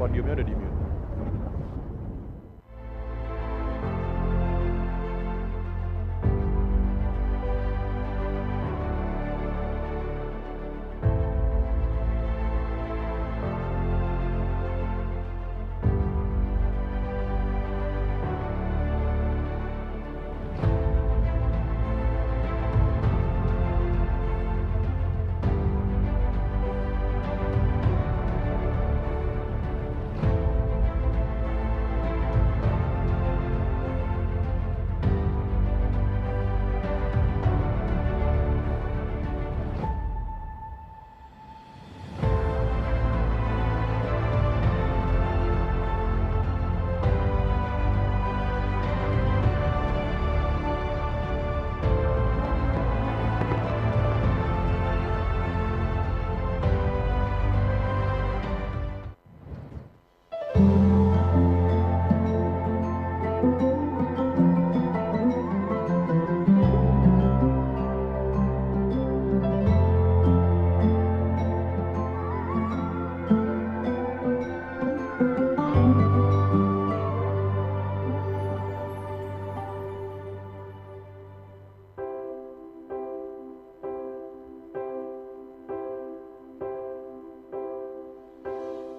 podiumnya udah di mute.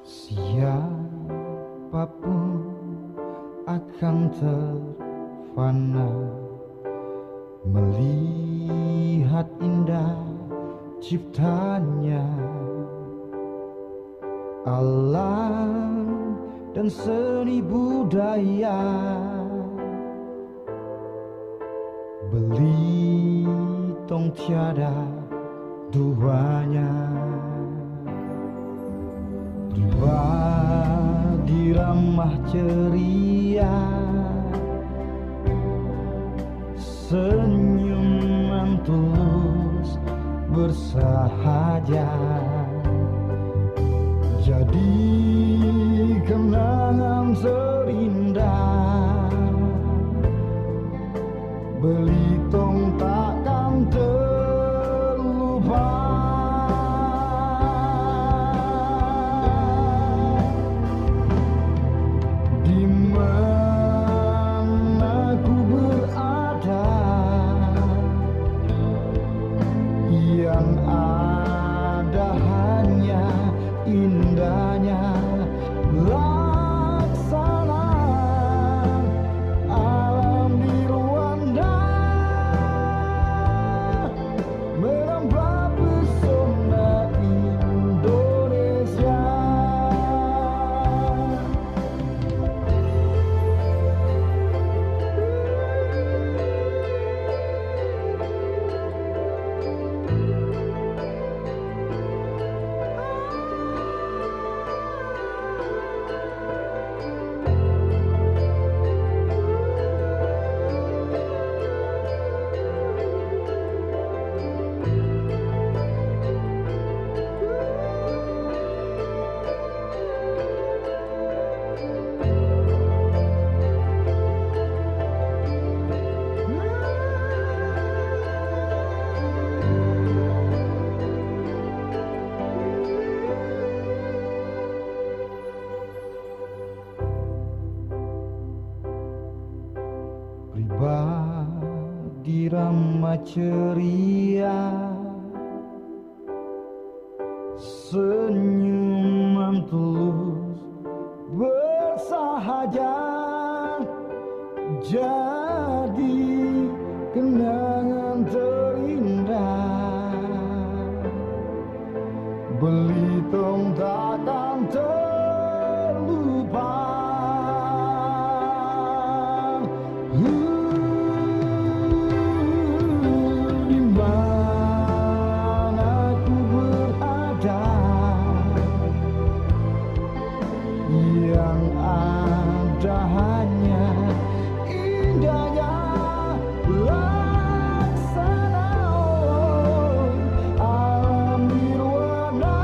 Siapapun akan terfana melihat indah ciptanya, alam dan seni budaya. Belitung tiada duanya. Pribadi ramah ceria, senyuman tulus bersahaja, jadi kenangan terindah. Belitung takkan terlupa. Di mana ku berada, yang ada hanya indahnya laksana alam di Rwanda, menambah pesona Indonesia. Pribadi ramah ceria, senyuman tulus bersahaja, jadi kenangan terindah. Belitung takkan terlupa. Di mana ku berada, yang ada hanya indahnya laksana alam di Rwanda,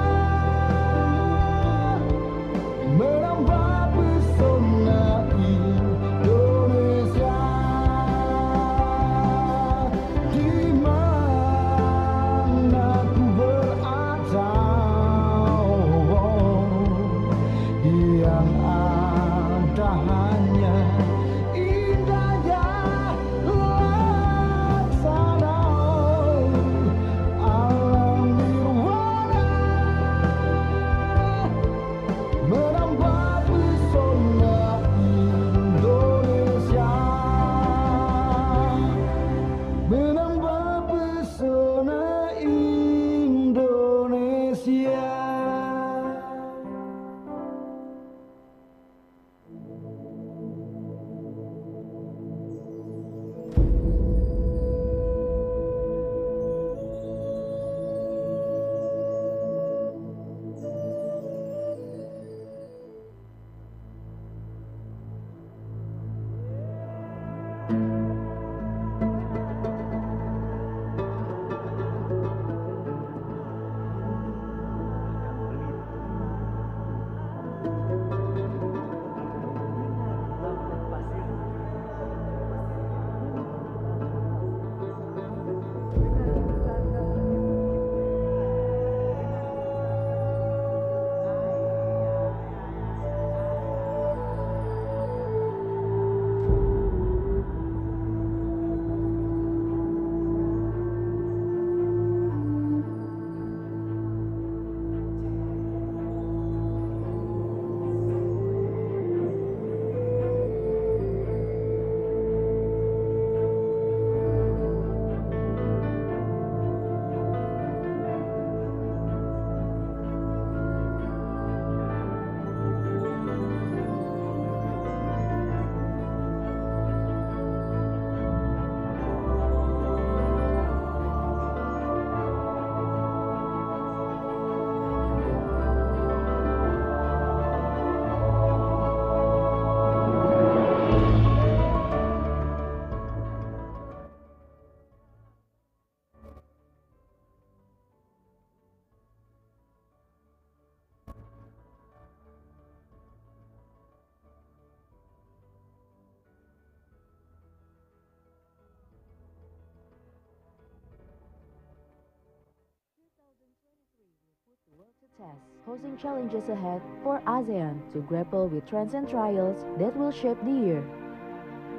Test, posing challenges ahead for ASEAN to grapple with trends and trials that will shape the year.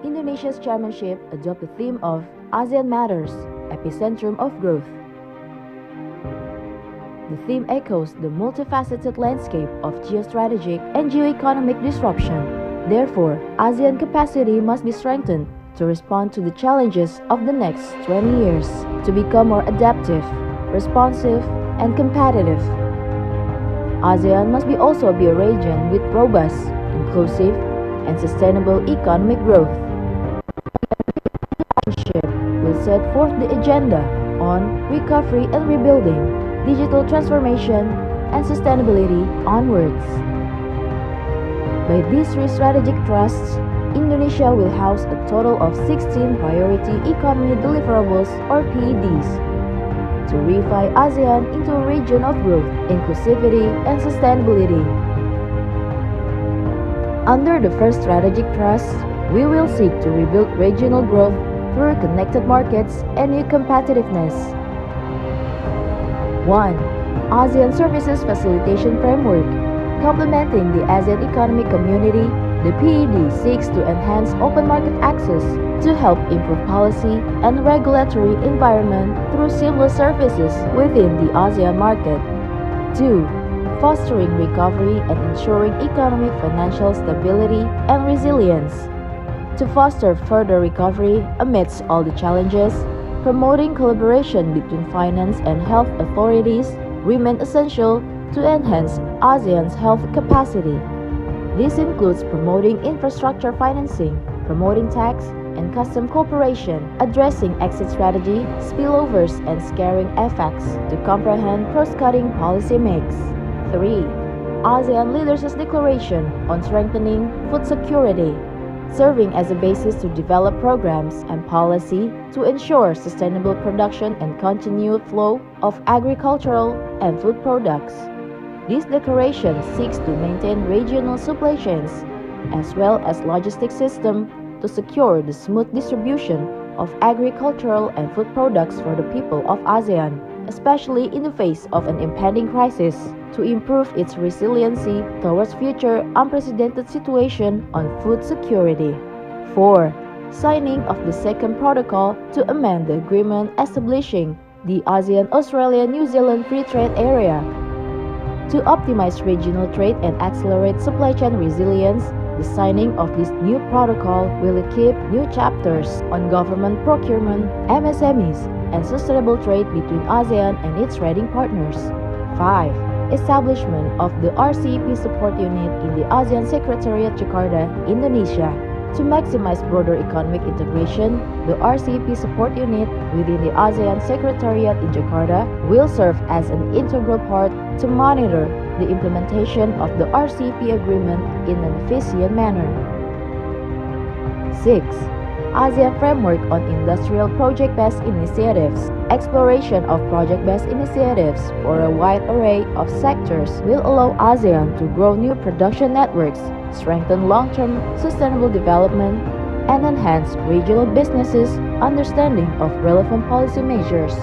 Indonesia's chairmanship adopted the theme of ASEAN Matters, Epicentrum of Growth. The theme echoes the multifaceted landscape of geostrategic and geoeconomic disruption. Therefore, ASEAN capacity must be strengthened to respond to the challenges of the next 20 years, to become more adaptive, responsive, and competitive. ASEAN must also be a region with robust, inclusive, and sustainable economic growth. Partnership will set forth the agenda on recovery and rebuilding, digital transformation, and sustainability onwards. By these three strategic thrusts, Indonesia will house a total of 16 Priority Economy Deliverables or PEDs to reify ASEAN into a region of growth, inclusivity, and sustainability. Under the first strategic thrust, we will seek to rebuild regional growth through connected markets and new competitiveness. 1. ASEAN Services Facilitation Framework. Complementing the ASEAN Economic Community, the PED seeks to enhance open market access to help improve policy and regulatory environment through seamless services within the ASEAN market. 2. Fostering recovery and ensuring economic financial stability and resilience. To foster further recovery amidst all the challenges, promoting collaboration between finance and health authorities remain essential to enhance ASEAN's health capacity. This includes promoting infrastructure financing, promoting tax and custom cooperation, addressing exit strategy, spillovers, and scaring effects to comprehend cross-cutting policy mix. 3. ASEAN Leaders' Declaration on Strengthening Food Security, serving as a basis to develop programs and policy to ensure sustainable production and continued flow of agricultural and food products. This declaration seeks to maintain regional supply chains as well as logistics system to secure the smooth distribution of agricultural and food products for the people of ASEAN, especially in the face of an impending crisis, to improve its resiliency towards future unprecedented situation on food security. 4. Signing of the second protocol to amend the agreement establishing the ASEAN-Australia-New Zealand Free Trade Area. To optimize regional trade and accelerate supply chain resilience, the signing of this new protocol will equip new chapters on government procurement, MSMEs, and sustainable trade between ASEAN and its trading partners. 5. Establishment of the RCEP Support Unit in the ASEAN Secretariat Jakarta, Indonesia. To maximize broader economic integration, the RCEP Support Unit within the ASEAN Secretariat in Jakarta will serve as an integral part to monitor the implementation of the RCEP agreement in an efficient manner. 6. ASEAN Framework on Industrial Project-Based Initiatives. Exploration of project-based initiatives for a wide array of sectors will allow ASEAN to grow new production networks, strengthen long-term sustainable development, and enhance regional businesses' understanding of relevant policy measures.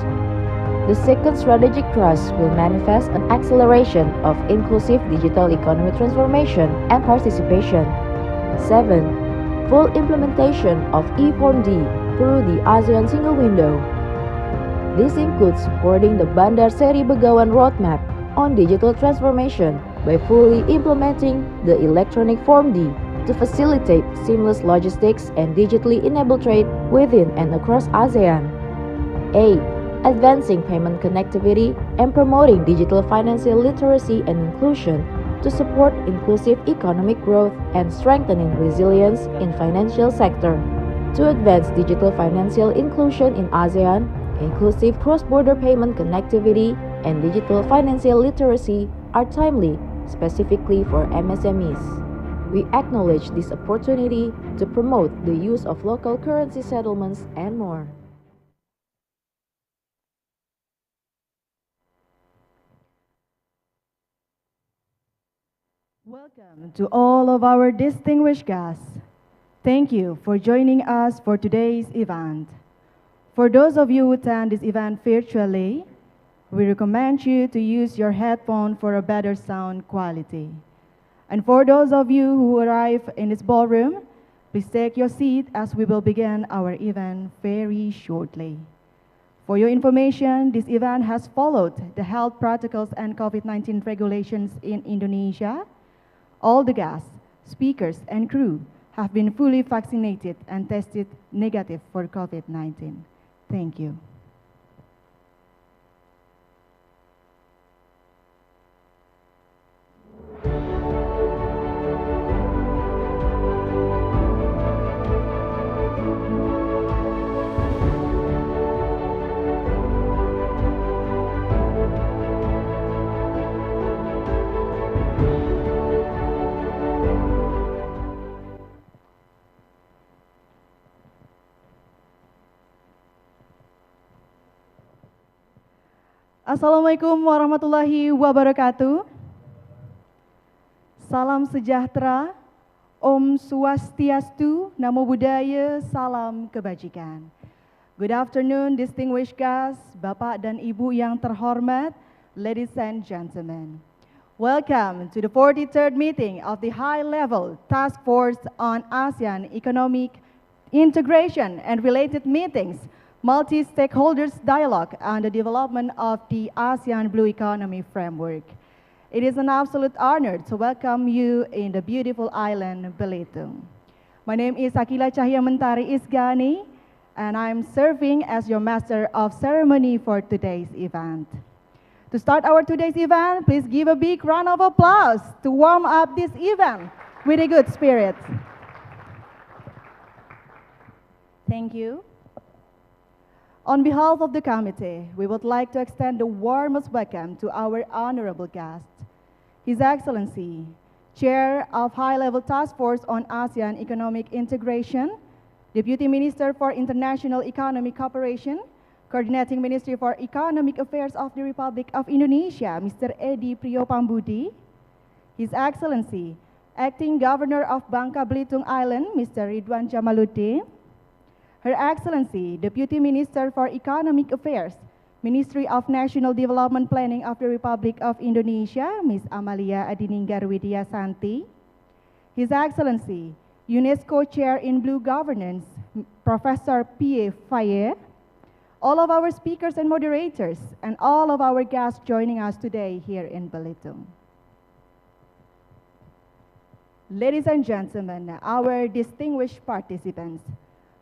The second strategic thrust will manifest an acceleration of inclusive digital economy transformation and participation. 7. Full implementation of E4D through the ASEAN Single Window. This includes supporting the Bandar Seri Begawan Roadmap on digital transformation by fully implementing the electronic Form D to facilitate seamless logistics and digitally enabled trade within and across ASEAN. 8. Advancing payment connectivity and promoting digital financial literacy and inclusion to support inclusive economic growth and strengthening resilience in financial sector. To advance digital financial inclusion in ASEAN, inclusive cross-border payment connectivity and digital financial literacy are timely, specifically for MSMEs. We acknowledge this opportunity to promote the use of local currency settlements and more. Welcome to all of our distinguished guests. Thank you for joining us for today's event. For those of you who attend this event virtually, We recommend you to use your headphone for a better sound quality. And for those of you who arrive in this ballroom, please take your seat as we will begin our event very shortly. For your information, this event has followed the health protocols and COVID-19 regulations in Indonesia. All the guests, speakers, and crew have been fully vaccinated and tested negative for COVID-19. Thank you. Assalamualaikum warahmatullahi wabarakatuh. Salam sejahtera, Om Swastiastu, Namo Buddhaya, Salam Kebajikan. Good afternoon, distinguished guests, Bapak dan Ibu yang terhormat, ladies and gentlemen. Welcome to the 43rd meeting of the High-Level Task Force on ASEAN Economic Integration and Related Meetings, Multi-Stakeholders Dialogue on the Development of the ASEAN Blue Economy Framework. It is an absolute honor to welcome you in the beautiful island Belitung. My name is Akila Cahya Mentari Isgani, and I'm serving as your Master of Ceremony for today's event. To start our today's event, please give a big round of applause to warm up this event with a good spirit. Thank you. On behalf of the committee, we would like to extend the warmest welcome to our honorable guest, His Excellency, Chair of High-Level Task Force on ASEAN Economic Integration, Deputy Minister for International Economic Cooperation, Coordinating Ministry for Economic Affairs of the Republic of Indonesia, Mr. Edi Priopambudi, His Excellency, Acting Governor of Bangka Belitung Island, Mr. Ridwan Jamaluddin, Her Excellency, Deputy Minister for Economic Affairs, Ministry of National Development Planning of the Republic of Indonesia, Ms. Amalia Adininggar Widiasanti, His Excellency, UNESCO Chair in Blue Governance, Professor P.A. Faye, all of our speakers and moderators, and all of our guests joining us today here in Belitung. Ladies and gentlemen, our distinguished participants,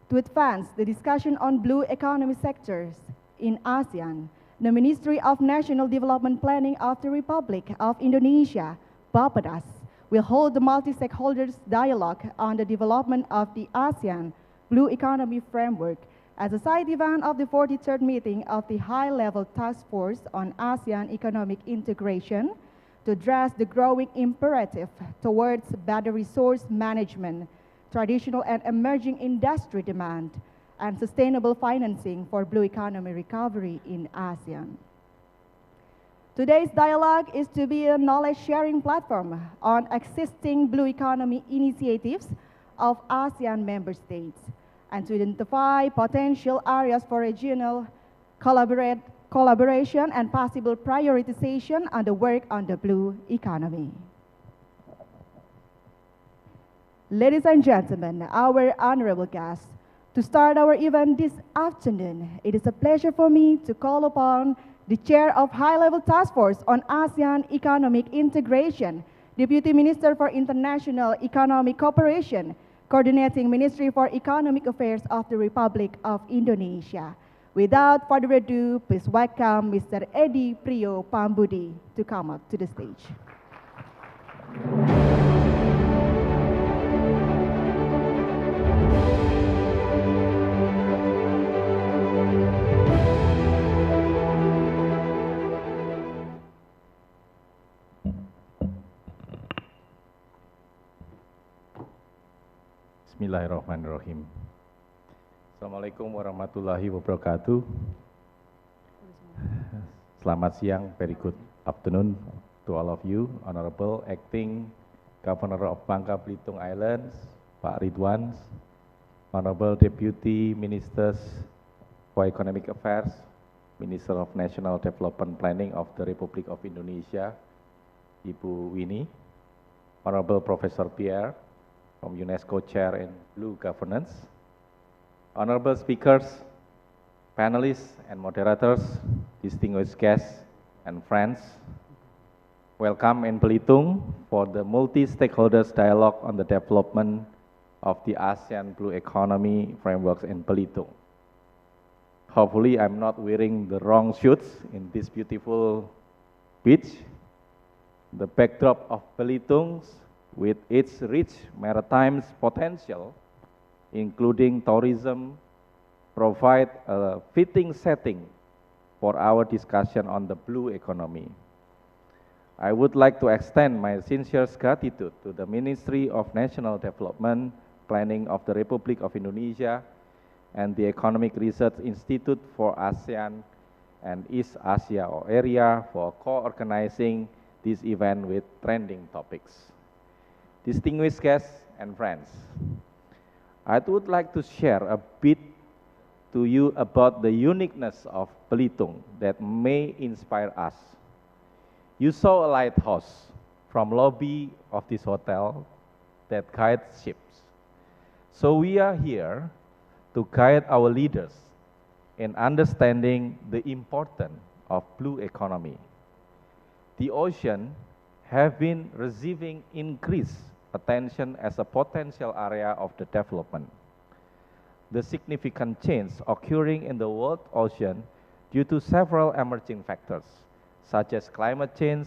to advance the discussion on blue economy sectors in ASEAN, the Ministry of National Development Planning of the Republic of Indonesia, Bappedas, will hold the multi-stakeholders dialogue on the development of the ASEAN Blue Economy Framework as a side event of the 43rd meeting of the High-Level Task Force on ASEAN Economic Integration to address the growing imperative towards better resource management, traditional and emerging industry demand, and sustainable financing for blue economy recovery in ASEAN. Today's dialogue is to be a knowledge-sharing platform on existing blue economy initiatives of ASEAN member states and to identify potential areas for regional collaboration and possible prioritization on the work on the blue economy. Ladies and gentlemen, our honorable guests, to start our event this afternoon, it is a pleasure for me to call upon the Chair of High-Level Task Force on ASEAN Economic Integration, Deputy Minister for International Economic Cooperation, Coordinating Ministry for Economic Affairs of the Republic of Indonesia. Without further ado, please welcome Mr. Edi Priopambudi to come up to the stage. Bismillahirrahmanirrahim. Assalamualaikum warahmatullahi wabarakatuh. Selamat siang, very good afternoon to all of you, Honorable Acting Governor of Bangka Belitung Islands, Pak Ridwan, Honorable Deputy Ministers for Economic Affairs Minister of National Development Planning of the Republic of Indonesia, Ibu Winnie, Honorable Professor Pierre from UNESCO Chair in Blue Governance, honorable speakers, panelists and moderators, distinguished guests and friends, welcome in Belitung for the multi-stakeholders dialogue on the development of the ASEAN Blue Economy Frameworks in Belitung. Hopefully I'm not wearing the wrong shoes in this beautiful beach. The backdrop of Belitung with its rich maritime potential, including tourism, provide a fitting setting for our discussion on the blue economy. I would like to extend my sincere gratitude to the Ministry of National Development Planning of the Republic of Indonesia and the Economic Research Institute for ASEAN and East Asia or area for co-organizing this event with trending topics. Distinguished guests and friends, I would like to share a bit to you about the uniqueness of Belitung that may inspire us. You saw a lighthouse from lobby of this hotel that guides ships. So we are here to guide our leaders in understanding the importance of blue economy. The ocean have been receiving increased attention as a potential area of the development. The significant change occurring in the world ocean due to several emerging factors, such as climate change,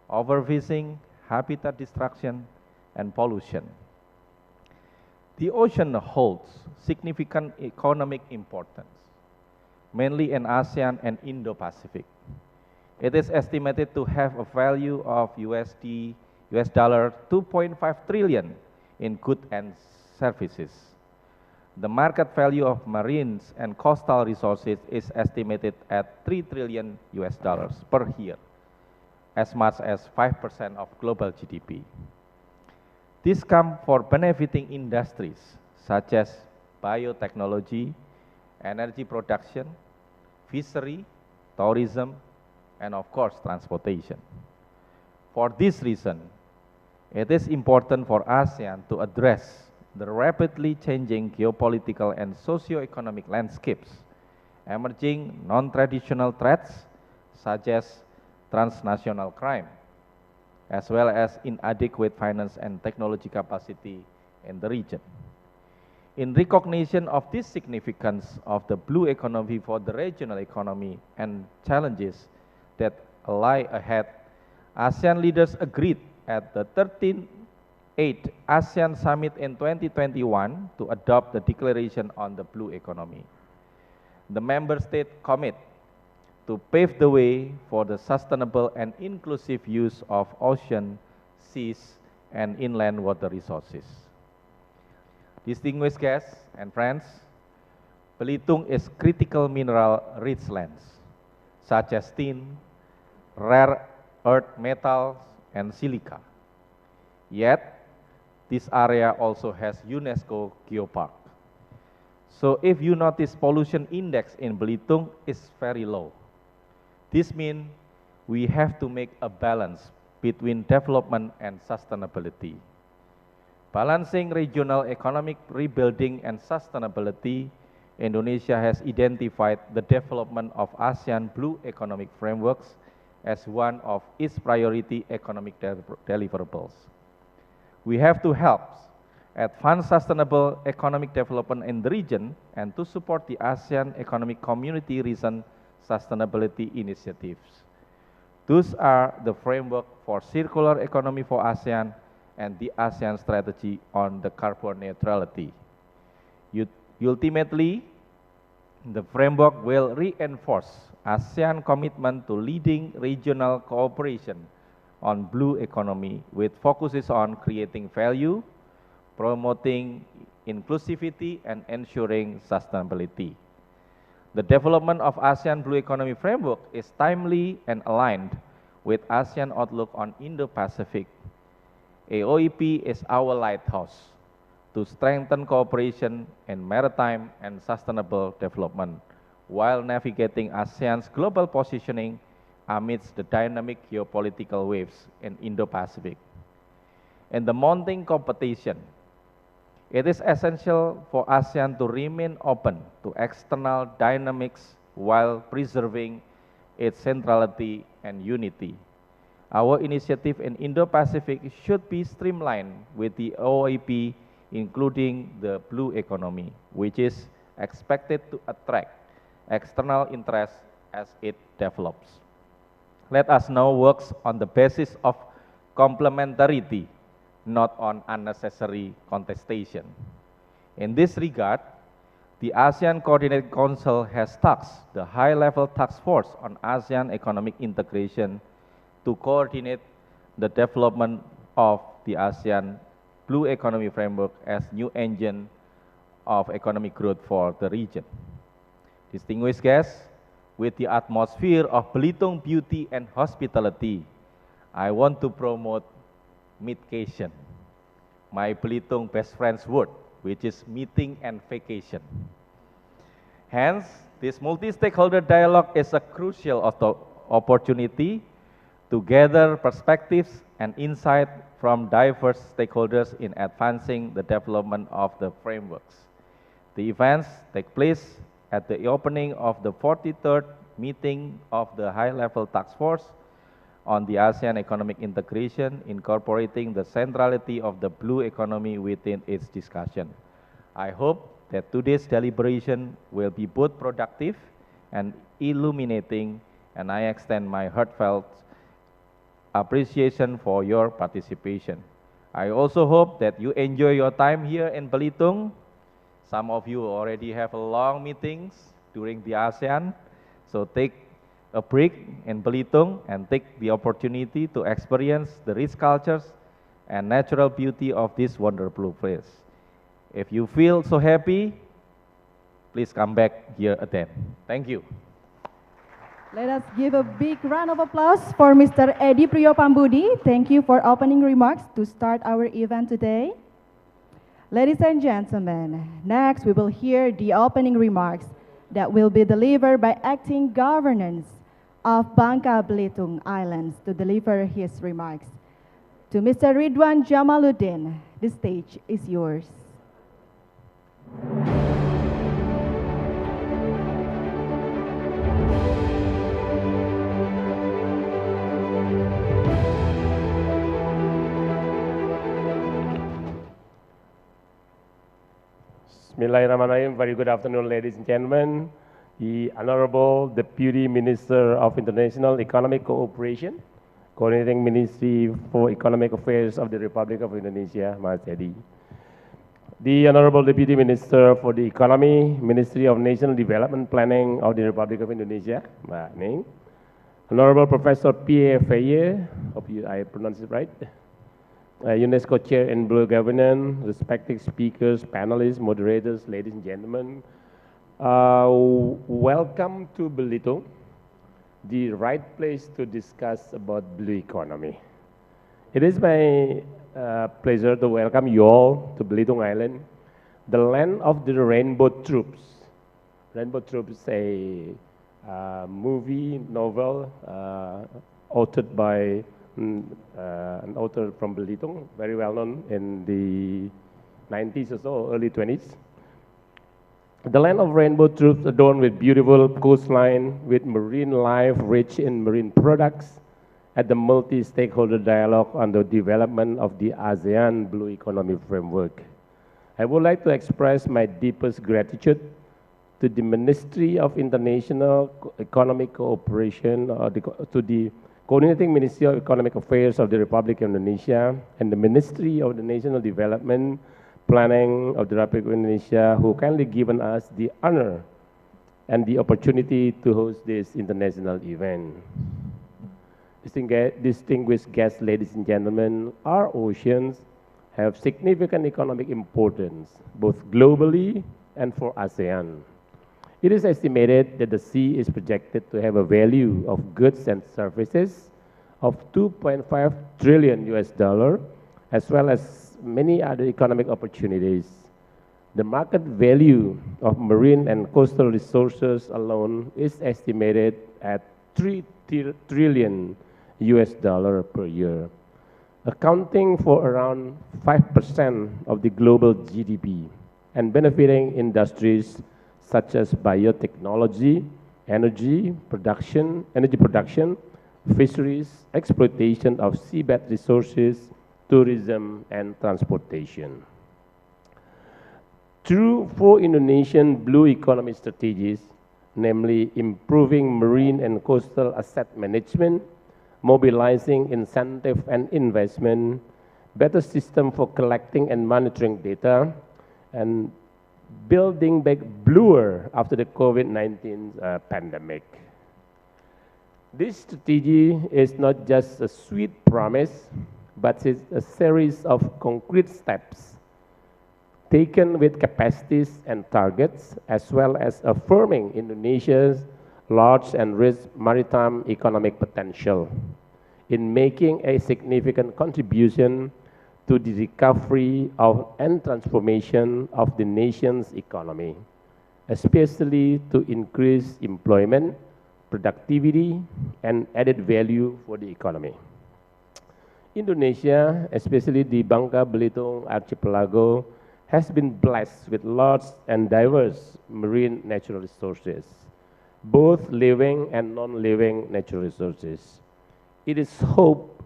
overfishing, habitat destruction, and pollution. The ocean holds significant economic importance, mainly in ASEAN and Indo-Pacific. It is estimated to have a value of US dollar 2.5 trillion in goods and services. The market value of marines and coastal resources is estimated at 3 trillion US dollars per year, as much as 5% of global GDP. This comes for benefiting industries such as biotechnology, energy production, fishery, tourism, and of course transportation. For this reason, it is important for ASEAN to address the rapidly changing geopolitical and socio-economic landscapes, emerging non-traditional threats such as transnational crime, as well as inadequate finance and technology capacity in the region. In recognition of this significance of the blue economy for the regional economy and challenges that lie ahead, ASEAN leaders agreed at the 13th ASEAN Summit in 2021 to adopt the Declaration on the Blue Economy. The member states commit to pave the way for the sustainable and inclusive use of ocean, seas, and inland water resources. Distinguished guests and friends, Belitung is critical mineral-rich lands, such as tin, rare earth metals, and silica. Yet, this area also has UNESCO Geopark. So if you notice, pollution index in Belitung is very low. This means we have to make a balance between development and sustainability. Balancing regional economic rebuilding and sustainability, Indonesia has identified the development of ASEAN Blue Economic Frameworks as one of its priority economic deliverables. We have to help advance sustainable economic development in the region and to support the ASEAN Economic Community recent sustainability initiatives. Those are the framework for circular economy for ASEAN and the ASEAN strategy on the carbon neutrality. Ultimately, the framework will reinforce ASEAN commitment to leading regional cooperation on blue economy with focuses on creating value, promoting inclusivity, and ensuring sustainability. The development of ASEAN Blue Economy Framework is timely and aligned with ASEAN outlook on Indo-Pacific. AOEP is our lighthouse to strengthen cooperation in maritime and sustainable development while navigating ASEAN's global positioning amidst the dynamic geopolitical waves in Indo-Pacific. In the mounting competition, it is essential for ASEAN to remain open to external dynamics while preserving its centrality and unity. Our initiative in Indo-Pacific should be streamlined with the OIP, including the blue economy, which is expected to attract external interest as it develops. Let us now work on the basis of complementarity, not on unnecessary contestation. In this regard, the ASEAN Coordinating Council has tasked the high-level task force on ASEAN economic integration to coordinate the development of the ASEAN Blue Economy Framework as new engine of economic growth for the region. Distinguished guests, with the atmosphere of Belitung beauty and hospitality, I want to promote Meetcation, my Belitung best friend's word, which is meeting and vacation. Hence, this multi-stakeholder dialogue is a crucial opportunity to gather perspectives and insight from diverse stakeholders in advancing the development of the frameworks. The events take place at the opening of the 43rd meeting of the high-level task force on the ASEAN economic integration, incorporating the centrality of the blue economy within its discussion. I hope that today's deliberation will be both productive and illuminating, and I extend my heartfelt appreciation for your participation. I also hope that you enjoy your time here in Belitung. Some of you already have long meetings during the ASEAN, so take a break in Belitung and take the opportunity to experience the rich cultures and natural beauty of this wonderful place. If you feel so happy, please come back here again. Thank you. Let us give a big round of applause for Mr. Edi Priyopambudi. Thank you for opening remarks to start our event today. Ladies and gentlemen, next we will hear the opening remarks that will be delivered by Acting Governance of Bangka Belitung Islands to deliver his remarks. To Mr. Ridwan Jamaluddin, the stage is yours. Bismillahirrahmanirrahim. Very good afternoon, ladies and gentlemen. The Honorable Deputy Minister of International Economic Cooperation, Coordinating Ministry for Economic Affairs of the Republic of Indonesia, Mas Edi. The Honorable Deputy Minister for the Economy, Ministry of National Development Planning of the Republic of Indonesia, Mbak Ning. Honorable Professor Pierre Feye, hope I pronounce it right. UNESCO Chair in Blue Governance, respected speakers, panelists, moderators, ladies and gentlemen. Welcome to Belitung, the right place to discuss about blue economy. It is my pleasure to welcome you all to Belitung Island, the land of the Rainbow Troops. Rainbow Troops is a movie novel authored by an author from Belitung, very well known in the 90s or so, early 20s. The land of rainbow troops adorned with beautiful coastline, with marine life rich in marine products, at the multi-stakeholder dialogue on the development of the ASEAN Blue Economy Framework. I would like to express my deepest gratitude to the Ministry of International Economic Cooperation, to the Coordinating Ministry of Economic Affairs of the Republic of Indonesia, and the Ministry of the National Development Planning of the Republic of Indonesia, who kindly given us the honor and the opportunity to host this international event. Distinguished guests, ladies and gentlemen, our oceans have significant economic importance, both globally and for ASEAN. It is estimated that the sea is projected to have a value of goods and services of $2.5 trillion US, as well as many other economic opportunities. The market value of marine and coastal resources alone is estimated at 3 trillion US dollar per year, accounting for around 5% of the global GDP and benefiting industries such as biotechnology, energy production, fisheries, exploitation of seabed resources, tourism, and transportation. Through 4 Indonesian blue economy strategies, namely improving marine and coastal asset management, mobilizing incentive and investment, better system for collecting and monitoring data, and building back bluer after the COVID-19 pandemic. This strategy is not just a sweet promise, but it's a series of concrete steps taken with capacities and targets, as well as affirming Indonesia's large and rich maritime economic potential in making a significant contribution to the recovery and transformation of the nation's economy, especially to increase employment, productivity, and added value for the economy. Indonesia, especially the Bangka Belitung archipelago, has been blessed with large and diverse marine natural resources, both living and non-living natural resources. It is hoped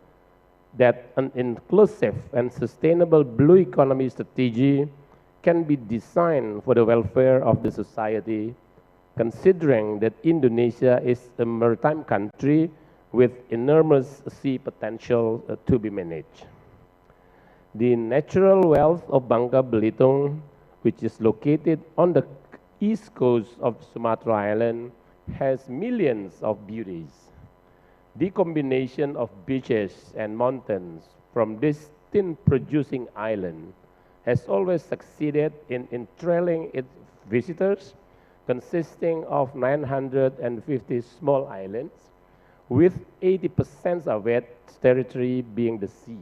that an inclusive and sustainable blue economy strategy can be designed for the welfare of the society, considering that Indonesia is a maritime country with enormous sea potential to be managed. The natural wealth of Bangka Belitung, which is located on the east coast of Sumatra Island, has millions of beauties. The combination of beaches and mountains from this tin-producing island has always succeeded in enthralling its visitors, consisting of 950 small islands, with 80% of its territory being the sea,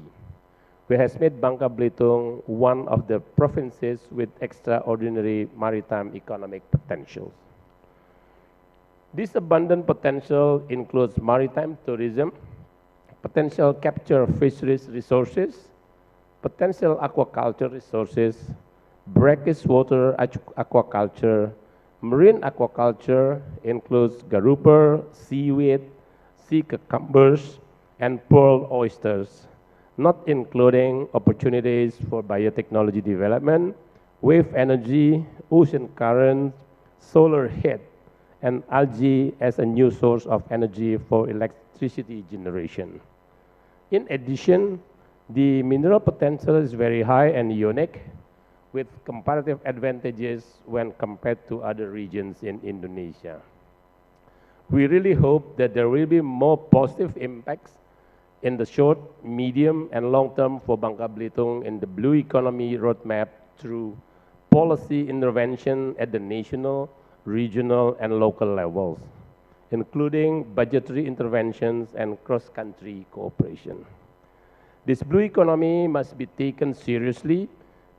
which has made Bangka Belitung one of the provinces with extraordinary maritime economic potentials. This abundant potential includes maritime tourism, potential capture of fisheries resources, potential aquaculture resources, brackish water aquaculture, marine aquaculture includes grouper, seaweed, sea cucumbers, and pearl oysters, not including opportunities for biotechnology development, wave energy, ocean currents, solar heat, and algae as a new source of energy for electricity generation. In addition, the mineral potential is very high and unique, with comparative advantages when compared to other regions in Indonesia. We really hope that there will be more positive impacts in the short, medium, and long term for Bangka Belitung in the blue economy roadmap through policy intervention at the national, regional, and local levels, including budgetary interventions and cross-country cooperation. This blue economy must be taken seriously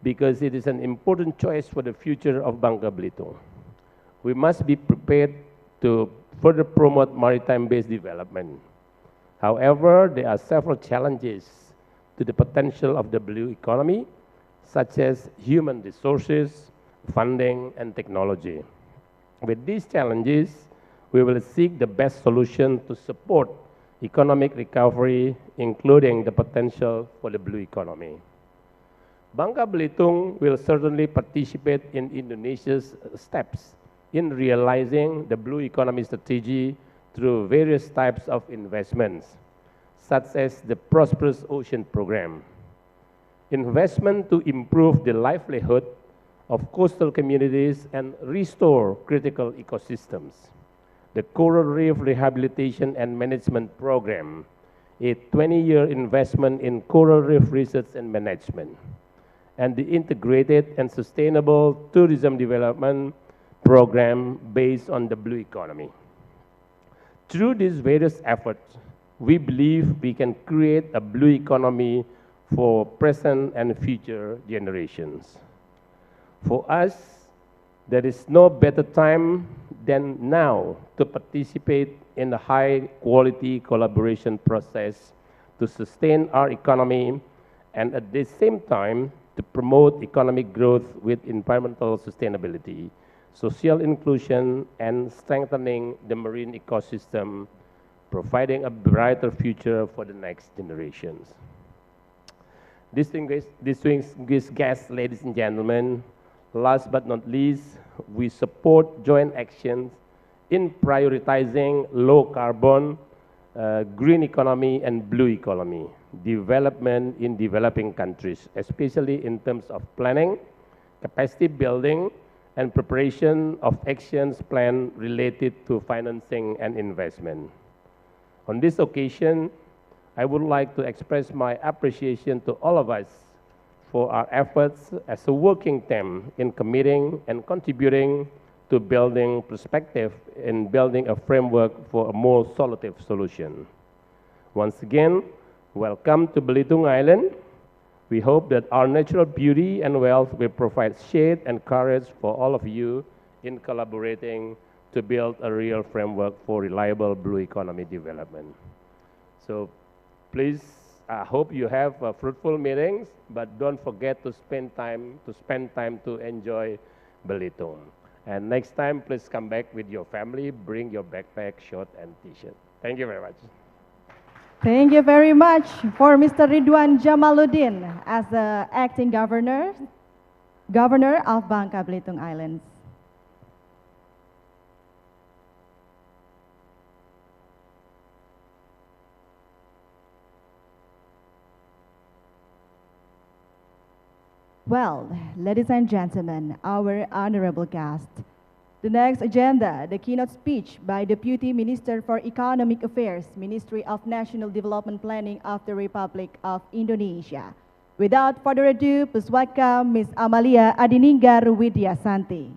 because it is an important choice for the future of Bangka Belitung. We must be prepared to further promote maritime-based development. However, there are several challenges to the potential of the blue economy, such as human resources, funding, and technology. With these challenges, we will seek the best solution to support economic recovery, including the potential for the blue economy. Bangka Belitung will certainly participate in Indonesia's steps in realizing the blue economy strategy through various types of investments, such as the Prosperous Ocean Program. Investment to improve the livelihood of coastal communities and restore critical ecosystems. The Coral Reef Rehabilitation and Management Program, a 20-year investment in coral reef research and management, and the Integrated and Sustainable Tourism Development Program based on the blue economy. Through these various efforts, we believe we can create a blue economy for present and future generations. For us, there is no better time than now to participate in the high-quality collaboration process to sustain our economy and at the same time to promote economic growth with environmental sustainability, social inclusion, and strengthening the marine ecosystem, providing a brighter future for the next generations. Distinguished guests, ladies and gentlemen, last but not least, we support joint actions in prioritizing low carbon, green economy, and blue economy development in developing countries, especially in terms of planning, capacity building, and preparation of actions plan related to financing and investment. On this occasion, I would like to express my appreciation to all of us for our efforts as a working team in committing and contributing to building perspective and building a framework for a more solutive solution. Once again, welcome to Belitung Island. We hope that our natural beauty and wealth will provide shade and courage for all of you in collaborating to build a real framework for reliable blue economy development. So please, I hope you have fruitful meetings, but don't forget to spend time to enjoy Belitung. And next time, please come back with your family, bring your backpack, short, and t-shirt. Thank you very much. Thank you very much for Mr. Ridwan Jamaluddin as the acting governor of Bangka Belitung Islands. Well, ladies and gentlemen, our honorable guest. The next agenda, the keynote speech by Deputy Minister for Economic Affairs, Ministry of National Development Planning of the Republic of Indonesia. Without further ado, please welcome Ms. Amalia Adininggar Widyasanti.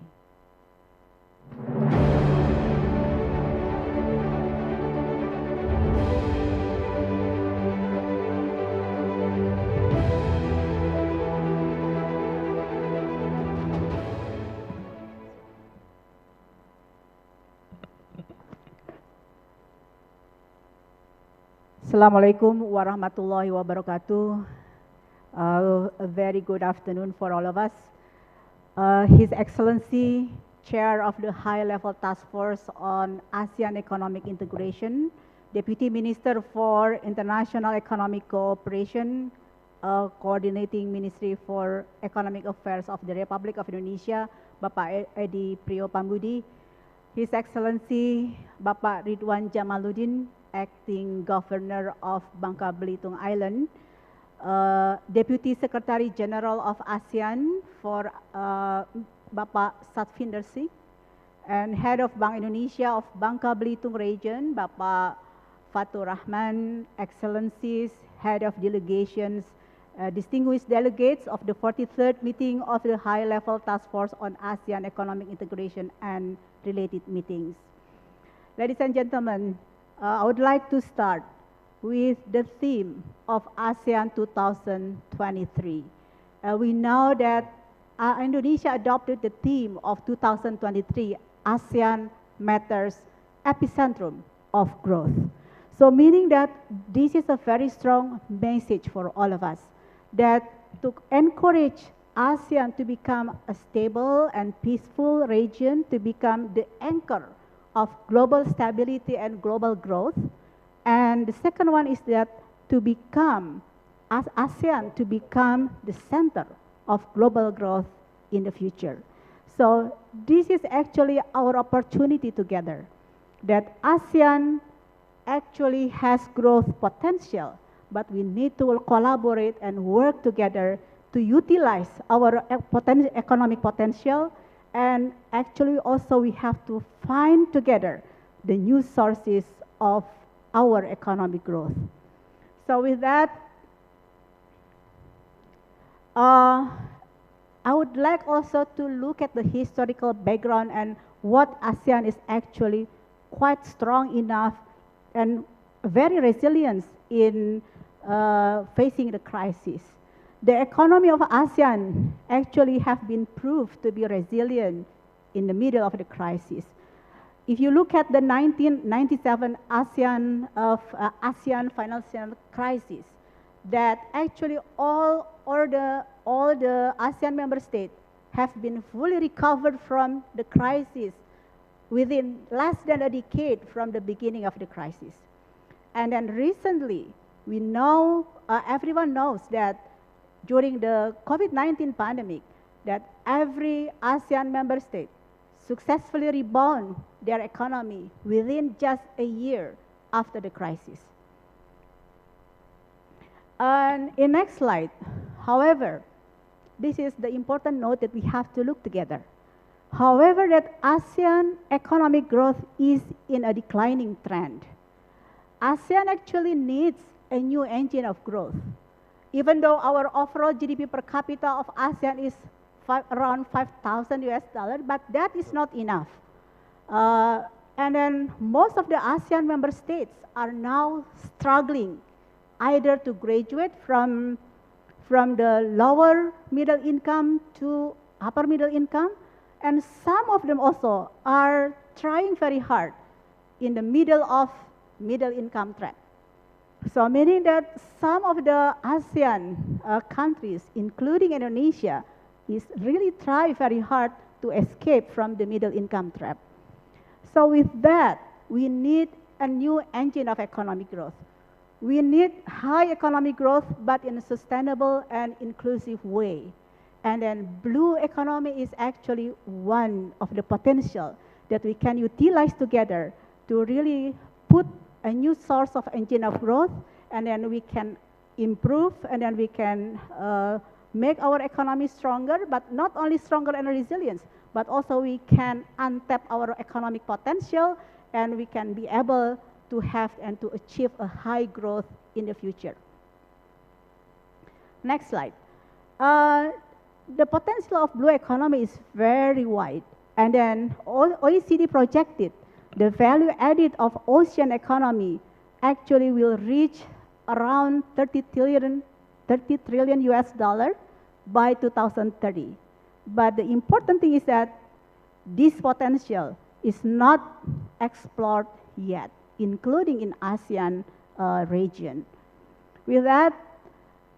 Assalamualaikum warahmatullahi wabarakatuh. A very good afternoon for all of us. His Excellency, Chair of the High-Level Task Force on ASEAN Economic Integration, Deputy Minister for International Economic Cooperation, Coordinating Ministry for Economic Affairs of the Republic of Indonesia, Bapak Edi Priopambudi, His Excellency, Bapak Ridwan Jamaluddin, Acting Governor of Bangka Belitung Island, Deputy Secretary General of ASEAN for Bapak Satvinder Singh, and Head of Bank Indonesia of Bangka Belitung Region, Bapak Fatur Rahman, Excellencies, Head of Delegations, distinguished delegates of the 43rd meeting of the High-Level Task Force on ASEAN Economic Integration and related meetings. Ladies and gentlemen, I would like to start with the theme of ASEAN 2023. We know that Indonesia adopted the theme of 2023, ASEAN Matters Epicentrum of Growth. So meaning that this is a very strong message for all of us, that to encourage ASEAN to become a stable and peaceful region, to become the anchor of global stability and global growth. And the second one is that to become, as ASEAN, to become the center of global growth in the future. So this is actually our opportunity together, that ASEAN actually has growth potential, but we need to collaborate and work together to utilize our economic potential. And actually also we have to find together the new sources of our economic growth. So with that, I would like also to look at the historical background and what ASEAN is actually quite strong enough and very resilient in facing the crisis. the economy of ASEAN actually have been proved to be resilient in the middle of the crisis. If you look at the 1997 ASEAN financial crisis, that actually all the ASEAN member states have been fully recovered from the crisis within less than a decade from the beginning of the crisis. And then recently, we know, everyone knows that during the COVID-19 pandemic, that every ASEAN member state successfully rebound their economy within just a year after the crisis. And in next slide, however, this is the important note that we have to look together. However, that ASEAN economic growth is in a declining trend. ASEAN actually needs a new engine of growth. Even though our overall GDP per capita of ASEAN is around 5,000 US dollars, but that is not enough. And then most of the ASEAN member states are now struggling either to graduate from the lower middle income to upper middle income, and some of them also are trying very hard in the middle of middle income trap. So meaning that some of the ASEAN countries, including Indonesia, is really try very hard to escape from the middle income trap. So with that, we need a new engine of economic growth. We need high economic growth, but in a sustainable and inclusive way. And then blue economy is actually one of the potential that we can utilize together to really put a new source of engine of growth, and then we can improve, and then we can make our economy stronger, but not only stronger and resilient, but also we can untap our economic potential, and we can be able to have and to achieve a high growth in the future. Next slide. The potential of blue economy is very wide, and then OECD projected the value added of ocean economy actually will reach around 30 trillion US dollar by 2030. But the important thing is that this potential is not explored yet, including in ASEAN region. With that,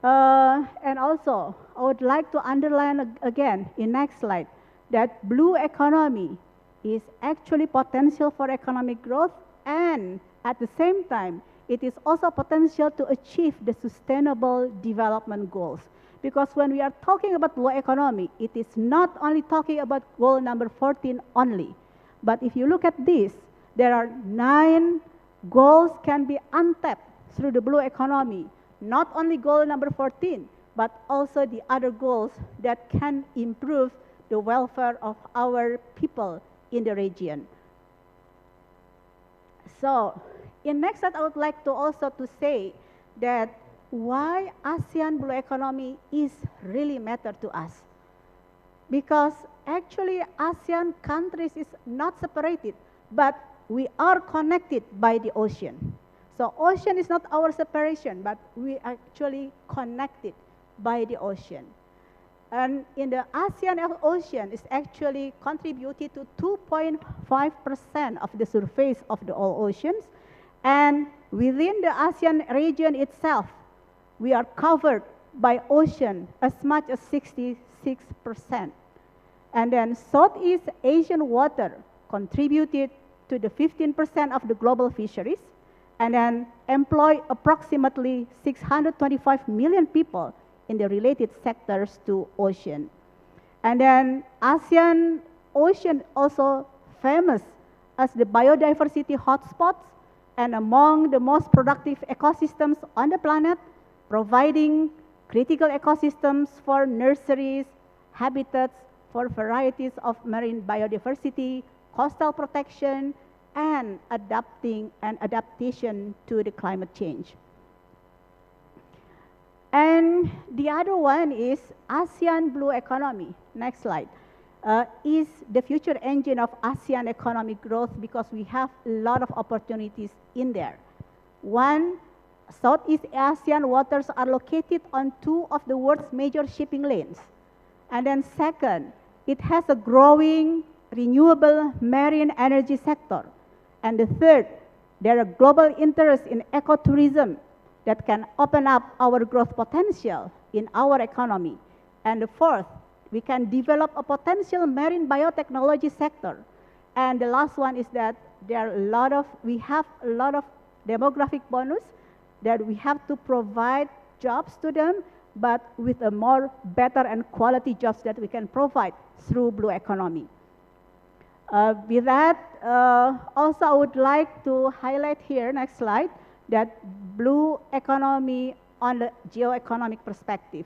and also I would like to underline again in next slide that blue economy is actually potential for economic growth, and at the same time, it is also potential to achieve the sustainable development goals. Because when we are talking about blue economy, it is not only talking about goal number 14 only. But if you look at this, there are 9 goals can be untapped through the blue economy. Not only goal number 14, but also the other goals that can improve the welfare of our people in the region. So, in next slide, I would like to also to say that why ASEAN blue economy is really matter to us. Because actually ASEAN countries is not separated, but we are connected by the ocean. So ocean is not our separation, but we actually connected by the ocean. And in the ASEAN ocean is actually contributed to 2.5% of the surface of the all oceans. And within the ASEAN region itself, we are covered by ocean as much as 66%. And then Southeast Asian water contributed to the 15% of the global fisheries, and then employ approximately 625 million people in the related sectors to ocean. And then ASEAN ocean also famous as the biodiversity hotspots and among the most productive ecosystems on the planet, providing critical ecosystems for nurseries, habitats for varieties of marine biodiversity, coastal protection, and adaptation to the climate change. And the other one is ASEAN blue economy. Next slide. Is the future engine of ASEAN economic growth because we have a lot of opportunities in there. One, Southeast Asian waters are located on two of the world's major shipping lanes. And then second, it has a growing renewable marine energy sector. And the third, there are global interests in ecotourism that can open up our growth potential in our economy. And the fourth, we can develop a potential marine biotechnology sector. And the last one is that we have a lot of demographic bonus that we have to provide jobs to them, but with a more better and quality jobs that we can provide through blue economy. With that, also I would like to highlight here, next slide, that blue economy on the geo-economic perspective.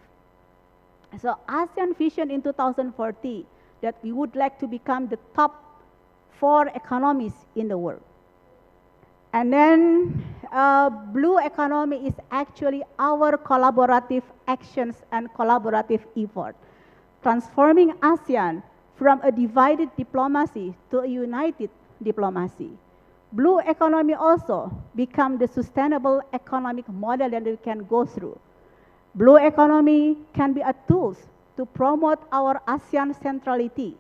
So ASEAN vision in 2040 that we would like to become the top 4 economies in the world. And then blue economy is actually our collaborative actions and collaborative effort, transforming ASEAN from a divided diplomacy to a united diplomacy. Blue economy also become the sustainable economic model that we can go through. Blue economy can be a tool to promote our ASEAN centrality,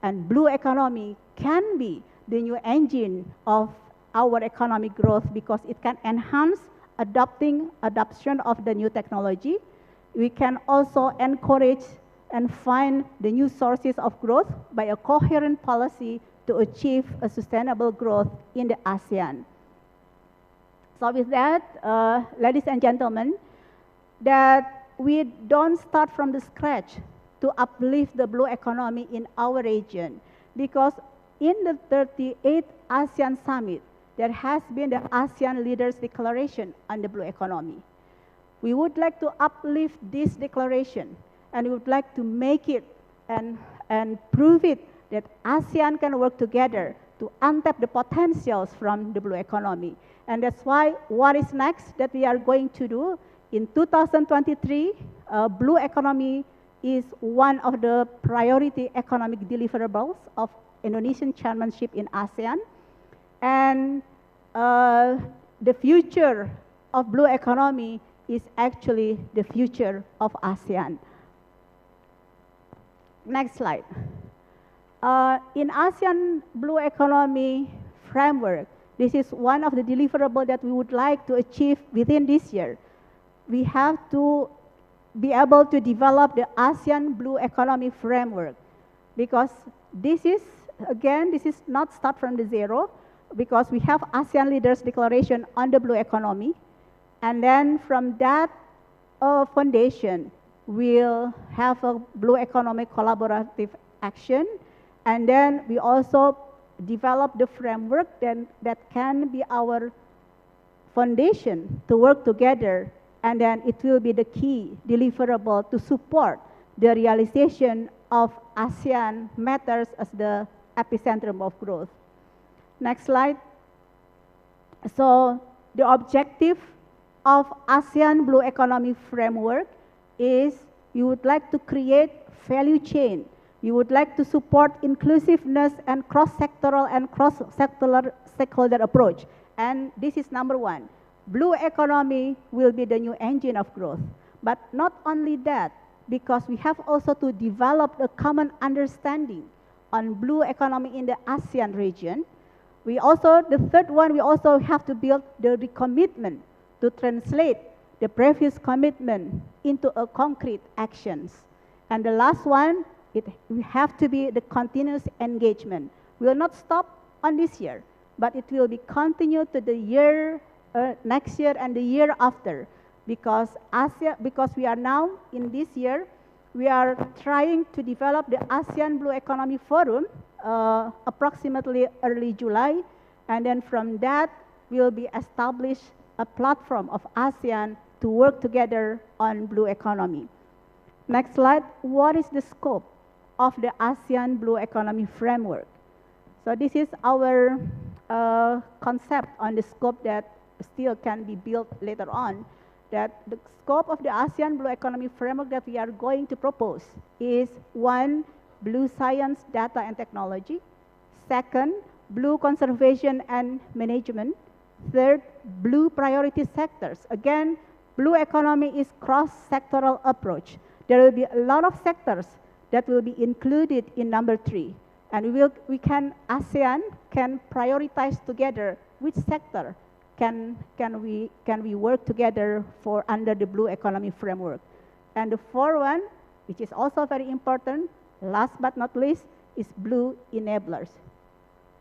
and blue economy can be the new engine of our economic growth because it can enhance adoption of the new technology. We can also encourage and find the new sources of growth by a coherent policy to achieve a sustainable growth in the ASEAN. So with that, ladies and gentlemen, that we don't start from the scratch to uplift the blue economy in our region, because in the 38th ASEAN Summit, there has been the ASEAN Leaders Declaration on the blue economy. We would like to uplift this declaration, and we would like to make it and prove it that ASEAN can work together to untap the potentials from the blue economy. And that's why what is next that we are going to do in 2023, blue economy is one of the priority economic deliverables of Indonesian chairmanship in ASEAN. And the future of blue economy is actually the future of ASEAN. Next slide. In ASEAN Blue Economy Framework, this is one of the deliverables that we would like to achieve within this year. We have to be able to develop the ASEAN Blue Economy Framework, because this is, again, this is not start from the zero, because we have ASEAN Leaders Declaration on the blue economy, and then from that foundation, we'll have a blue economic collaborative action, and then we also develop the framework that can be our foundation to work together, and then it will be the key deliverable to support the realization of ASEAN matters as the epicentrum of growth. Next slide. So the objective of ASEAN Blue Economy Framework is you would like to create value chain. You would like to support inclusiveness and cross-sectoral and cross-sectoral stakeholder approach. And this is number one. Blue economy will be the new engine of growth. But not only that, because we have also to develop a common understanding on blue economy in the ASEAN region. We also, the third one, we also have to build the recommitment to translate the previous commitment into a concrete actions. And the last one, we have to be the continuous engagement. We will not stop on this year, but it will be continued to the year, next year and the year after, because we are now in this year, we are trying to develop the ASEAN Blue Economy Forum approximately early July, and then from that will be established a platform of ASEAN to work together on blue economy. Next slide. What is the scope of the ASEAN Blue Economy Framework? So this is our concept on the scope that still can be built later on, that the scope of the ASEAN Blue Economy Framework that we are going to propose is: one, blue science, data and technology; second, blue conservation and management; Third, blue priority sectors. Again, blue economy is cross-sectoral approach. There will be a lot of sectors that will be included in number 3. And ASEAN can prioritize together which sector can we work together for under the blue economy framework. And the fourth one, which is also very important, last but not least, is blue enablers.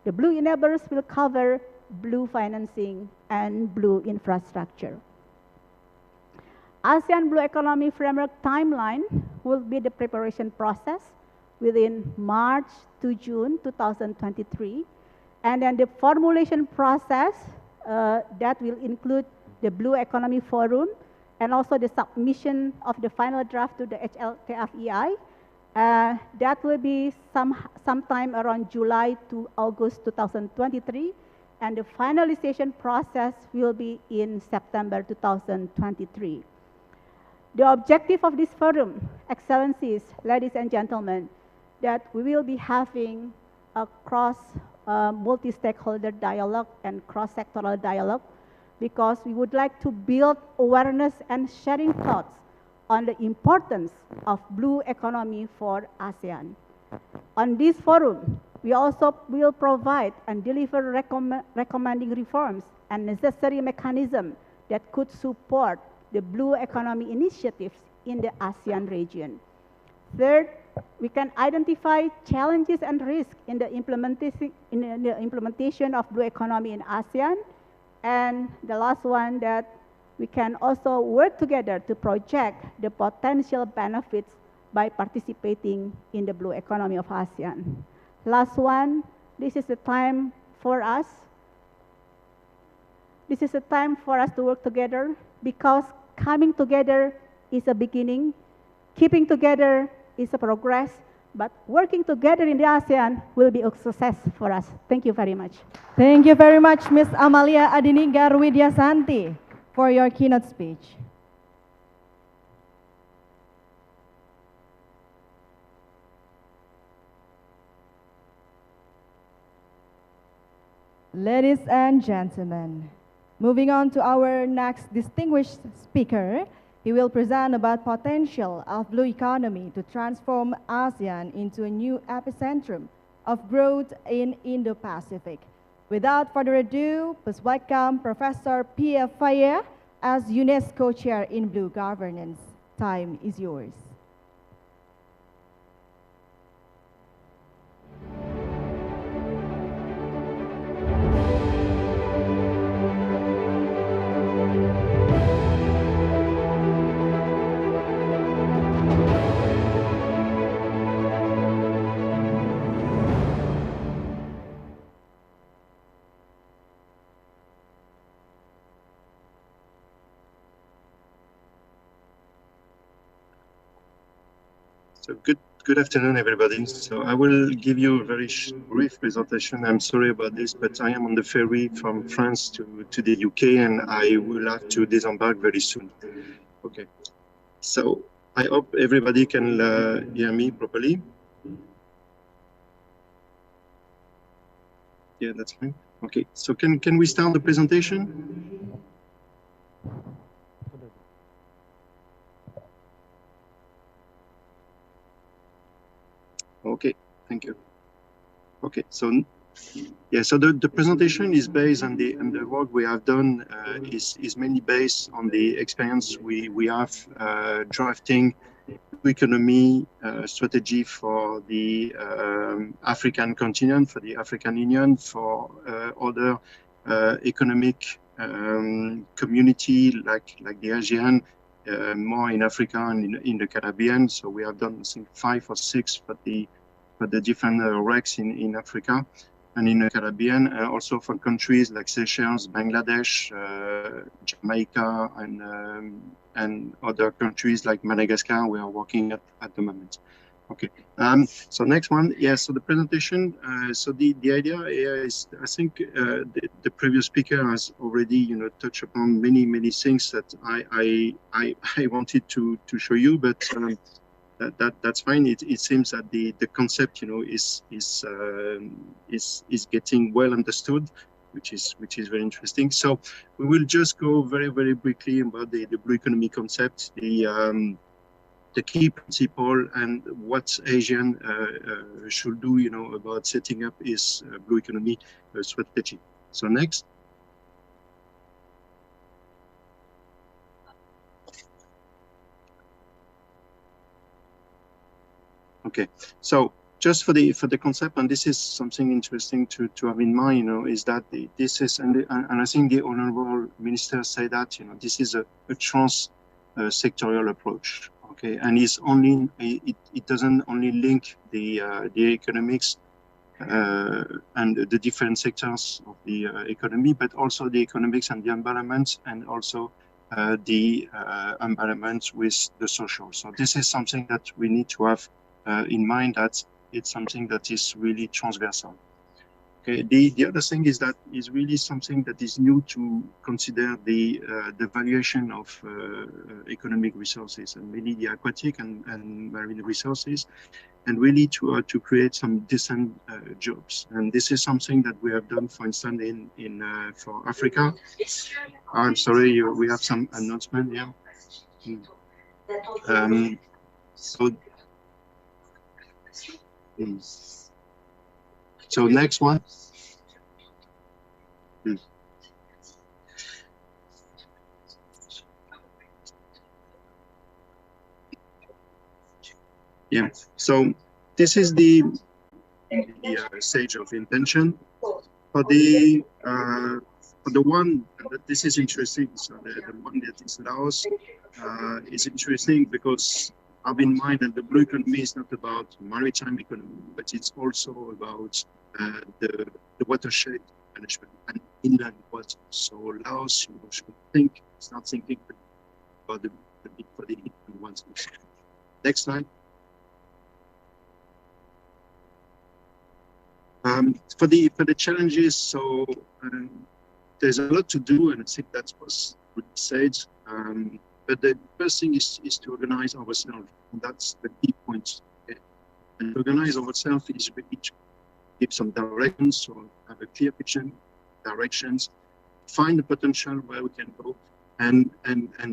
The blue enablers will cover blue financing and blue infrastructure. ASEAN Blue Economy Framework timeline will be the preparation process within March to June 2023. And then the formulation process that will include the Blue Economy Forum and also the submission of the final draft to the HLTFEI. That will be sometime around July to August 2023. And the finalization process will be in September 2023. The objective of this forum, Excellencies, ladies and gentlemen, that we will be having a multi-stakeholder dialogue and cross-sectoral dialogue, because we would like to build awareness and sharing thoughts on the importance of blue economy for ASEAN. On this forum, we also will provide and deliver recommending reforms and necessary mechanisms that could support the blue economy initiatives in the ASEAN region. Third, we can identify challenges and risks in the implementation of blue economy in ASEAN. And the last one, that we can also work together to project the potential benefits by participating in the blue economy of ASEAN. Last one, this is the time for us. This is a time for us to work together, because coming together is a beginning, keeping together is a progress, but working together in the ASEAN will be a success for us. Thank you very much. Thank you very much, Ms. Amalia Adinigar Widyasanti, for your keynote speech. Ladies and gentlemen, moving on to our next distinguished speaker, he will present about potential of blue economy to transform ASEAN into a new epicentrum of growth in Indo-Pacific. Without further ado, please welcome Professor Pierre Faye as UNESCO Chair in Blue Governance. Time is yours. So good afternoon, everybody. So I will give you a very brief presentation. I'm sorry about this, but I am on the ferry from France to the UK, and I will have to disembark very soon. Okay. So I hope everybody can hear me properly. Yeah, that's fine. Okay. So can we start the presentation? Okay, thank you. Okay, so yeah, so the presentation is based on the work we have done. Is mainly based on the experience we have drafting economy strategy for the African continent, for the African Union, for other economic community like the ASEAN. More in Africa and in the Caribbean. So we have done, I think, 5 or 6 for the different RECs in Africa and in the Caribbean, and also for countries like Seychelles, Bangladesh, Jamaica, and other countries like Madagascar. We are working at the moment. Okay. So next one, yeah. So the presentation. So the idea here is, I think the previous speaker has already touched upon many things that I wanted to show you, but that's fine. It seems that the concept is getting well understood. which is very interesting. So we will just go very briefly about the blue economy concept, the key principle, and what ASEAN should do, about setting up its blue economy strategy. So next. Okay, so just for the concept, and this is something interesting to have in mind, is that this is, and I think the honorable minister said that, this is a trans sectorial approach. Okay, and it doesn't only link the economics and the different sectors of the economy, but also the economics and the environment, and also the environment with the social. So this is something that we need to have in mind, that it's something that is really transversal. Okay, the other thing is that is really something that is new to consider the valuation of economic resources, and mainly the aquatic and marine resources, and really to create some decent jobs. And this is something that we have done, for instance, in for Africa. I'm sorry, we have some announcement here. So next one. Yeah, so this is the stage of intention. For the one that this is interesting, so the one that is Laos is interesting because have in mind that the blue economy is not about maritime economy, but it's also about the watershed management and inland waters. So Laos, should start thinking about the need for the inland waters. Next slide. For the challenges, so there's a lot to do, and I think that was said. But the first thing is to organize ourselves, and that's the key point. Okay? And organize ourselves is really to give some directions, so have a clear vision, directions, find the potential where we can go, and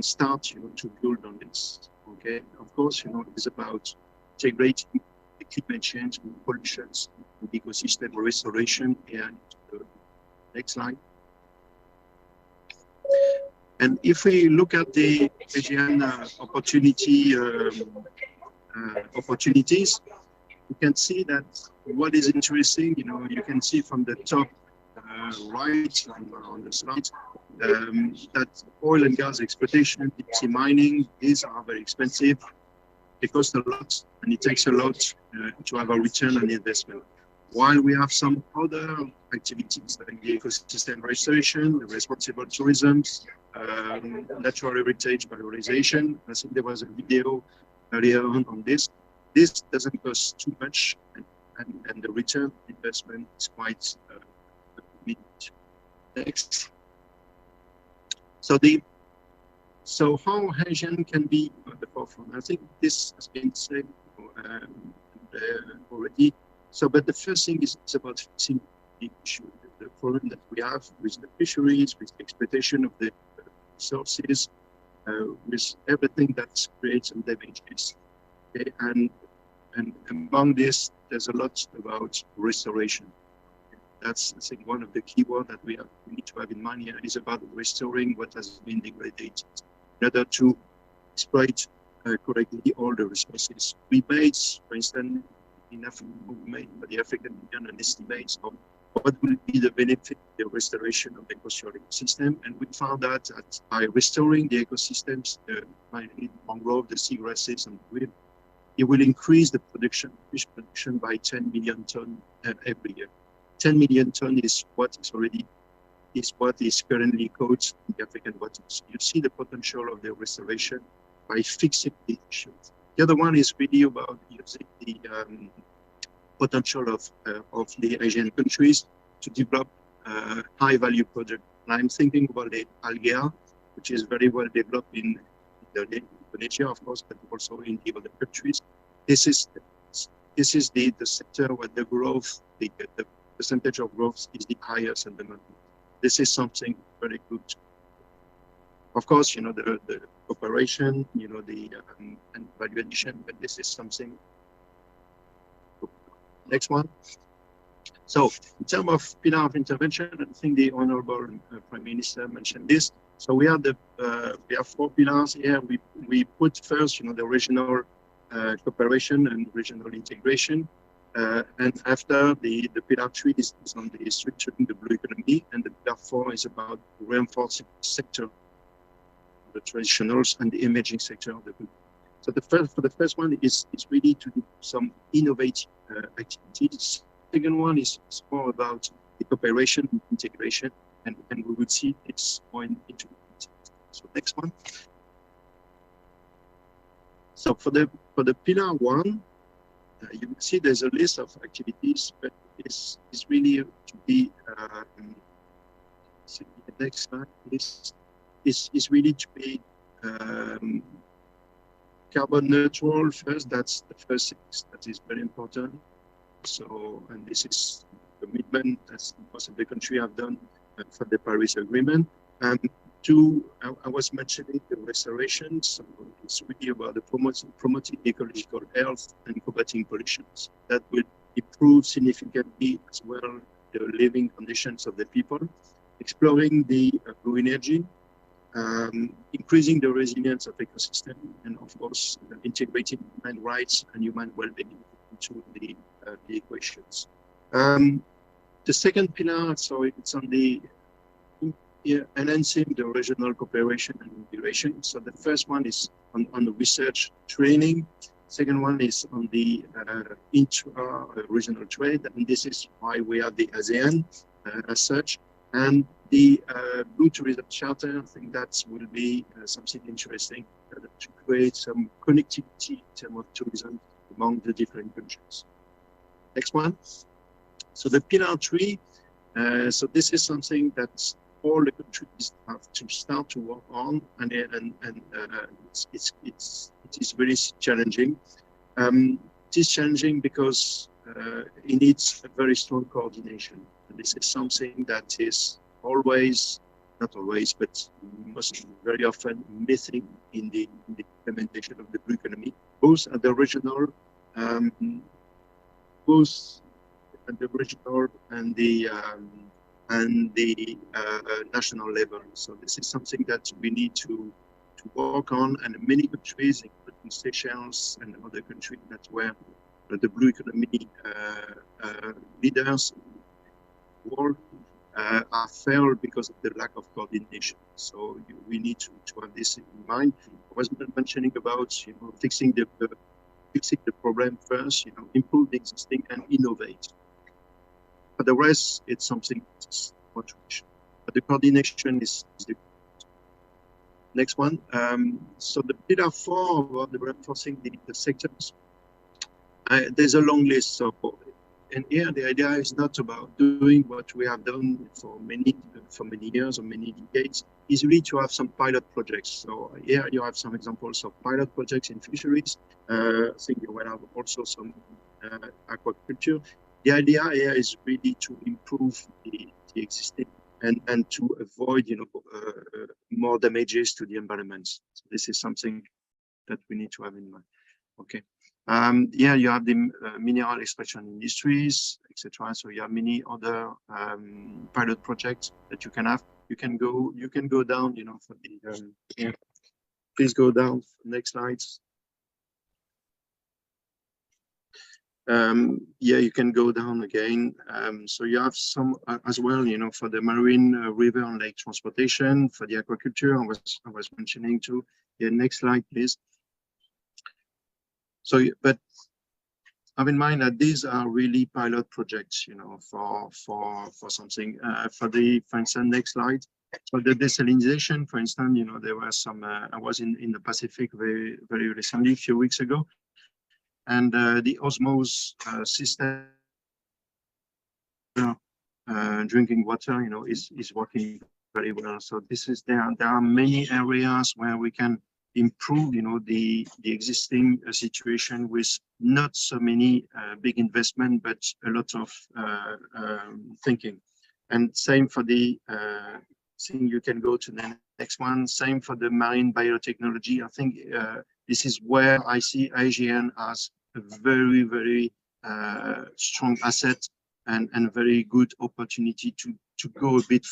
start, to build on this. Okay, of course, it's about integrating the climate change and pollutions, ecosystem restoration. And next slide. And if we look at the ASEAN opportunities, you can see that what is interesting, you can see from the top right on the slide, that oil and gas exploitation, deep sea mining, these are very expensive. They cost a lot, and it takes a lot to have a return on investment. While we have some other activities like the ecosystem restoration, the responsible tourism, natural heritage valorization. I think there was a video earlier on this. This doesn't cost too much, and the return on investment is quite immediate. Next. So how ASEAN can be at the forefront? I think this has been said already. So, but the first thing is about fixing the issue, the problem that we have with the fisheries, with the exploitation of the resources, with everything that creates some damages. Okay? And among this, there's a lot about restoration. That's, I think, one of the key words that we need to have in mind here is about restoring what has been degraded in order to exploit correctly all the resources. We made, for instance, in Africa, by the African Union, an estimate of what will be the benefit of the restoration of the coastal ecosystem. And we found that by restoring the ecosystems, the mangrove, the seagrasses, and the reef, it will increase the fish production by 10 million tons every year. 10 million tons is what is currently caught in the African waters. You see the potential of the restoration by fixing the issues. The other one is really about using the potential of the Asian countries to develop high-value projects. And I'm thinking about the algae, which is very well developed in Indonesia, of course, but also in the other countries. This is the sector where the growth, the percentage of growth is the highest at the moment. this is something very good. Of course, the cooperation, and value addition, but this is something. Next one. So in terms of pillar of intervention, I think the Honorable Prime Minister mentioned this. So we have we have 4 pillars here. We put first, the regional cooperation and regional integration, and after the pillar 3 is on the structuring the blue economy, and the pillar 4 is about reinforcing the sector, the traditionals and the emerging sector of the blue. So for the first one is really to do some innovative activities. Second one is more about the cooperation and integration, and we would see it's going into it. So next one. So for the pillar 1, you will see there's a list of activities, but it's really to be so the next slide is really to be carbon neutral first. That's the first thing that is very important. So, and this is a commitment that most of the country have done for the Paris Agreement. And 2, I was mentioning the restoration. So it's really about the promoting ecological health and combating pollution. That will improve significantly as well the living conditions of the people. Exploring the blue energy, increasing the resilience of ecosystem, and of course integrating human rights and human well-being into the equations. The second pillar, so it's on the enhancing the regional cooperation and integration. So the first one is on the research training. Second one is on the intra-regional trade, and this is why we have the ASEAN as such. And the Blue Tourism Charter, I think that will be something interesting to create some connectivity in terms of tourism among the different countries. Next one. So the pillar 3, so this is something that all the countries have to start to work on, and it is very challenging. It is challenging because it needs a very strong coordination. And this is something that is always, not always, but most very often missing in the implementation of the blue economy, both at the regional, and the national level. So this is something that we need to work on, and many countries, including Seychelles and other countries that were the blue economy leaders world are failed because of the lack of coordination. So we need to have this in mind. I was mentioning about fixing the problem first, improve the existing and innovate. For the rest, it's something that's motivation. But the coordination is the next one. So the pillar 4 about the reinforcing the sectors. There's a long list. So, and here the idea is not about doing what we have done for many years or many decades. Is really to have some pilot projects. So here you have some examples of pilot projects in fisheries. I think you will have also some aquaculture. The idea here is really to improve the existing and to avoid more damages to the environment. So this is something that we need to have in mind. Okay. Yeah, you have the mineral extraction industries, etc. So you have many other pilot projects that you can have. You can go down, for the yeah. Please go down. Next slides. Yeah, you can go down again. So you have some as well, for the marine, river and lake transportation, for the aquaculture. I was mentioning too. Yeah, next slide, please. So, but have in mind that these are really pilot projects, for something. For instance, next slide. So the desalinization, for instance, there were some. I was in the Pacific very recently, a few weeks ago, and the osmosis system, drinking water, is working very well. So there are many areas where we can improve, the existing situation with not so many big investment, but a lot of thinking. And same for the, thing you can go to the next one. Same for the marine biotechnology. I think this is where I see ASEAN as a very, very strong asset and very good opportunity to go a bit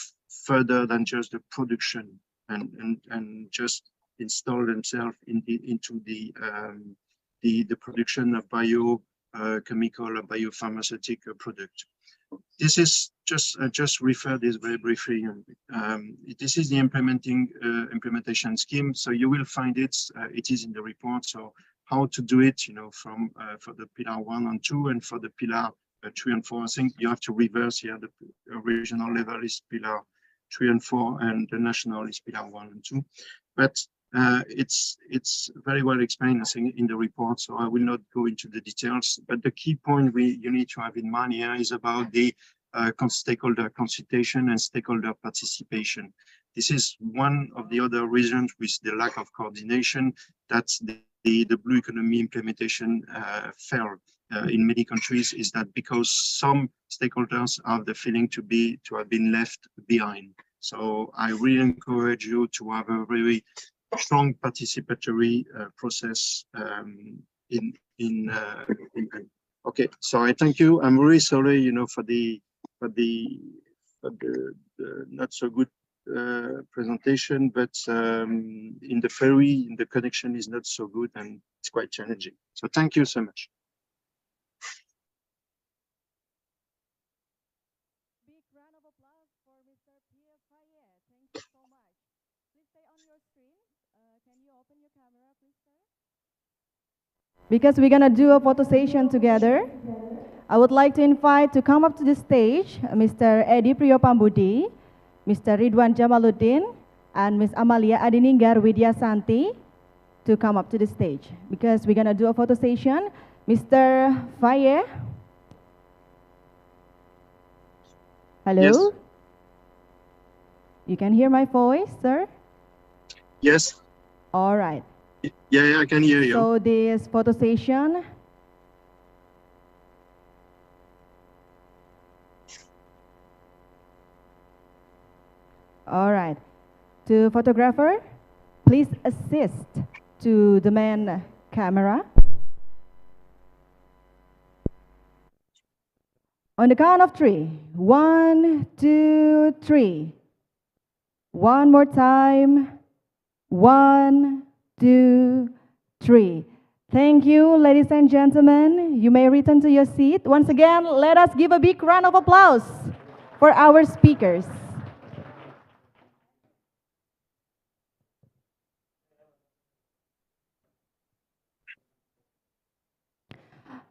further than just the production and just install themselves into the production of biochemical or biopharmaceutical product. This is just refer this very briefly. This is the implementation scheme. So you will find it. It is in the report. So how to do it, from for the pillar 1 and 2, and for the pillar 3 and 4. I think you have to reverse here. The regional level is pillar 3 and 4, and the national is pillar 1 and 2. But it's very well explained, I think, in the report, so I will not go into the details. But the key point you need to have in mind here is about the stakeholder consultation and stakeholder participation. This is one of the other reasons with the lack of coordination that the blue economy implementation failed in many countries, is that because some stakeholders have the feeling to have been left behind. So I really encourage you to have a very strong participatory process okay, so I thank you. I'm really sorry, for the not so good presentation, but in the ferry, the connection is not so good and it's quite challenging. So thank you so much. Big round of applause for Mr. Pierre Fayet. Thank you so much. Please stay on your screen. Can you open your camera, please, sir? Because we're gonna do a photo session together, I would like to invite to come up to the stage Mr. Edi Priyopambudi, Mr. Ridwan Jamaluddin, and Ms. Amalia Adininggar Widyasanti to come up to the stage because we're gonna do a photo session. Mr. Fayet. Hello? Yes. You can hear my voice, sir? Yes. All right. Yeah, I can hear you. So this photo session. All right. To photographer, please assist to the main camera. On the count of 3. 1, 2, 3. One more time. 1, 2, 3. Thank you, ladies and gentlemen. You may return to your seat. Once again, let us give a big round of applause for our speakers.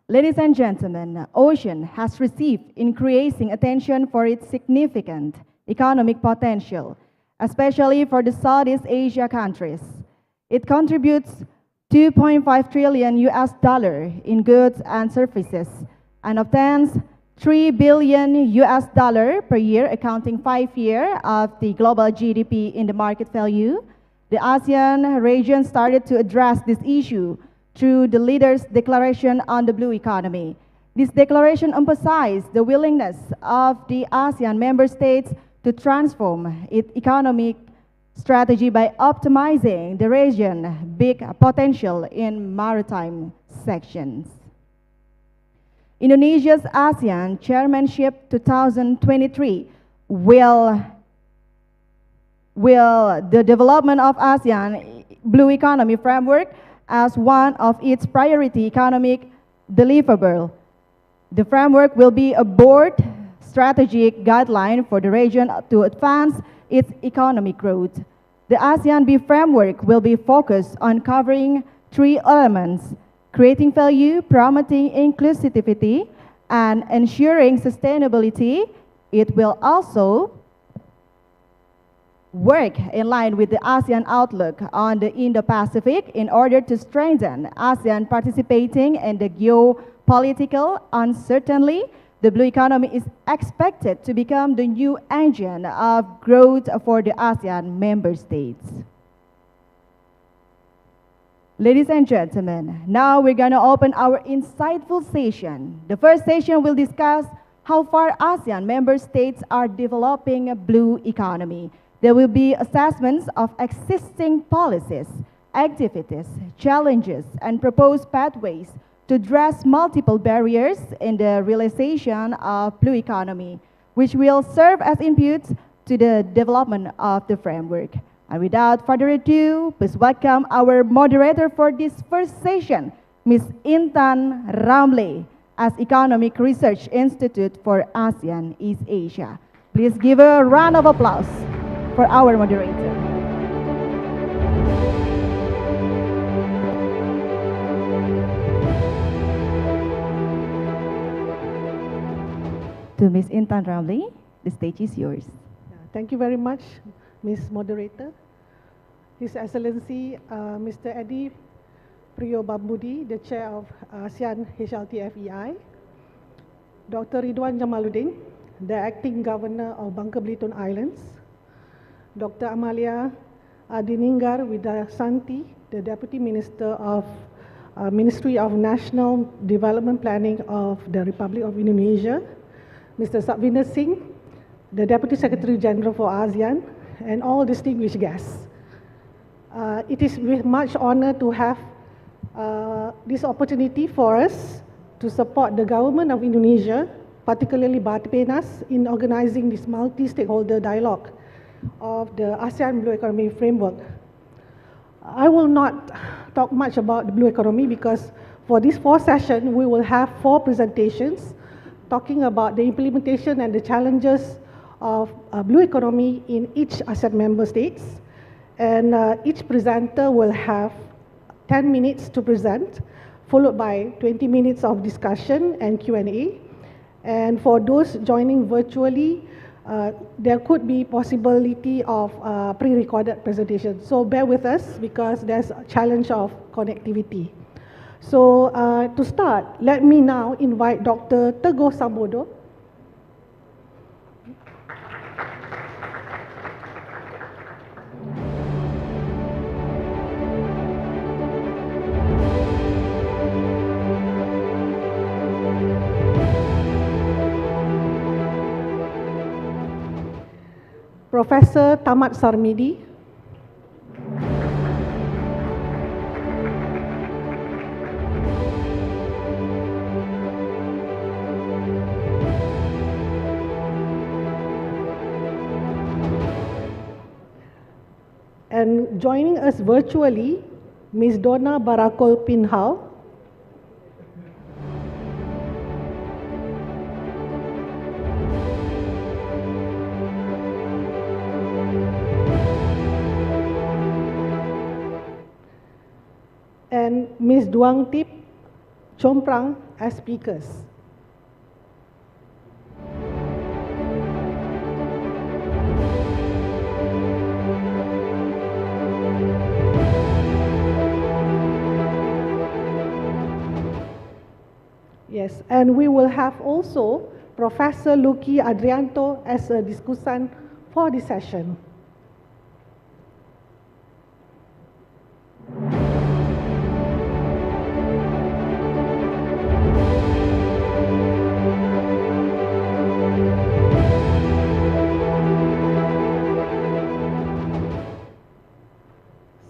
Ladies and gentlemen, ocean has received increasing attention for its significant economic potential, especially for the Southeast Asia countries. It contributes 2.5 trillion US dollar in goods and services and obtains 3 billion US dollar per year, accounting 5% of the global GDP in the market value. The ASEAN region started to address this issue through the leaders' declaration on the blue economy. This declaration emphasized the willingness of the ASEAN member states to transform its economic strategy by optimizing the region's big potential in maritime sections. Indonesia's ASEAN Chairmanship 2023 will the development of ASEAN Blue Economy Framework as one of its priority economic deliverables. The framework will be a board strategic guideline for the region to advance its economic growth. The ASEAN B framework will be focused on covering 3 elements: creating value, promoting inclusivity, and ensuring sustainability. It will also work in line with the ASEAN outlook on the Indo-Pacific in order to strengthen ASEAN participating in the geopolitical uncertainty. The blue economy is expected to become the new engine of growth for the ASEAN member states. Ladies and gentlemen, now we're going to open our insightful session. The first session will discuss how far ASEAN member states are developing a blue economy. There will be assessments of existing policies, activities, challenges, and proposed pathways to address multiple barriers in the realization of blue economy, which will serve as inputs to the development of the framework. And without further ado, please welcome our moderator for this first session, Ms. Intan Ramle, as Economic Research Institute for ASEAN East Asia. Please give a round of applause for our moderator. To Ms. Intan Ramle, the stage is yours. Thank you very much, Ms. Moderator. His Excellency, Mr. Eddie Priyobambudi, the Chair of ASEAN HLTFEI, Dr. Ridwan Jamaluddin, the Acting Governor of Bangka Belitung Islands, Dr. Amalia Adininggar Widasanti, the Deputy Minister of Ministry of National Development Planning of the Republic of Indonesia, Mr. Satvinder Singh, the Deputy Secretary General for ASEAN, and all distinguished guests. It is with much honor to have this opportunity for us to support the government of Indonesia, particularly Bapenas, in organizing this multi-stakeholder dialogue of the ASEAN Blue Economy Framework. I will not talk much about the blue economy because for this 4th session, we will have 4 presentations talking about the implementation and the challenges of blue economy in each ASEAN member states. And each presenter will have 10 minutes to present, followed by 20 minutes of discussion and Q&A. And for those joining virtually, there could be possibility of pre-recorded presentation. So bear with us because there's a challenge of connectivity. So to start, let me now invite Dr. Teguh Sambodo. Professor Tamat Sarmidi, and joining us virtually, Ms. Donna Barakol Pinhao, and Ms. Duang Tip Chomprang as speakers. Yes, and we will have also Professor Lucky Adrianto as a discussant for this session.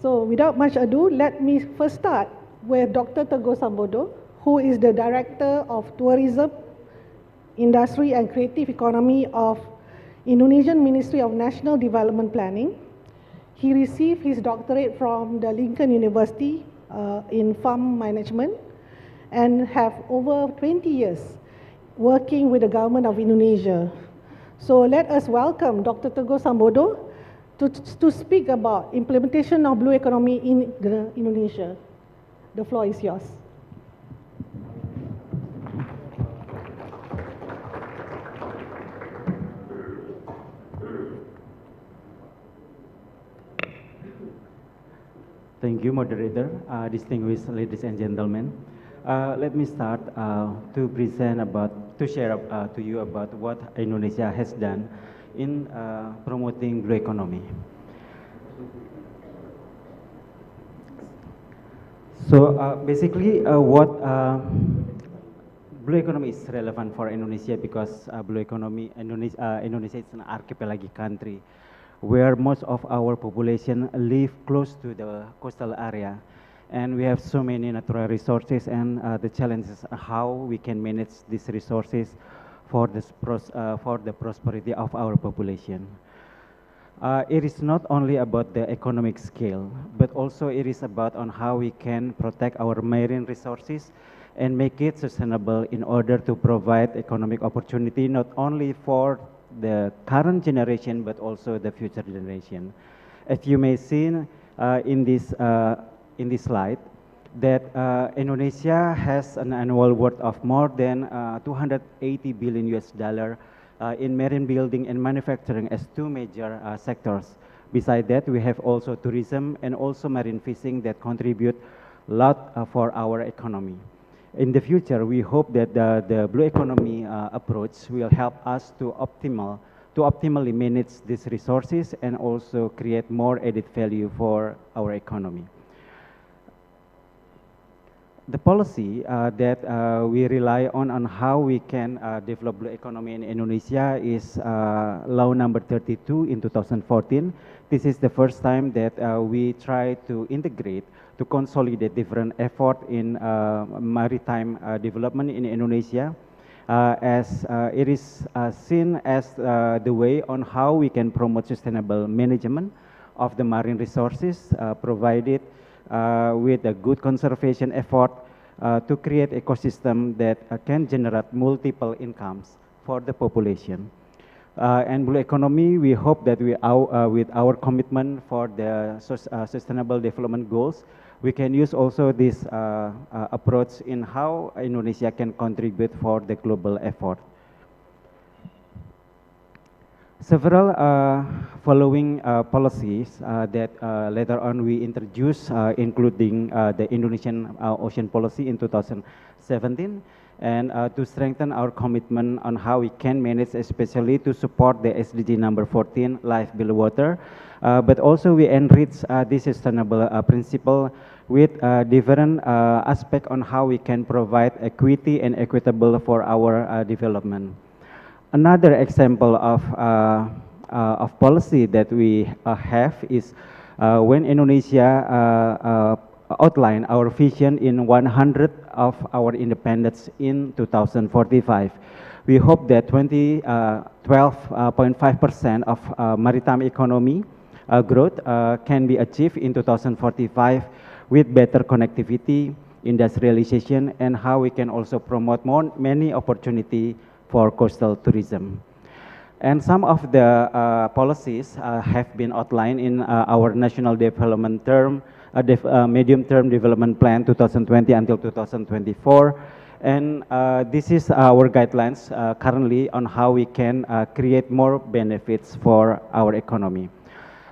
So without much ado, let me first start with Dr. Teguh Sambodo, who is the Director of Tourism, Industry and Creative Economy of Indonesian Ministry of National Development Planning. He received his doctorate from the Lincoln University in Farm Management and have over 20 years working with the government of Indonesia. So let us welcome Dr. Teguh Sambodo to speak about implementation of blue economy in Indonesia. The floor is yours. Thank you, moderator. Distinguished ladies and gentlemen. Let me start to present to share to you about what Indonesia has done in promoting blue economy. So basically, what blue economy is relevant for Indonesia because blue economy, Indonesia is an archipelagic country where most of our population live close to the coastal area. And we have so many natural resources, and the challenges are how we can manage these resources for, for the prosperity of our population. It is not only about the economic scale, but also it is about on how we can protect our marine resources and make it sustainable in order to provide economic opportunity not only for the current generation but also the future generation. As you may see in this slide, that Indonesia has an annual worth of more than 280 billion US dollar in marine building and manufacturing as two major sectors. Besides that, we have also tourism and also marine fishing that contribute a lot for our economy. In the future, we hope that the blue economy approach will help us to optimally manage these resources and also create more added value for our economy. The policy that we rely on how we can develop blue economy in Indonesia is Law number 32 in 2014. This is the first time that we try to integrate, to consolidate different effort in maritime development in Indonesia, as it is seen as the way on how we can promote sustainable management of the marine resources, provided with a good conservation effort to create ecosystem that can generate multiple incomes for the population. And blue economy, we hope that with our commitment for the sustainable development goals, we can use also this approach in how Indonesia can contribute for the global effort. Several following policies that later on we introduced, including the Indonesian Ocean Policy in 2017, and to strengthen our commitment on how we can manage, especially to support the SDG number 14, Life Below Water, but also we enrich this sustainable principle with different aspect on how we can provide equity and equitable for our development. Another example of policy that we have is when Indonesia outlined our vision in 100 of our independence in 2045. We hope that 12.5% of maritime economy growth can be achieved in 2045 with better connectivity, industrialization, and how we can also promote many opportunity for coastal tourism. And some of the policies have been outlined in our National Development Term, Medium-Term Development Plan 2020 until 2024. And this is our guidelines currently on how we can create more benefits for our economy.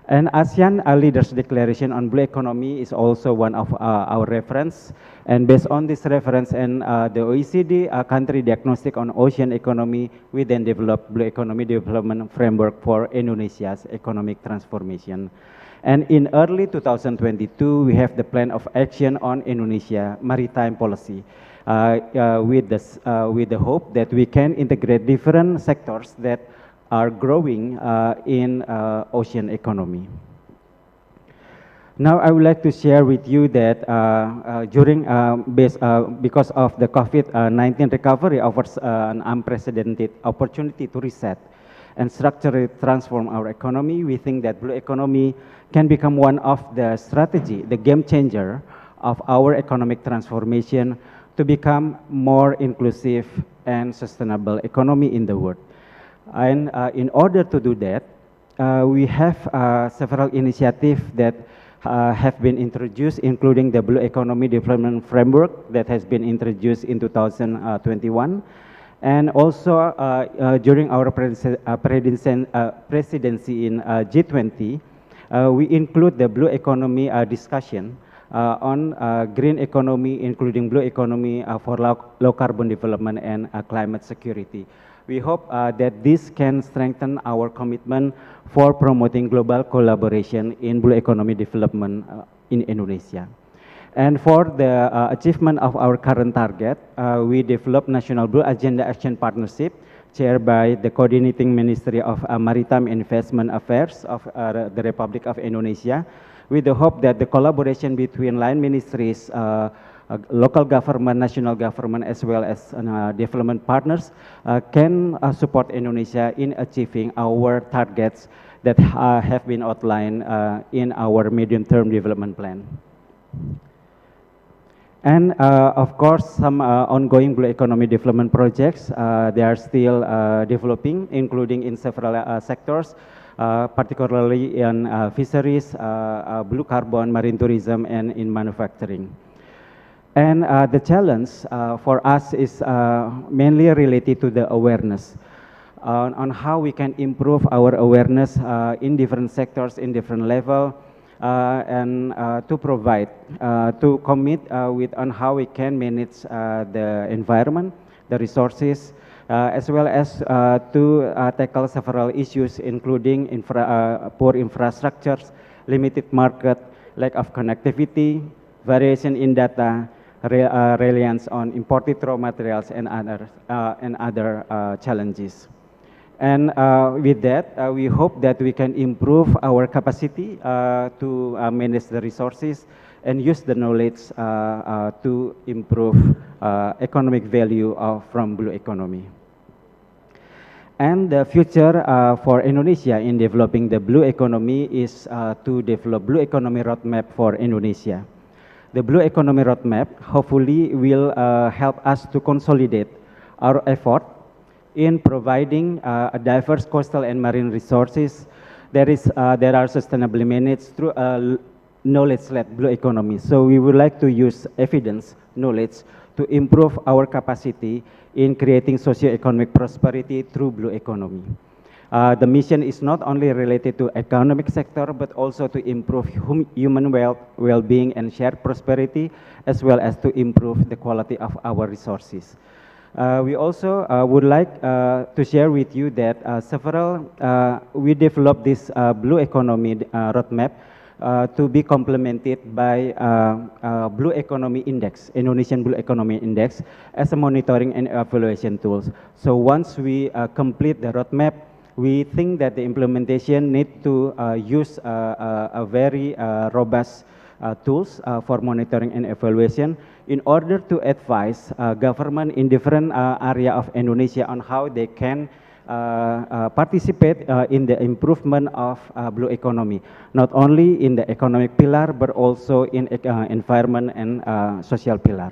And ASEAN Leaders Declaration on Blue Economy is also one of our reference. And based on this reference and the OECD country diagnostic on ocean economy, we then developed Blue Economy Development Framework for Indonesia's economic transformation. And in early 2022, we have the plan of action on Indonesia maritime policy with the hope that we can integrate different sectors that are growing in ocean economy. Now I would like to share with you that because of the COVID-19 recovery offers an unprecedented opportunity to reset and structurally transform our economy. We think that blue economy can become one of the strategy, the game changer of our economic transformation to become more inclusive and sustainable economy in the world. And in order to do that, we have several initiatives that have been introduced, including the Blue Economy Development Framework that has been introduced in 2021. And also during our presidency in G20, we include the Blue Economy discussion on green economy, including blue economy for low carbon development and climate security. We hope that this can strengthen our commitment for promoting global collaboration in blue economy development in Indonesia. And for the achievement of our current target, we developed National Blue Agenda Action Partnership, chaired by the Coordinating Ministry of Maritime Investment Affairs of the Republic of Indonesia, with the hope that the collaboration between line ministries, local government, national government, as well as development partners can support Indonesia in achieving our targets that have been outlined in our medium-term development plan. And of course, some ongoing blue economy development projects, they are still developing, including in several sectors, particularly in fisheries, blue carbon, marine tourism, and in manufacturing. And the challenge for us is mainly related to the awareness on how we can improve our awareness in different sectors, in different level, and to provide, to commit with on how we can manage the environment, the resources, as well as to tackle several issues, including poor infrastructures, limited market, lack of connectivity, variation in data, reliance on imported raw materials, and other challenges. And with that, we hope that we can improve our capacity to manage the resources and use the knowledge to improve economic value from blue economy. And the future for Indonesia in developing the blue economy is to develop blue economy roadmap for Indonesia. The blue economy roadmap hopefully will help us to consolidate our effort in providing a diverse coastal and marine resources that are sustainably managed through a knowledge-led blue economy. So we would like to use evidence, knowledge, to improve our capacity in creating socio-economic prosperity through blue economy. The mission is not only related to economic sector, but also to improve human well-being and shared prosperity, as well as to improve the quality of our resources. We also would like to share with you that we developed this blue economy roadmap to be complemented by Blue Economy Index, Indonesian Blue Economy Index, as a monitoring and evaluation tools. So once we complete the roadmap, we think that the implementation need to use a very robust tools for monitoring and evaluation in order to advise government in different area of Indonesia on how they can participate in the improvement of blue economy, not only in the economic pillar, but also in environment and social pillar.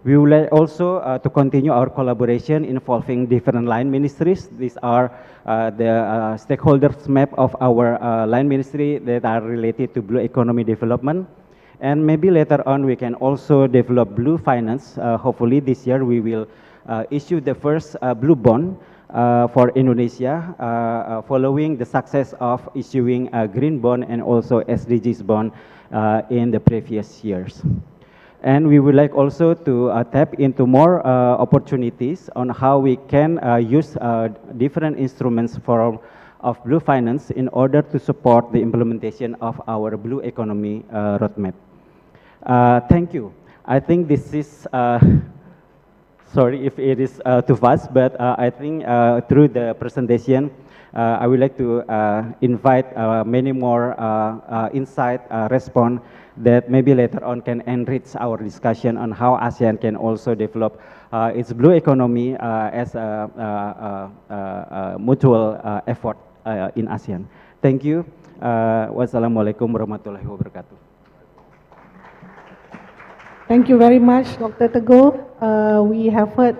We would like also to continue our collaboration involving different line ministries. These are the stakeholders map of our line ministry that are related to blue economy development. And maybe later on we can also develop blue finance. Hopefully this year we will issue the first blue bond for Indonesia, following the success of issuing a green bond and also SDGs bond in the previous years. And we would like also to tap into more opportunities on how we can use different instruments of blue finance in order to support the implementation of our blue economy roadmap. Thank you. I think this is, sorry if it is too fast, but I think through the presentation, I would like to invite many more insight, response that maybe later on can enrich our discussion on how ASEAN can also develop its blue economy as a mutual effort in ASEAN. Thank you. Wassalamualaikum warahmatullahi wabarakatuh. Thank you very much, Dr. Teguh. We have heard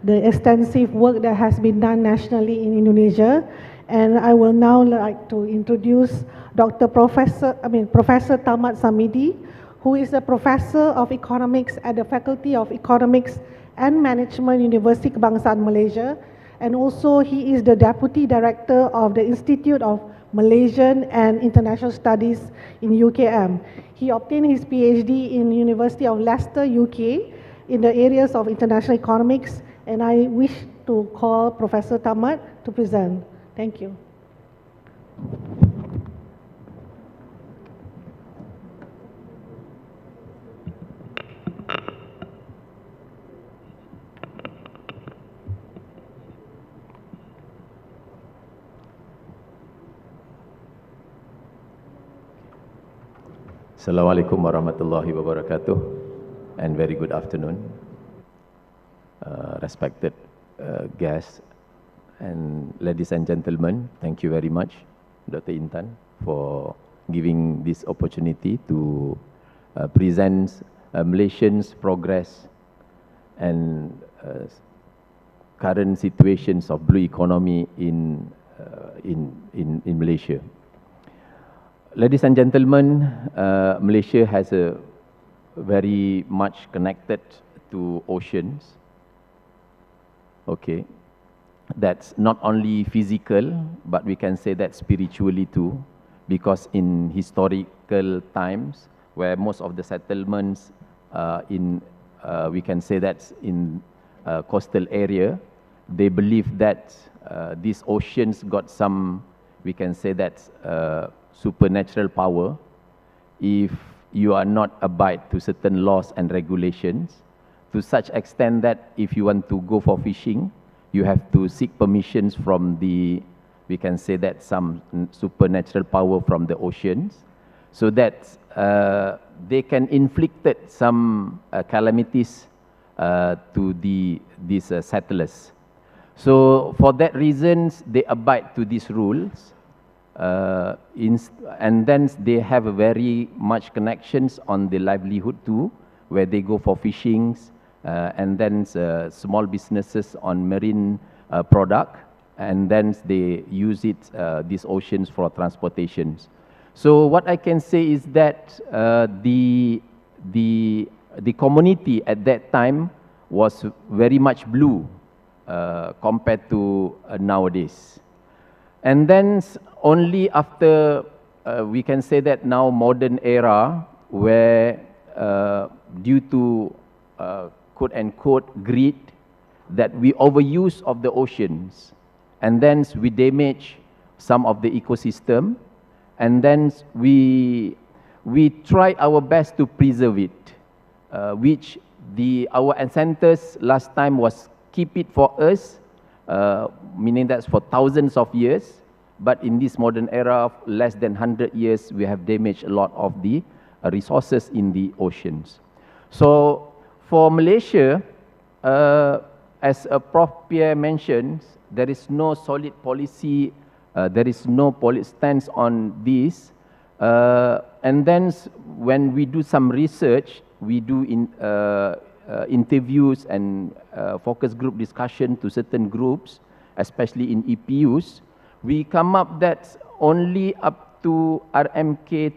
the extensive work that has been done nationally in Indonesia, and I will now like to introduce Professor Tamat Samidi, who is a professor of economics at the Faculty of Economics and Management, University Kebangsaan Malaysia, and also he is the Deputy Director of the Institute of Malaysian and International Studies in UKM. He obtained his PhD in University of Leicester, UK, in the areas of international economics, and I wish to call Professor Tamat to present. Thank you. Assalamualaikum warahmatullahi wabarakatuh, and very good afternoon, respected guests and ladies and gentlemen. Thank you very much, Dr. Intan, for giving this opportunity to present Malaysian's progress and current situations of blue economy in Malaysia. Ladies and gentlemen, Malaysia has a very much connected to oceans. Okay, that's not only physical, but we can say that spiritually too, because in historical times, where most of the settlements we can say that in coastal area, they believe that these oceans got some, we can say that supernatural power if you are not abide to certain laws and regulations, to such extent that if you want to go for fishing, you have to seek permissions from the, we can say that some supernatural power from the oceans, so that they can inflict some calamities to these settlers. So for that reasons, they abide to these rules. And then they have a very much connections on the livelihood too, where they go for fishings, and then small businesses on marine product, and then they use it, these oceans for transportations. So what I can say is that the community at that time was very much blue compared to nowadays. And then only after, we can say that now modern era, where due to quote unquote greed, that we overuse of the oceans, and then we damage some of the ecosystem, and then we try our best to preserve it, which our ancestors last time was keep it for us, meaning that's for thousands of years, but in this modern era of less than 100 years, we have damaged a lot of the resources in the oceans. So for Malaysia, as Prof. Pierre mentioned, there is no solid policy, there is no stance on this, and then when we do some research, we do interviews and focus group discussion to certain groups, especially in EPUs, we come up that only up to RMK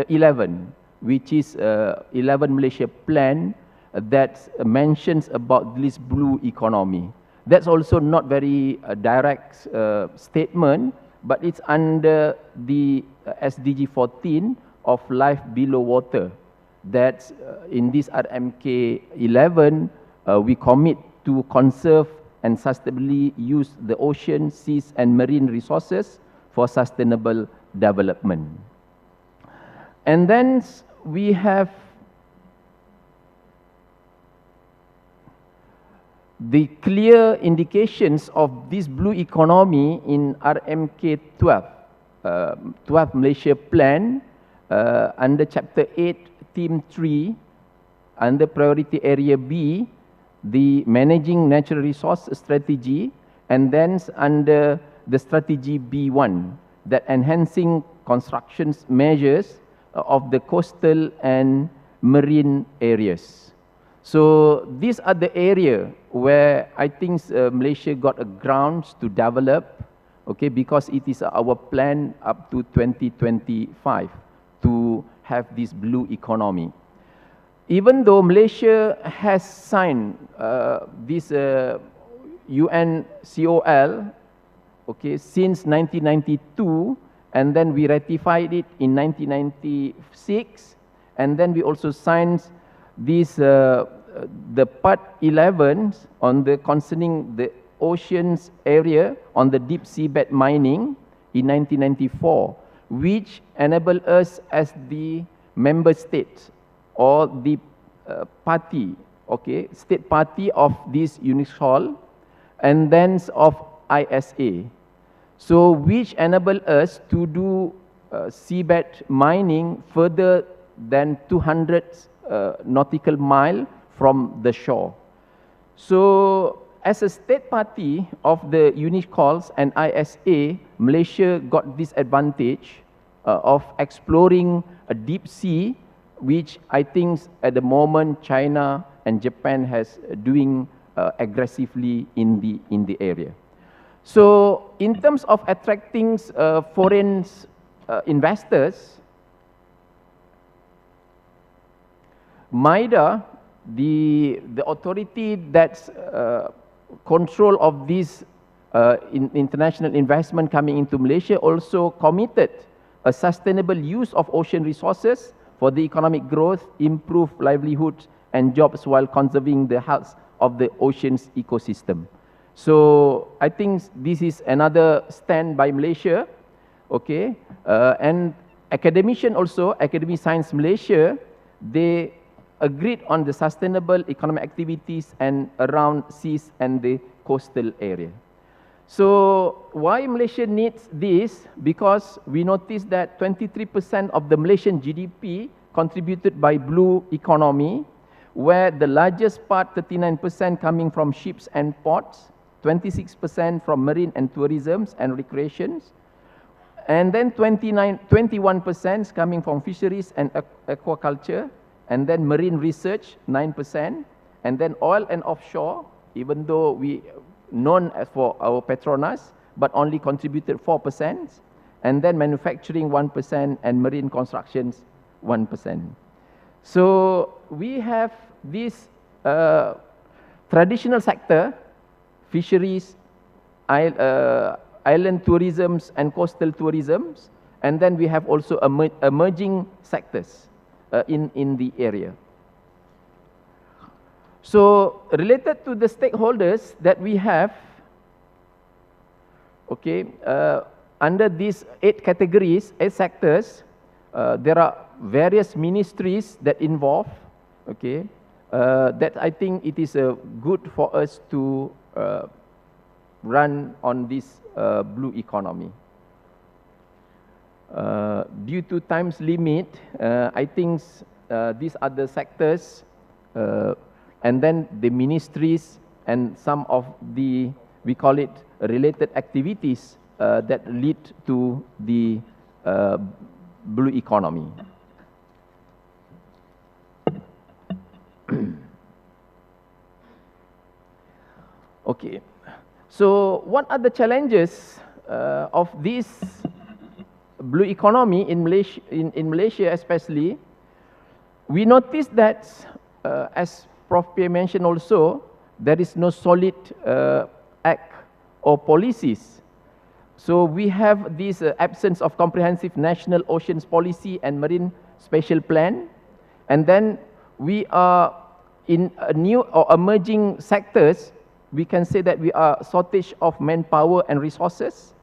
11, which is 11 Malaysia plan that mentions about this blue economy. That's also not very direct statement, but it's under the SDG 14 of life below water. That in this RMK 11, we commit to conserve and sustainably use the ocean, seas, and marine resources for sustainable development. And then we have the clear indications of this blue economy in RMK 12, 12 Malaysia Plan, under Chapter 8, Theme 3, under Priority Area B, the Managing Natural Resource Strategy, and then under the Strategy B1, that enhancing constructions measures of the coastal and marine areas. So these are the area where I think Malaysia got a grounds to develop, okay, because it is our plan up to 2025 to have this blue economy. Even though Malaysia has signed this UNCOL, okay, since 1992, and then we ratified it in 1996, and then we also signed this the Part 11 on the concerning the oceans area on the deep seabed mining in 1994, which enable us as the member state or the party, okay, state party of this UNCOL, and then of ISA. So which enable us to do seabed mining further than 200 nautical mile from the shore. So as a state party of the UNICOLS and ISA, Malaysia got this advantage of exploring a deep sea, which I think at the moment China and Japan has doing aggressively in the area. So in terms of attracting foreign investors, MIDA, the authority that's control of this international investment coming into Malaysia, also committed a sustainable use of ocean resources for the economic growth, improve livelihoods and jobs while conserving the health of the ocean's ecosystem. So I think this is another stand by Malaysia, okay, and academician also, Academy Science Malaysia, they agreed on the sustainable economic activities and around seas and the coastal area. So why Malaysia needs this? Because we noticed that 23% of the Malaysian GDP contributed by blue economy, where the largest part, 39%, coming from ships and ports, 26% from marine and tourism and recreations, and then 21% coming from fisheries and aquaculture, and then marine research, 9%, and then oil and offshore, even though we known as for our Petronas, but only contributed 4%, and then manufacturing 1%, and marine constructions 1%. So we have this traditional sector, fisheries, island tourisms and coastal tourisms, and then we have also emerging sectors in the area. So related to the stakeholders that we have, okay, under these 8 categories, 8 sectors, there are various ministries that involve, okay, that I think it is good for us to run on this blue economy. Due to time's limit, I think these are the sectors, and then the ministries and some of the, we call it related activities that lead to the blue economy. Okay, so what are the challenges of this blue economy in Malaysia especially? We noticed that, as Prof. Pierre mentioned also, there is no solid act or policies. So we have this absence of comprehensive national oceans policy and marine spatial plan, and then we are in a new or emerging sectors. We can say that we are shortage of manpower and resources,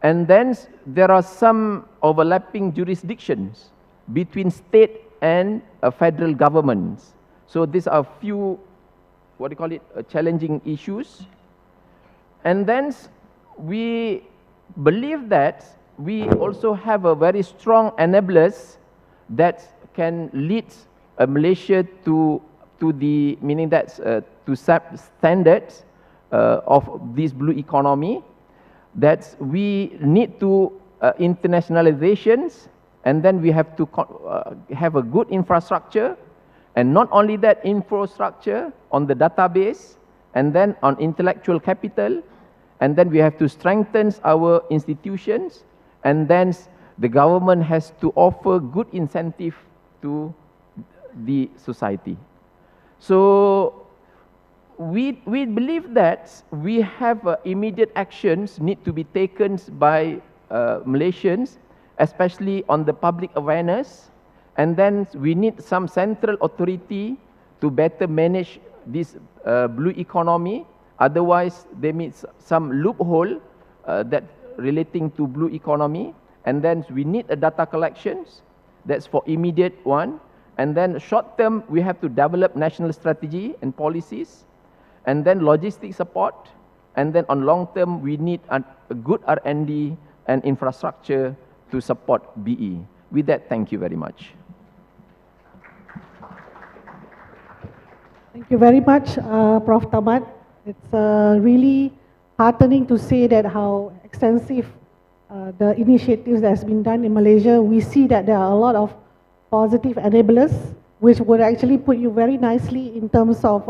and then there are some overlapping jurisdictions between state and federal governments. So these are few, what do you call it, challenging issues. And then we believe that we also have a very strong enablers that can lead Malaysia to the, meaning that to standards of this blue economy, that we need to internationalizations, and then we have to have a good infrastructure, and not only that, infrastructure on the database, and then on intellectual capital, and then we have to strengthen our institutions, and then the government has to offer good incentive to the society. So we believe that we have immediate actions need to be taken by Malaysians, especially on the public awareness, and then we need some central authority to better manage this blue economy. Otherwise, there means some loophole that relating to blue economy, and then we need a data collections. That's for immediate one. And then short term, we have to develop national strategy and policies, and then logistic support. And then on long term, we need a good R&D and infrastructure to support BE. With that, thank you very much. Thank you very much, Prof. Tamat. It's really heartening to say that how extensive the initiatives that has been done in Malaysia. We see that there are a lot of positive enablers, which would actually put you very nicely in terms of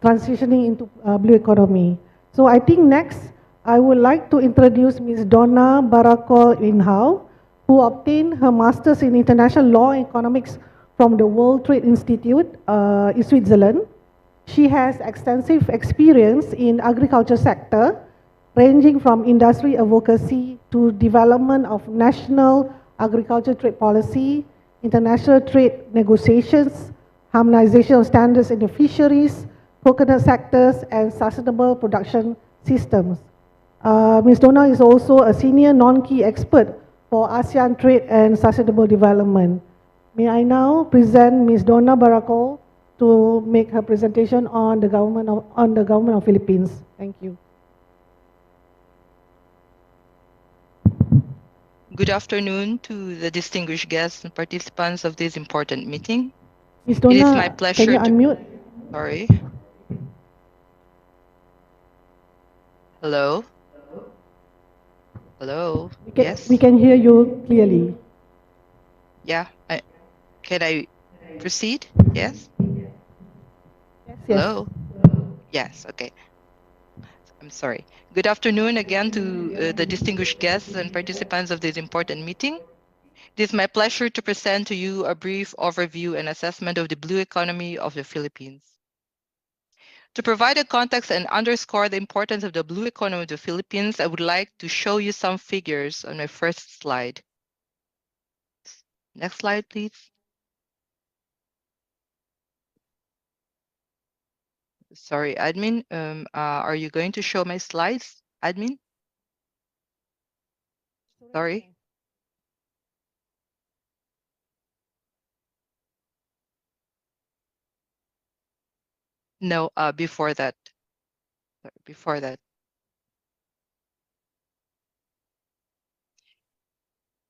transitioning into blue economy. So I think next, I would like to introduce Ms. Donna Barakol Inhao, who obtained her Master's in International Law and Economics from the World Trade Institute in Switzerland. She has extensive experience in agriculture sector, ranging from industry advocacy to development of national agriculture trade policy, international trade negotiations, harmonization of standards in the fisheries, coconut sectors, and sustainable production systems. Ms. Donna is also a senior non-key expert for ASEAN trade and sustainable development. May I now present Ms. Donna Barakol to make her presentation on the government of Philippines. Thank you. Good afternoon to the distinguished guests and participants of this important meeting. Ms. It is Donna, my can pleasure you to... unmute? Sorry. Hello? Hello? Yes? We can hear you clearly. Yeah. Can I proceed? Yes? Yes. Hello? Yes, okay. I'm sorry. Good afternoon again to the distinguished guests and participants of this important meeting. It is my pleasure to present to you a brief overview and assessment of the blue economy of the Philippines. To provide a context and underscore the importance of the blue economy of the Philippines, I would like to show you some figures on my first slide. Next slide, please. Sorry, admin, are you going to show my slides, admin? Sorry. No, before that. Before that.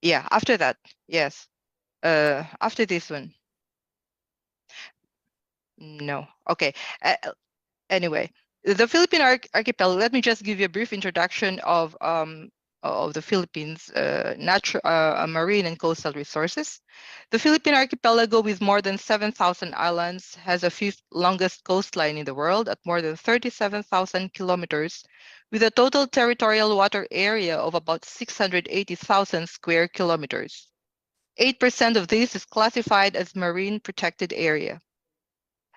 Yeah, after that. Yes. After this one. No. Okay. Anyway, the Philippine archipelago. Let me just give you a brief introduction of the Philippines' marine and coastal resources. The Philippine archipelago, with more than 7,000 islands, has the fifth longest coastline in the world at more than 37,000 kilometers, with a total territorial water area of about 680,000 square kilometers. 8% of this is classified as marine protected area.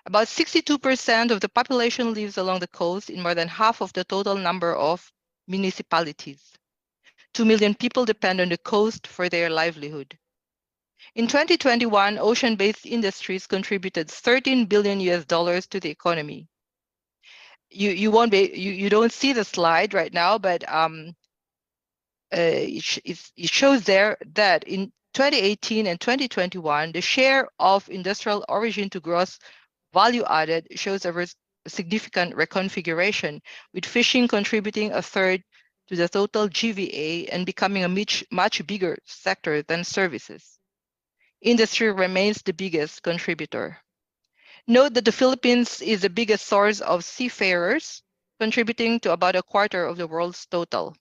About 62% of the population lives along the coast in more than half of the total number of municipalities. 2 million people depend on the coast for their livelihood. In 2021, ocean-based industries contributed $13 billion to the economy. You don't see the slide right now, but it shows there that in 2018 and 2021, the share of industrial origin to gross value added shows a significant reconfiguration, with fishing contributing a third to the total GVA and becoming a much bigger sector than services. Industry remains the biggest contributor. Note that the Philippines is the biggest source of seafarers, contributing to about a quarter of the world's total.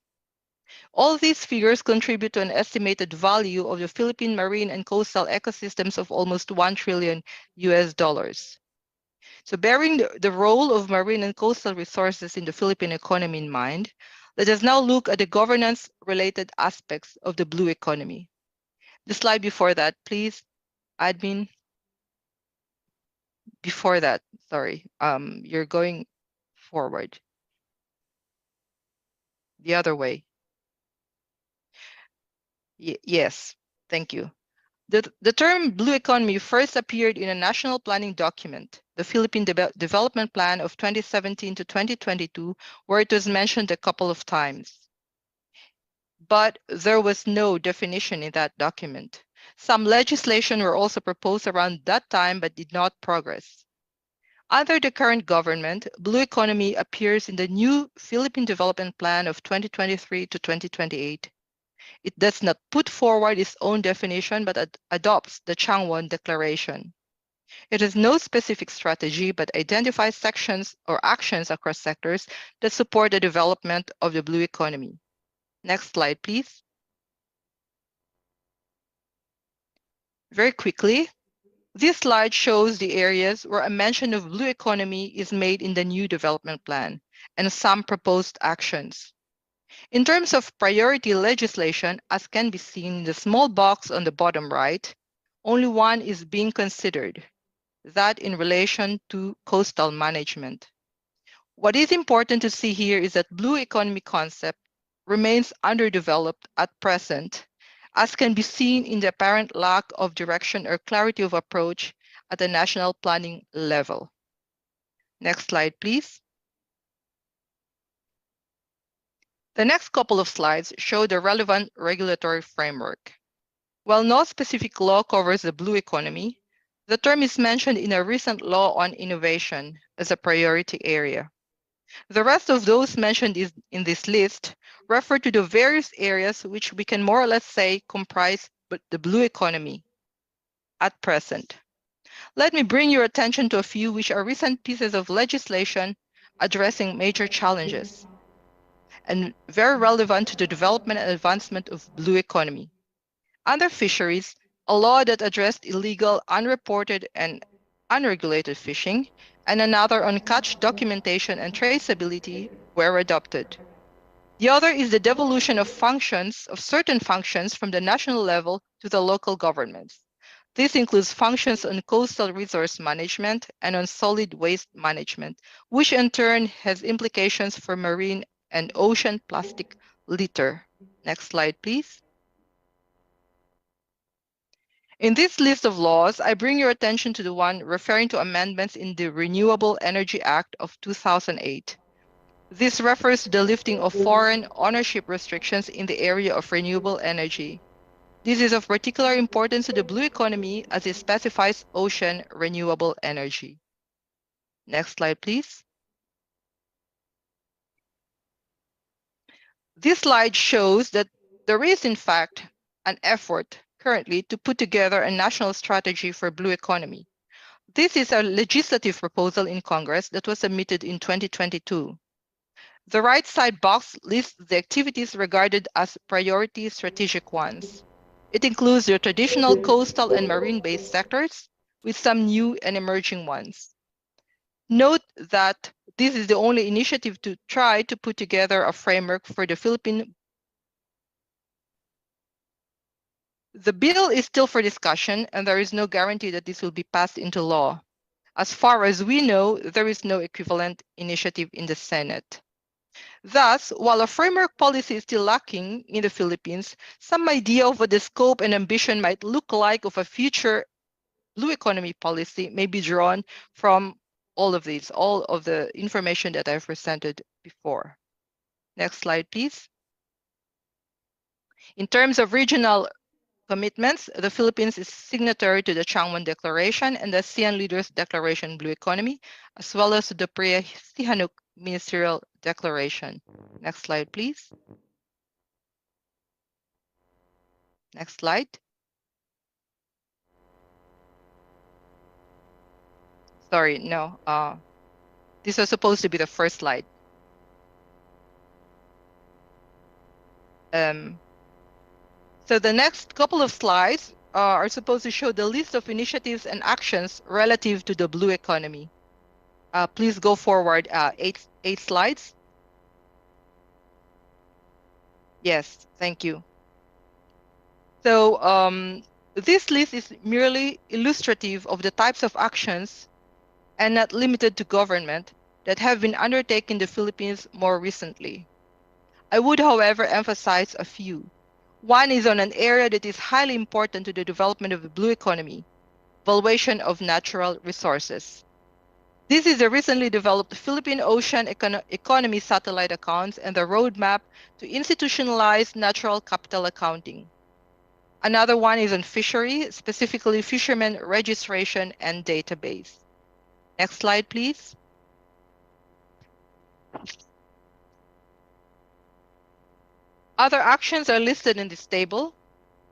All these figures contribute to an estimated value of the Philippine marine and coastal ecosystems of almost $1 trillion. So bearing the role of marine and coastal resources in the Philippine economy in mind, let us now look at the governance-related aspects of the blue economy. The slide before that, please, admin. Before that, sorry, you're going forward. The other way. Yes, thank you. The term blue economy first appeared in a national planning document, the Philippine Development Plan of 2017 to 2022, where it was mentioned a couple of times. But there was no definition in that document. Some legislation were also proposed around that time but did not progress. Under the current government, blue economy appears in the new Philippine Development Plan of 2023 to 2028. It does not put forward its own definition, but adopts the Changwon Declaration. It has no specific strategy, but identifies sections or actions across sectors that support the development of the blue economy. Next slide, please. Very quickly, this slide shows the areas where a mention of blue economy is made in the new development plan and some proposed actions. In terms of priority legislation, as can be seen in the small box on the bottom right, only one is being considered, that in relation to coastal management. What is important to see here is that blue economy concept remains underdeveloped at present, as can be seen in the apparent lack of direction or clarity of approach at the national planning level. Next slide, please. The next couple of slides show the relevant regulatory framework. While no specific law covers the blue economy, the term is mentioned in a recent law on innovation as a priority area. The rest of those mentioned in this list refer to the various areas which we can more or less say comprise the blue economy at present. Let me bring your attention to a few which are recent pieces of legislation addressing major challenges and very relevant to the development and advancement of blue economy. Under fisheries, a law that addressed illegal, unreported, and unregulated fishing, and another on catch documentation and traceability were adopted. The other is the devolution of certain functions from the national level to the local governments. This includes functions on coastal resource management and on solid waste management, which in turn has implications for marine and ocean plastic litter. Next slide, please. In this list of laws, I bring your attention to the one referring to amendments in the Renewable Energy Act of 2008. This refers to the lifting of foreign ownership restrictions in the area of renewable energy. This is of particular importance to the blue economy as it specifies ocean renewable energy. Next slide, please. This slide shows that there is, in fact, an effort currently to put together a national strategy for blue economy. This is a legislative proposal in Congress that was submitted in 2022. The right side box lists the activities regarded as priority strategic ones. It includes the traditional coastal and marine-based sectors, with some new and emerging ones. Note that this is the only initiative to try to put together a framework for the Philippine. The bill is still for discussion, and there is no guarantee that this will be passed into law. As far as we know, there is no equivalent initiative in the Senate. Thus, while a framework policy is still lacking in the Philippines, some idea of what the scope and ambition might look like of a future blue economy policy may be drawn from all of the information that I've presented before. Next slide, please. In terms of regional commitments, the Philippines is signatory to the Changwon Declaration and the ASEAN Leaders Declaration Blue Economy, as well as to the Sihanouk Ministerial Declaration. Next slide, please. Next slide. Sorry, no. This was supposed to be the first slide. So the next couple of slides are supposed to show the list of initiatives and actions relative to the blue economy. Please go forward 8 slides. Yes, thank you. So this list is merely illustrative of the types of actions and not limited to government that have been undertaken in the Philippines more recently. I would, however, emphasize a few. One is on an area that is highly important to the development of the blue economy, valuation of natural resources. This is the recently developed Philippine Ocean Economy Satellite Accounts and the roadmap to institutionalize natural capital accounting. Another one is on fishery, specifically fishermen registration and database. Next slide, please. Other actions are listed in this table.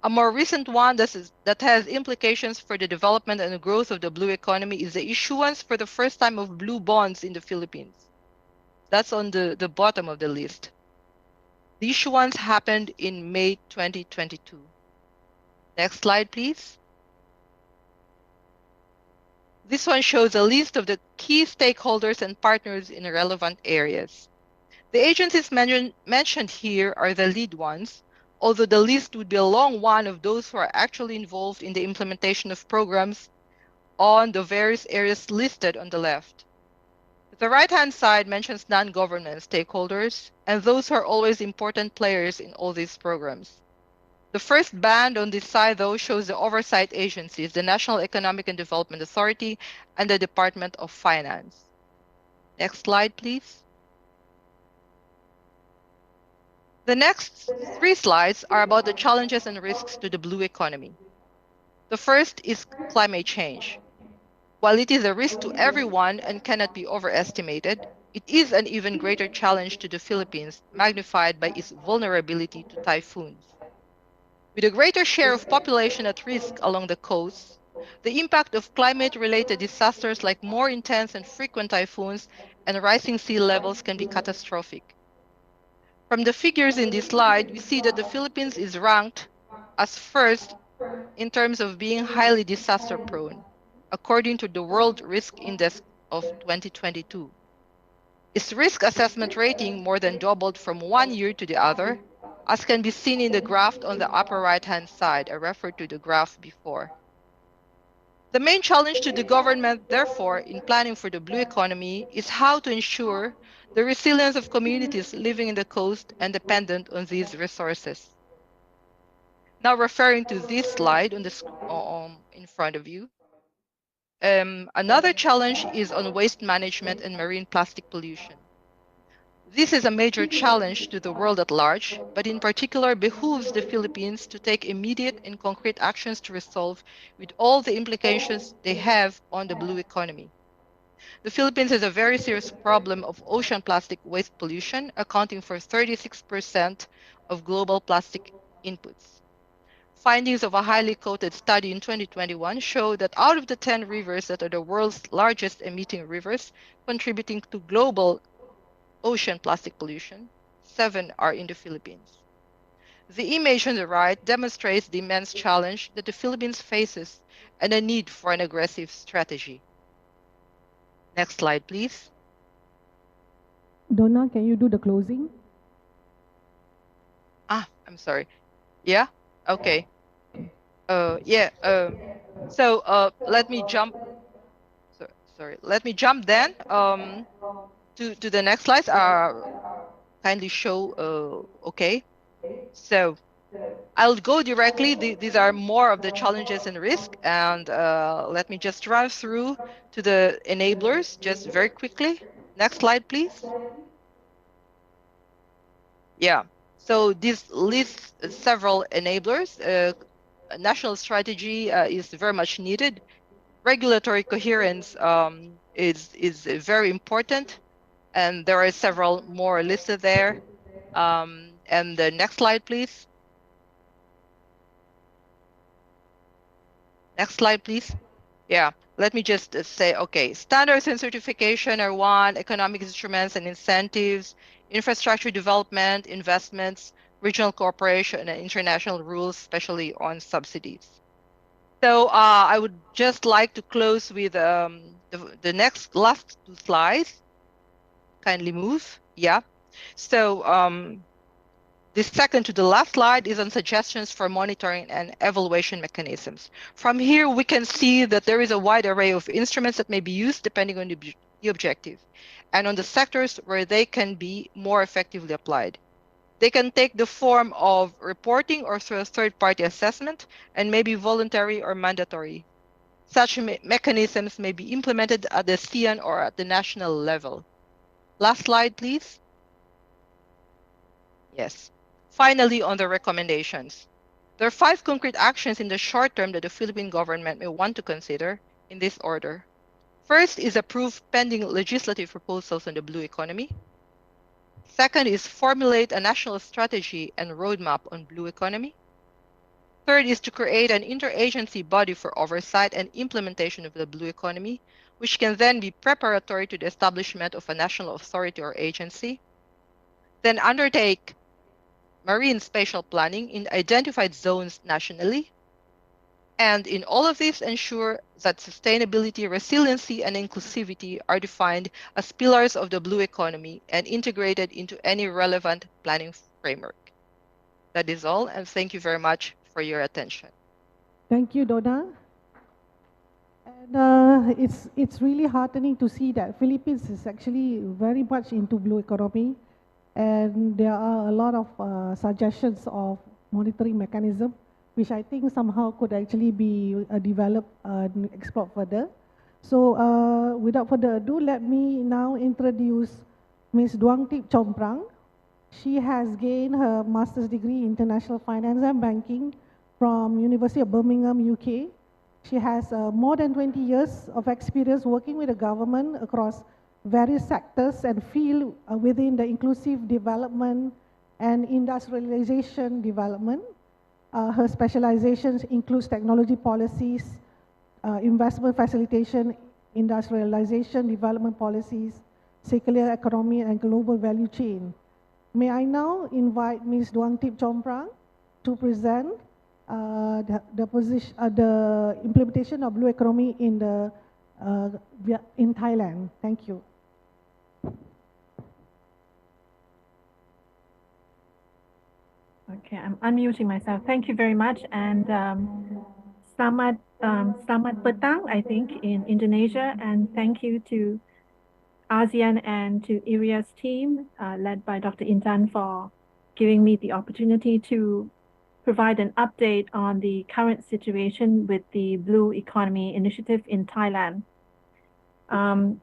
A more recent one that has implications for the development and growth of the blue economy is the issuance for the first time of blue bonds in the Philippines. That's on the bottom of the list. The issuance happened in May 2022. Next slide, please. This one shows a list of the key stakeholders and partners in relevant areas. The agencies mentioned here are the lead ones, although the list would be a long one of those who are actually involved in the implementation of programs on the various areas listed on the left. The right-hand side mentions non-government stakeholders and those who are always important players in all these programs. The first band on this side, though, shows the oversight agencies, the National Economic and Development Authority and the Department of Finance. Next slide, please. The next 3 slides are about the challenges and risks to the blue economy. The first is climate change. While it is a risk to everyone and cannot be overestimated, it is an even greater challenge to the Philippines, magnified by its vulnerability to typhoons. With a greater share of population at risk along the coast, the impact of climate-related disasters like more intense and frequent typhoons and rising sea levels can be catastrophic. From the figures in this slide, we see that the Philippines is ranked as first in terms of being highly disaster-prone, according to the World Risk Index of 2022. Its risk assessment rating more than doubled from one year to the other, as can be seen in the graph on the upper right-hand side. I referred to the graph before. The main challenge to the government, therefore, in planning for the blue economy is how to ensure the resilience of communities living in the coast and dependent on these resources. Now, referring to this slide on the in front of you, another challenge is on waste management and marine plastic pollution. This is a major challenge to the world at large, but in particular behooves the Philippines to take immediate and concrete actions to resolve with all the implications they have on the blue economy. The Philippines has a very serious problem of ocean plastic waste pollution, accounting for 36% of global plastic inputs. Findings of a highly quoted study in 2021 show that out of the 10 rivers that are the world's largest emitting rivers contributing to global ocean plastic pollution, 7 are in the Philippines. The image on the right demonstrates the immense challenge that the Philippines faces and a need for an aggressive strategy. Next slide, please. Donna, can you do the closing? I'm sorry. Yeah? Okay. Yeah. Let me jump. Sorry. Let me jump then to the next slides. Kindly show. Okay. So I'll go directly. These are more of the challenges and risk, and let me just run through to the enablers just very quickly. Next slide, please. Yeah. So this lists several enablers. A national strategy is very much needed. Regulatory coherence is very important, and there are several more listed there. And the next slide, please. Next slide, please. Yeah, let me just say, okay, standards and certification are one, economic instruments and incentives, infrastructure development, investments, regional cooperation, and international rules, especially on subsidies. So I would just like to close with the last 2 slides. Kindly move. Yeah. So the second to the last slide is on suggestions for monitoring and evaluation mechanisms. From here, we can see that there is a wide array of instruments that may be used depending on the objective and on the sectors where they can be more effectively applied. They can take the form of reporting or through a third-party assessment and may be voluntary or mandatory. Such mechanisms may be implemented at the ASEAN or at the national level. Last slide, please. Yes. Finally, on the recommendations. There are 5 concrete actions in the short term that the Philippine government may want to consider in this order. First is approve pending legislative proposals on the blue economy. Second is formulate a national strategy and roadmap on blue economy. Third is to create an interagency body for oversight and implementation of the blue economy, which can then be preparatory to the establishment of a national authority or agency. Then undertake marine spatial planning in identified zones nationally. And in all of this, ensure that sustainability, resiliency, and inclusivity are defined as pillars of the blue economy and integrated into any relevant planning framework. That is all, and thank you very much for your attention. Thank you, Donna. And it's really heartening to see that Philippines is actually very much into blue economy, and there are a lot of suggestions of monitoring mechanism, which I think somehow could actually be developed and explored further. So without further ado, let me now introduce Ms. Duang Tip Chomprang. She has gained her master's degree in international finance and banking from University of Birmingham, UK. She has more than 20 years of experience working with the government across various sectors and fields within the inclusive development and industrialization development. Her specializations includes technology policies, investment facilitation, industrialization, development policies, circular economy, and global value chain. May I now invite Ms. Duang Tip Chomprang to present the implementation of blue economy in Thailand. Thank you. Okay, I'm unmuting myself. Thank you very much, and selamat petang, I think, in Indonesia, and thank you to ASEAN and to IRIA's team, led by Dr. Intan, for giving me the opportunity to provide an update on the current situation with the Blue Economy Initiative in Thailand.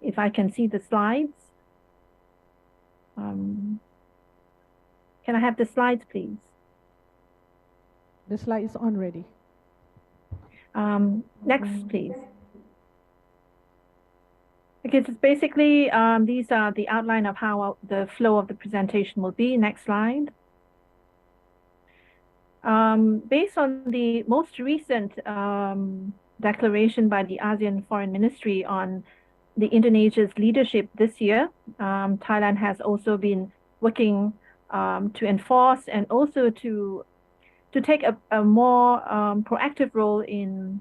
If I can see the slides. Can I have the slides, please? The slide is on ready. Next, please. Okay, so basically, these are the outline of how the flow of the presentation will be. Next slide. Based on the most recent declaration by the ASEAN Foreign Ministry on the Indonesia's leadership this year, Thailand has also been working to enforce and also to take a more proactive role in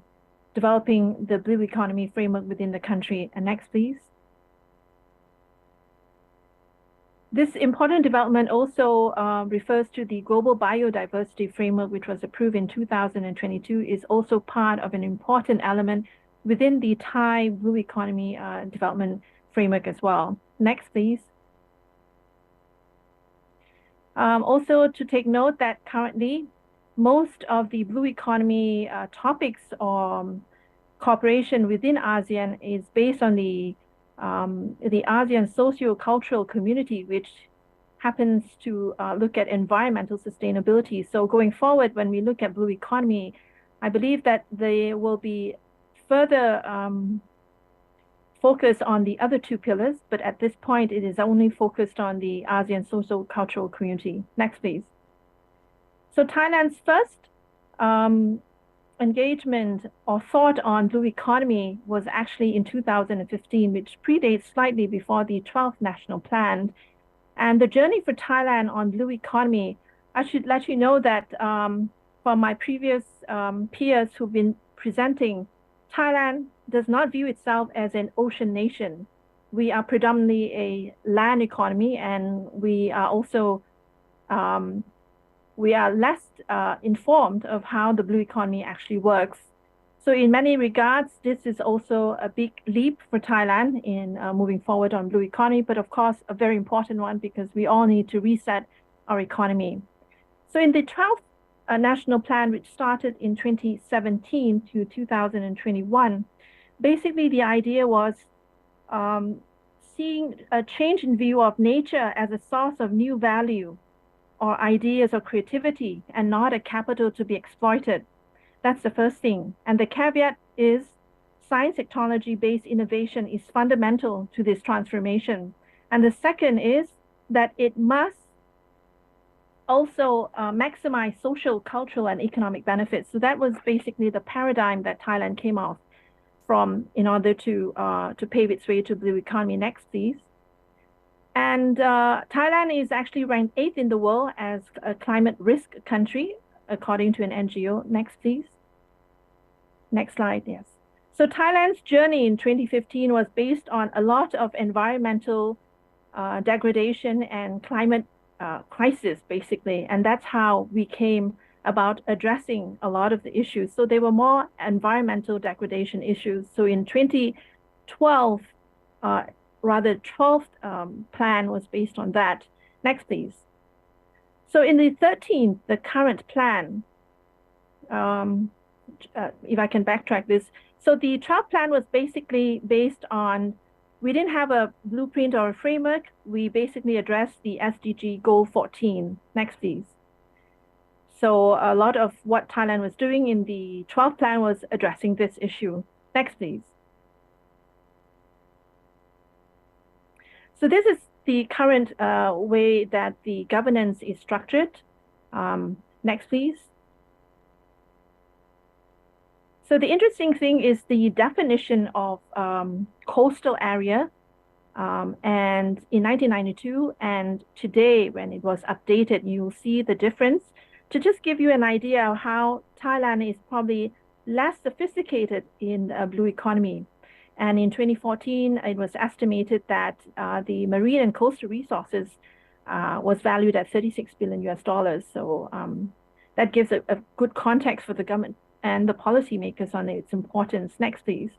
developing the blue economy framework within the country. And next, please. This important development also refers to the Global Biodiversity Framework, which was approved in 2022, is also part of an important element within the Thai Blue Economy Development Framework as well. Next, please. Also to take note that currently, most of the Blue Economy topics or cooperation within ASEAN is based on the ASEAN socio-cultural community, which happens to look at environmental sustainability. So going forward, when we look at blue economy, I believe that there will be further focus on the other two pillars, but at this point, it is only focused on the ASEAN socio-cultural community. Next, please. So Thailand's first engagement or thought on blue economy was actually in 2015, which predates slightly before the 12th National Plan. And the journey for Thailand on blue economy, I should let you know that from my previous peers who've been presenting, Thailand does not view itself as an ocean nation. We are predominantly a land economy, and we are also we are less informed of how the blue economy actually works. So in many regards, this is also a big leap for Thailand in moving forward on blue economy, but of course, a very important one because we all need to reset our economy. So in the 12th National Plan, which started in 2017 to 2021, basically the idea was seeing a change in view of nature as a source of new value or ideas or creativity and not a capital to be exploited. That's the first thing. And the caveat is science technology-based innovation is fundamental to this transformation. And the second is that it must also maximize social, cultural, and economic benefits. So that was basically the paradigm that Thailand came out from in order to pave its way to blue economy. Next, please. And Thailand is actually ranked 8th in the world as a climate risk country, according to an NGO. Next, please. Next slide, yes. So Thailand's journey in 2015 was based on a lot of environmental degradation and climate crisis, basically. And that's how we came about addressing a lot of the issues. So they were more environmental degradation issues. So in 2012, rather 12th plan was based on that. Next, please. So in the 13th, the current plan, if I can backtrack this. So the 12th plan was basically based on, we didn't have a blueprint or a framework. We basically addressed the SDG goal 14. Next, please. So a lot of what Thailand was doing in the 12th plan was addressing this issue. Next, please. So this is the current way that the governance is structured. Next, please. So the interesting thing is the definition of coastal area. And in 1992 and today, when it was updated, you'll see the difference. To just give you an idea of how Thailand is probably less sophisticated in a blue economy. And in 2014, it was estimated that the marine and coastal resources was valued at $36 billion US. So that gives a good context for the government and the policymakers on its importance. Next, please.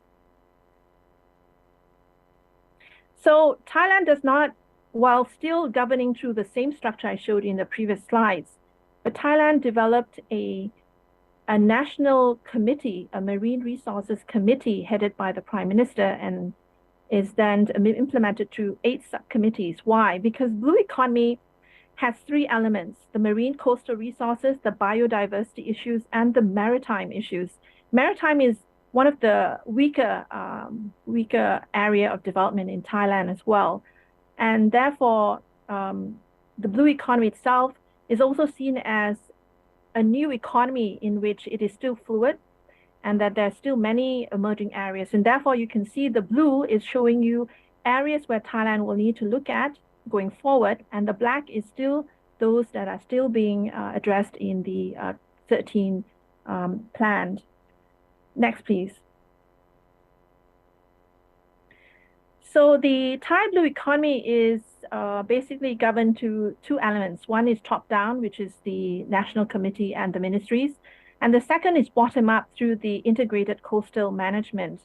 So Thailand does not, while still governing through the same structure I showed in the previous slides, but Thailand developed a national committee, a marine resources committee headed by the Prime Minister, and is then implemented through 8 subcommittees. Why? Because blue economy has 3 elements: the marine coastal resources, the biodiversity issues, and the maritime issues. Maritime is one of the weaker area of development in Thailand as well. And therefore, the blue economy itself is also seen as a new economy in which it is still fluid and that there are still many emerging areas. And therefore, you can see the blue is showing you areas where Thailand will need to look at going forward. And the black is still those that are still being addressed in the 13 planned. Next, please. So the Thai blue economy is basically governed to 2 elements. One is top-down, which is the National Committee and the ministries. And the second is bottom-up through the integrated coastal management,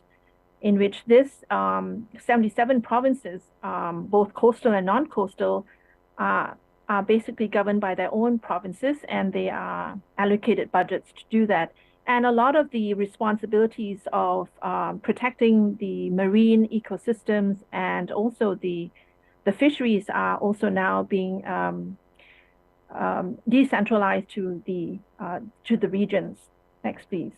in which this 77 provinces, both coastal and non-coastal, are basically governed by their own provinces, and they are allocated budgets to do that. And a lot of the responsibilities of protecting the marine ecosystems and also the fisheries are also now being decentralized to the regions. Next, please.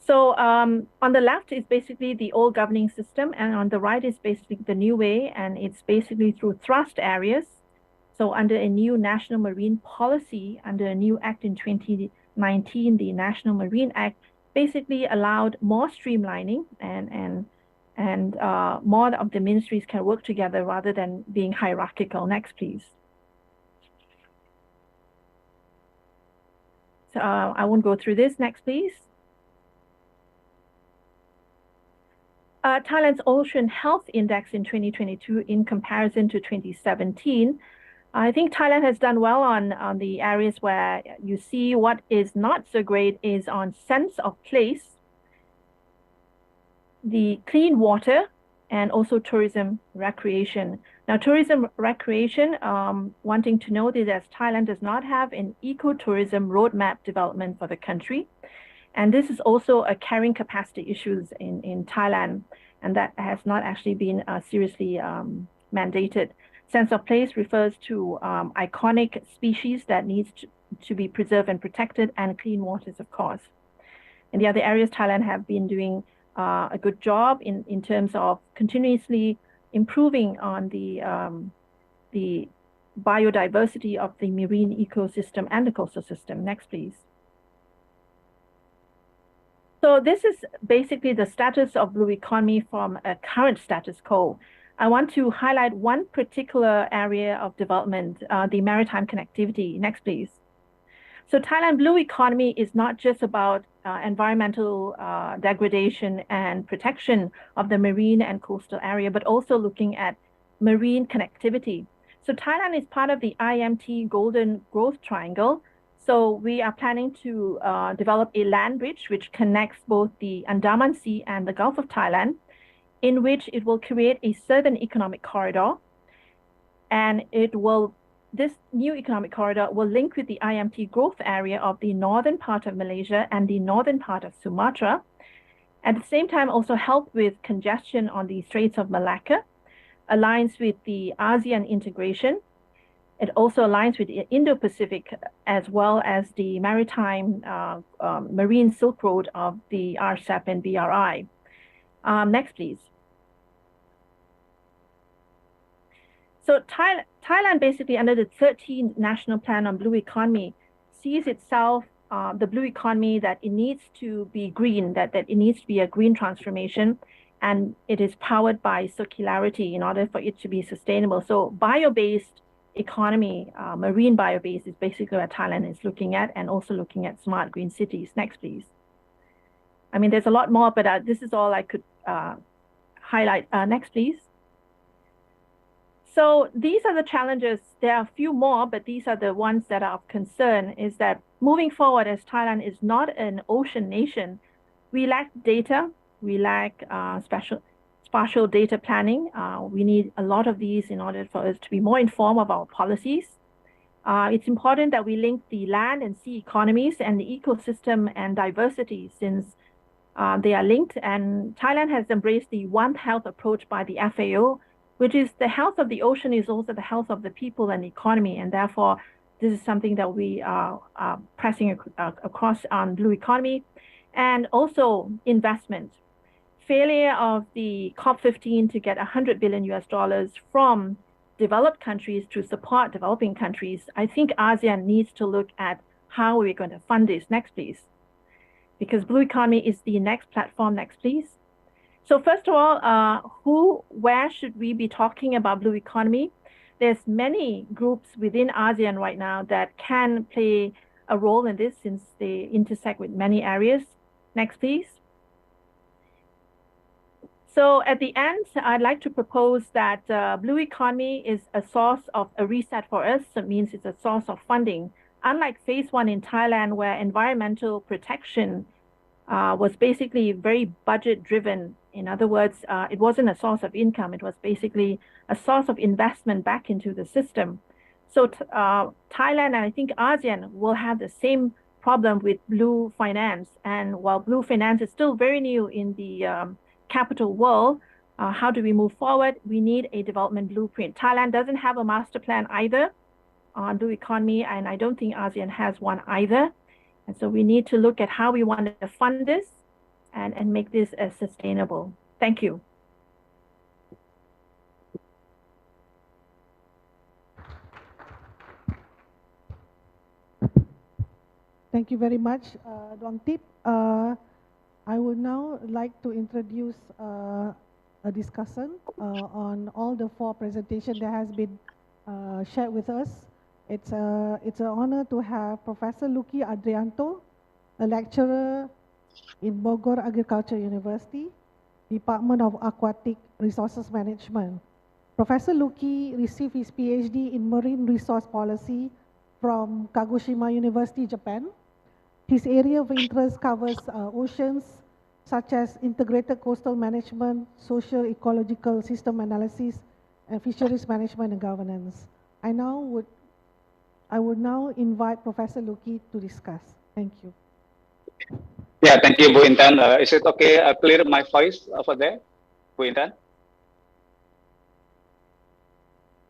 So on the left is basically the old governing system, and on the right is basically the new way, and it's basically through thrust areas. So under a new national marine policy, under a new act in 2019, the National Marine Act basically allowed more streamlining and more of the ministries can work together rather than being hierarchical. Next, please. So I won't go through this. Next, please. Thailand's Ocean Health Index in 2022 in comparison to 2017. I think Thailand has done well on the areas where you see what is not so great is on sense of place, the clean water, and also tourism recreation. Now, tourism recreation, wanting to note is that Thailand does not have an ecotourism roadmap development for the country. And this is also a carrying capacity issues in Thailand, and that has not actually been seriously mandated. Sense of place refers to iconic species that needs to be preserved and protected, and clean waters, of course. In the other areas, Thailand have been doing a good job in terms of continuously improving on the the biodiversity of the marine ecosystem and the coastal system. Next, please. So this is basically the status of blue economy from a current status quo. I want to highlight one particular area of development, the maritime connectivity. Next, please. So Thailand blue economy is not just about environmental degradation and protection of the marine and coastal area, but also looking at marine connectivity. So Thailand is part of the IMT Golden Growth Triangle. So we are planning to develop a land bridge which connects both the Andaman Sea and the Gulf of Thailand, in which it will create a southern economic corridor. And this new economic corridor will link with the IMT growth area of the northern part of Malaysia and the northern part of Sumatra. At the same time, also help with congestion on the Straits of Malacca, aligns with the ASEAN integration. It also aligns with the Indo-Pacific as well as the maritime marine Silk Road of the RCEP and BRI. Next, please. So Thailand basically under the 13th National Plan on Blue Economy sees itself, the blue economy, that it needs to be green, that it needs to be a green transformation, and it is powered by circularity in order for it to be sustainable. So bio-based economy, marine bio-based is basically what Thailand is looking at, and also looking at smart green cities. Next, please. I mean, there's a lot more, but this is all I could highlight. Next, please. So these are the challenges. There are a few more, but these are the ones that are of concern, is that moving forward, as Thailand is not an ocean nation, we lack data, we lack spatial data planning. We need a lot of these in order for us to be more informed of our policies. It's important that we link the land and sea economies and the ecosystem and diversity, since they are linked. And Thailand has embraced the One Health approach by the FAO, which is the health of the ocean is also the health of the people and the economy. And therefore, this is something that we are pressing across on blue economy. And also investment. Failure of the COP15 to get $100 billion from developed countries to support developing countries. I think ASEAN needs to look at how we're going to fund this. Next, please. Because blue economy is the next platform. Next, please. So first of all, where should we be talking about blue economy? There's many groups within ASEAN right now that can play a role in this, since they intersect with many areas. Next, please. So at the end, I'd like to propose that blue economy is a source of a reset for us. It means it's a source of funding. Unlike phase one in Thailand, where environmental protection was basically very budget driven. In other words, it wasn't a source of income. It was basically a source of investment back into the system. So Thailand and I think ASEAN will have the same problem with blue finance. And while blue finance is still very new in the capital world, how do we move forward? We need a development blueprint. Thailand doesn't have a master plan either on blue economy, and I don't think ASEAN has one either. And so we need to look at how we want to fund this and make this as sustainable. Thank you. Thank you very much, Duang Tip. I would now like to introduce a discussion on all the four presentations that has been shared with us. It's an honor to have Professor Luki Adrianto, a lecturer in Bogor Agriculture University, Department of Aquatic Resources Management. Professor Luki received his PhD in Marine Resource Policy from Kagoshima University, Japan. His area of interest covers oceans, such as integrated coastal management, socio-ecological system analysis, and fisheries management and governance. I would now invite Professor Luki to discuss. Thank you. Yeah, thank you, Bu Intan. Is it okay? I clear my voice over there, Bu Intan?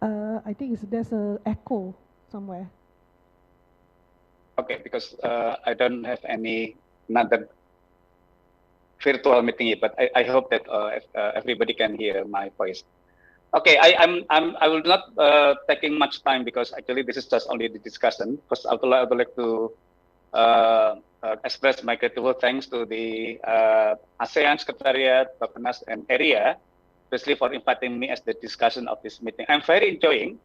I think there's an echo somewhere. Okay, because I don't have another virtual meeting yet, but I hope that everybody can hear my voice. Okay, I will not taking much time because actually this is just only the discussion. Because I would like to express my grateful thanks to the ASEAN Secretariat, Bapenas, and area, especially for inviting me as the discussion of this meeting. I'm very enjoying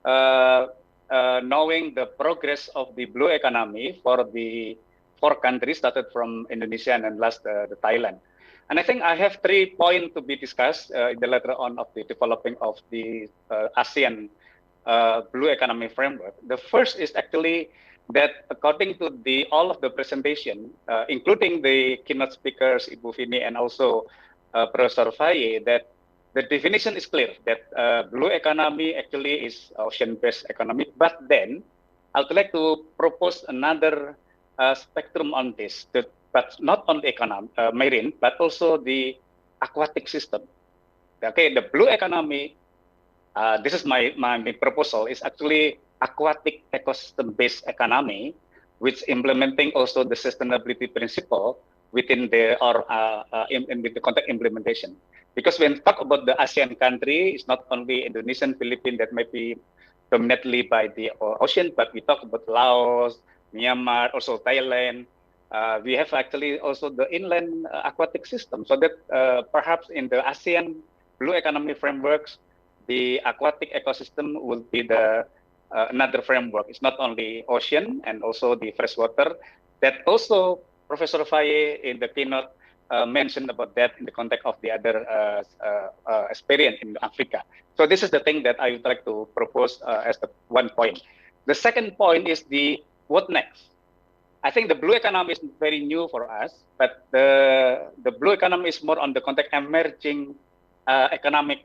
uh, knowing the progress of the blue economy for the four countries, started from Indonesia and then last the Thailand. And I think I have 3 points to be discussed in the later on of the developing of the ASEAN blue economy framework. The first is actually that according to the all of the presentation, including the keynote speakers, Ibu Vini, and also Professor Faye, that the definition is clear that blue economy actually is ocean-based economy. But then I would like to propose another spectrum on this, but not on the marine, but also the aquatic system. Okay, the blue economy, this is my proposal, is actually aquatic ecosystem-based economy, which implementing also the sustainability principle within the in the context implementation. Because when we talk about the ASEAN country, it's not only Indonesia and Philippines that might be dominantly by the ocean, but we talk about Laos, Myanmar, also Thailand. We have actually also the inland aquatic system. So that perhaps in the ASEAN blue economy frameworks, the aquatic ecosystem will be the another framework. It's not only ocean and also the freshwater. That also Professor Faye in the keynote mentioned about that in the context of the other experience in Africa. So this is the thing that I would like to propose as the one point. The second point is the what next. I think the blue economy is very new for us, but the blue economy is more on the context emerging economic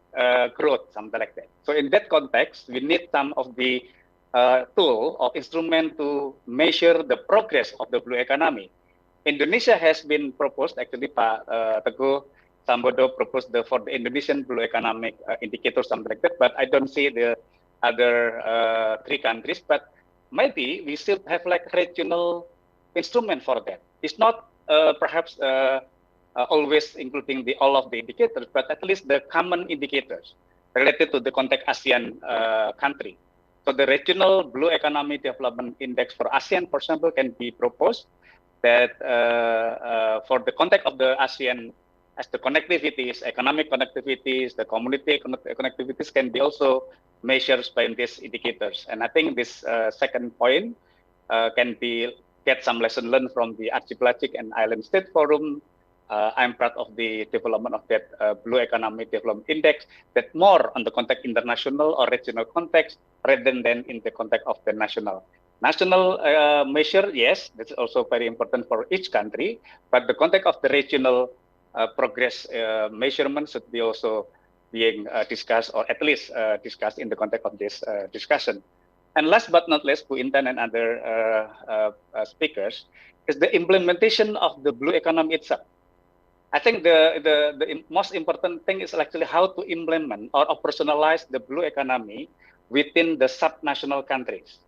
growth, something like that. So in that context, we need some of the tool or instrument to measure the progress of the blue economy. Indonesia has been proposed, actually Pak Teguh Sambodo proposed for the Indonesian blue economic indicator, something like that, but I don't see the other 3 countries, but maybe we still have like regional instrument for that. It's not perhaps always including all of the indicators, but at least the common indicators related to the context ASEAN country. So the regional blue economy development index for ASEAN, for example, can be proposed that for the context of the ASEAN, as the connectivities, economic connectivities, the community connectivities can be also measured by these indicators. And I think this second point can be get some lesson learned from the Archipelagic and Island State Forum. I'm proud of the development of that Blue Economy Development Index, that more on the context international or regional context rather than in the context of the national. National measure, yes, that's also very important for each country, but the context of the regional progress measurement should be also being discussed, or at least discussed in the context of this discussion. And last but not least, Bu Intan and other speakers, is the implementation of the blue economy itself. I think the most important thing is actually how to implement or operationalize the blue economy within the subnational countries.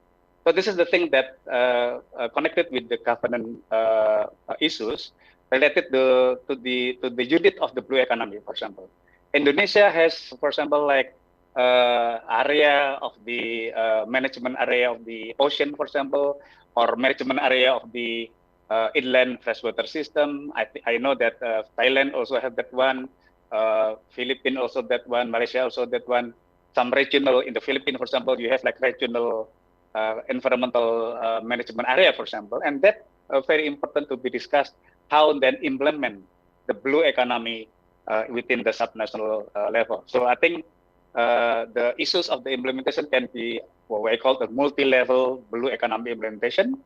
So this is the thing that connected with the governance issues related to the unit of the blue economy. For example, Indonesia has, for example, like area of the management area of the ocean, for example, or management area of the inland freshwater system. I know that Thailand also have that one, Philippines also that one, Malaysia also that one. Some regional, in the Philippines, for example, you have like regional environmental management area, for example, and that very important to be discussed how then implement the blue economy within the subnational level. So I think the issues of the implementation can be what we call the multi-level blue economy implementation.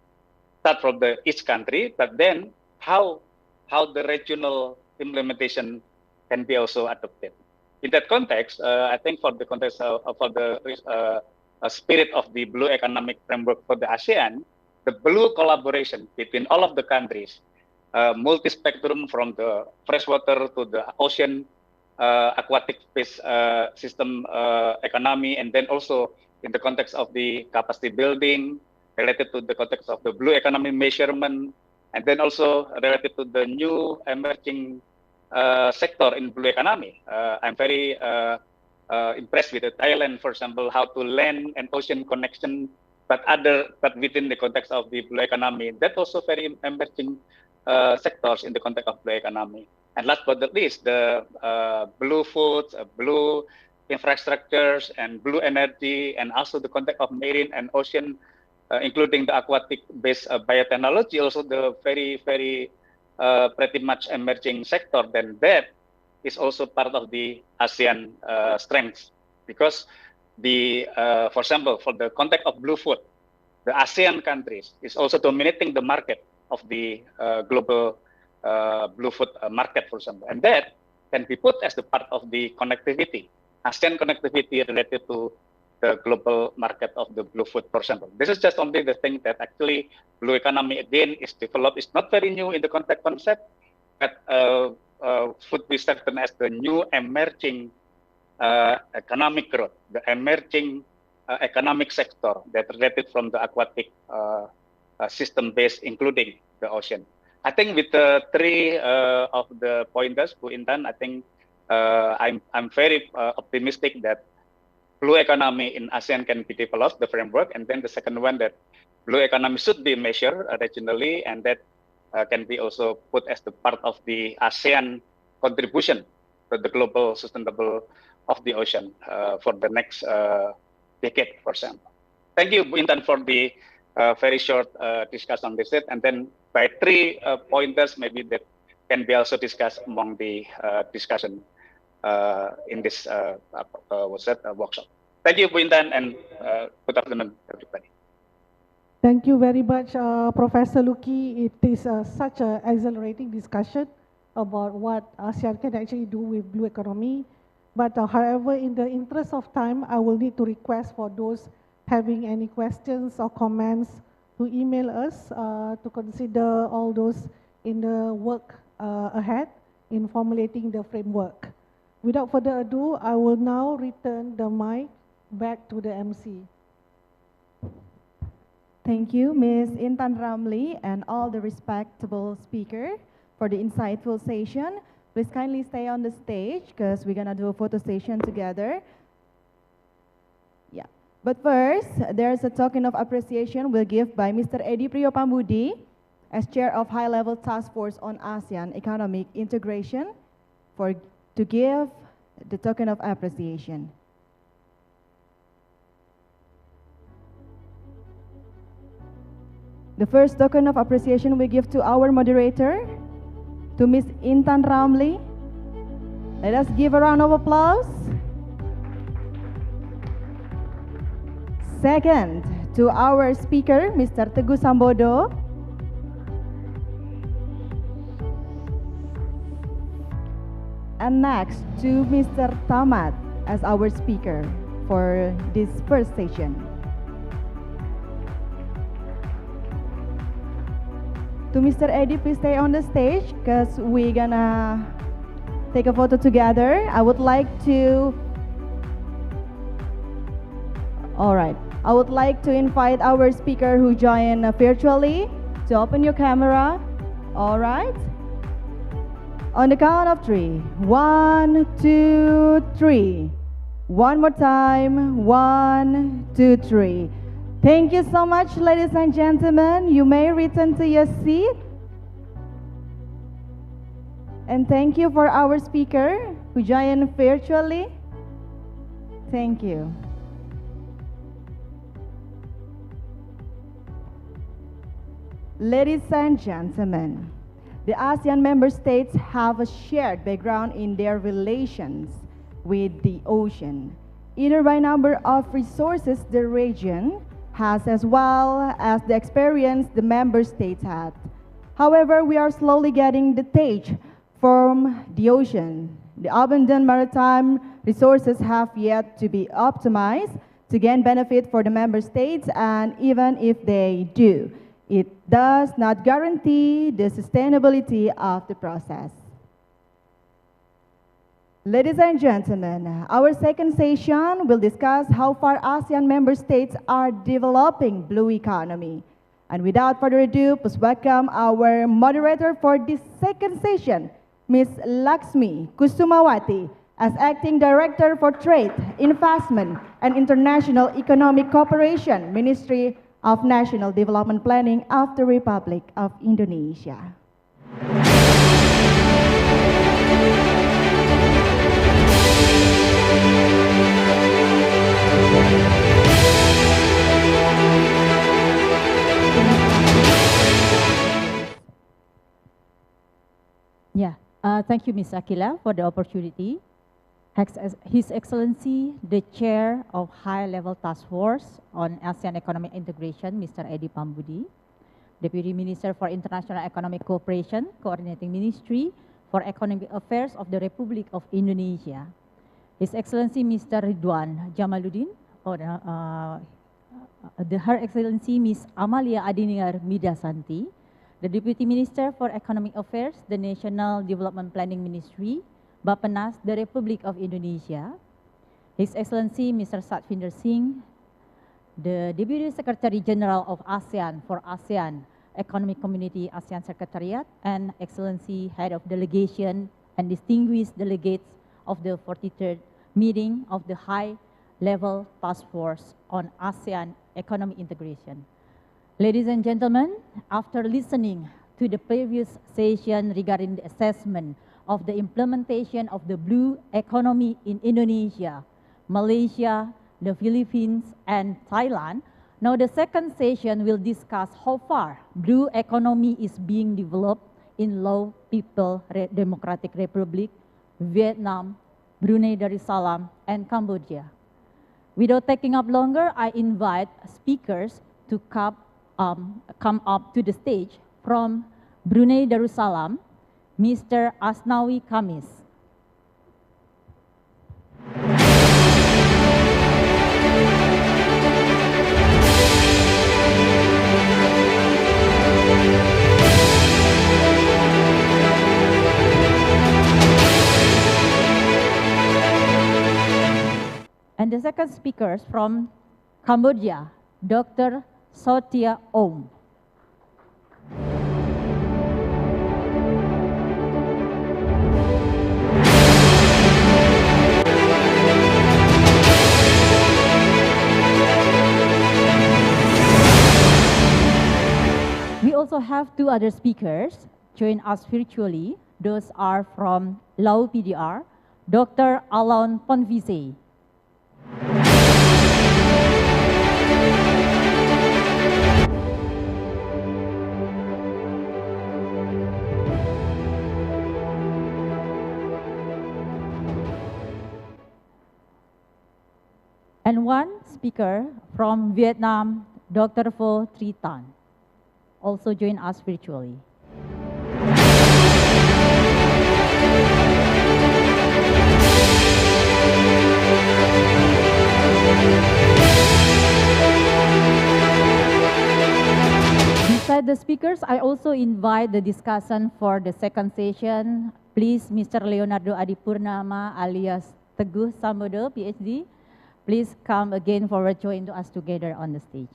Start from the each country, but then how the regional implementation can be also adopted. In that context, I think for the context for the spirit of the blue economic framework for the ASEAN, the blue collaboration between all of the countries, multi-spectrum from the freshwater to the ocean, aquatic space system economy, and then also in the context of the capacity building, related to the context of the blue economy measurement, and then also related to the new emerging sector in blue economy. I'm very impressed with Thailand, for example, how to land and ocean connection, but within the context of the blue economy. That also very emerging sectors in the context of blue economy. And last but not least, the blue foods, blue infrastructures, and blue energy, and also the context of marine and ocean, including the aquatic-based biotechnology, also the very, very pretty much emerging sector. Then that is also part of the ASEAN strengths, because for example, for the context of blue food, the ASEAN countries is also dominating the market of the global blue food market, for example, and that can be put as the part of the connectivity, ASEAN connectivity related to the global market of the blue food, for example. This is just only the thing that actually blue economy again is developed. It's not very new in the context concept, but should be certain as the new emerging economic growth, the emerging economic sector that related from the aquatic system base, including the ocean. I think with the three of the pointers, Bu Intan, I think I'm very optimistic that blue economy in ASEAN can be developed, the framework, and then the second one, that blue economy should be measured regionally, and that can be also put as the part of the ASEAN contribution to the global sustainable of the ocean for the next decade, for example. Thank you, Bu Intan, for the very short discussion on this, and then by three pointers maybe that can be also discussed among the discussion in this workshop. Thank you, Bu Intan, and good afternoon, everybody. Thank you very much, Professor Luki. It is such an exhilarating discussion about what ASEAN can actually do with blue economy. But however, in the interest of time, I will need to request for those having any questions or comments to email us to consider all those in the work ahead in formulating the framework. Without further ado, I will now return the mic back to the MC. Thank you, Ms. Intan Ramli, and all the respectable speaker for the insightful session. Please kindly stay on the stage because we're gonna do a photo session together. Yeah, but first, there's a token of appreciation we'll give by Mr. Edi Priyopambudi as Chair of High-Level Task Force on ASEAN Economic Integration to give the token of appreciation. The first token of appreciation we give to our moderator, to Ms. Intan Ramli. Let us give a round of applause. Second, to our speaker, Mr. Teguh Sambodo. And next, to Mr. Tamad as our speaker for this first session. To Mr. Edi, please stay on the stage because we're gonna take a photo together. I would like to invite our speaker who joined virtually to open your camera. All right. On the count of three. 1, 2, 3. One more time. 1, 2, 3. Thank you so much, ladies and gentlemen. You may return to your seat. And thank you for our speaker who joined virtually. Thank you. Ladies and gentlemen, the ASEAN member states have a shared background in their relations with the ocean, either by number of resources the region has as well as the experience the member states had. However, we are slowly getting detached from the ocean. The abundant maritime resources have yet to be optimized to gain benefit for the member states, and even if they do, it does not guarantee the sustainability of the process. Ladies and gentlemen, our second session will discuss how far ASEAN member states are developing blue economy. And without further ado, please welcome our moderator for this second session, Ms. Laxmi Kusumawati, as Acting Director for Trade, Investment, and International Economic Cooperation, Ministry of National Development Planning of the Republic of Indonesia. Yeah, thank you, Ms. Akila, for the opportunity. His Excellency, the Chair of High-Level Task Force on ASEAN Economic Integration, Mr. Edi Pambudi, Deputy Minister for International Economic Cooperation, Coordinating Ministry for Economic Affairs of the Republic of Indonesia, His Excellency Mr. Ridwan Jamaluddin, Her Excellency Ms. Amalia Adiniar Midasanti, the Deputy Minister for Economic Affairs, the National Development Planning Ministry, Bappenas, the Republic of Indonesia, His Excellency Mr. Satvinder Singh, the Deputy Secretary General of ASEAN for ASEAN Economic Community ASEAN Secretariat, and Excellency Head of Delegation and distinguished delegates of the 43rd meeting of the High-Level Task Force on ASEAN Economic Integration. Ladies and gentlemen, after listening to the previous session regarding the assessment of the implementation of the blue economy in Indonesia, Malaysia, the Philippines, and Thailand, now the second session will discuss how far blue economy is being developed in Low People Democratic Republic, Vietnam, Brunei Darussalam, and Cambodia. Without taking up longer, I invite speakers to come up to the stage from Brunei Darussalam, Mr. Asnawi Kamis. And the second speaker from Cambodia, Dr. Sotia Om. We also have two other speakers join us virtually. Those are from Lau PDR, Dr. Alon Ponvise. And one speaker from Vietnam, Dr. Pho Tri Tan, also join us virtually. Beside the speakers, I also invite the discussion for the second session. Please, Mr. Leonardo Adipurnama alias Teguh Sambodo, PhD, please come again forward, join us together on the stage.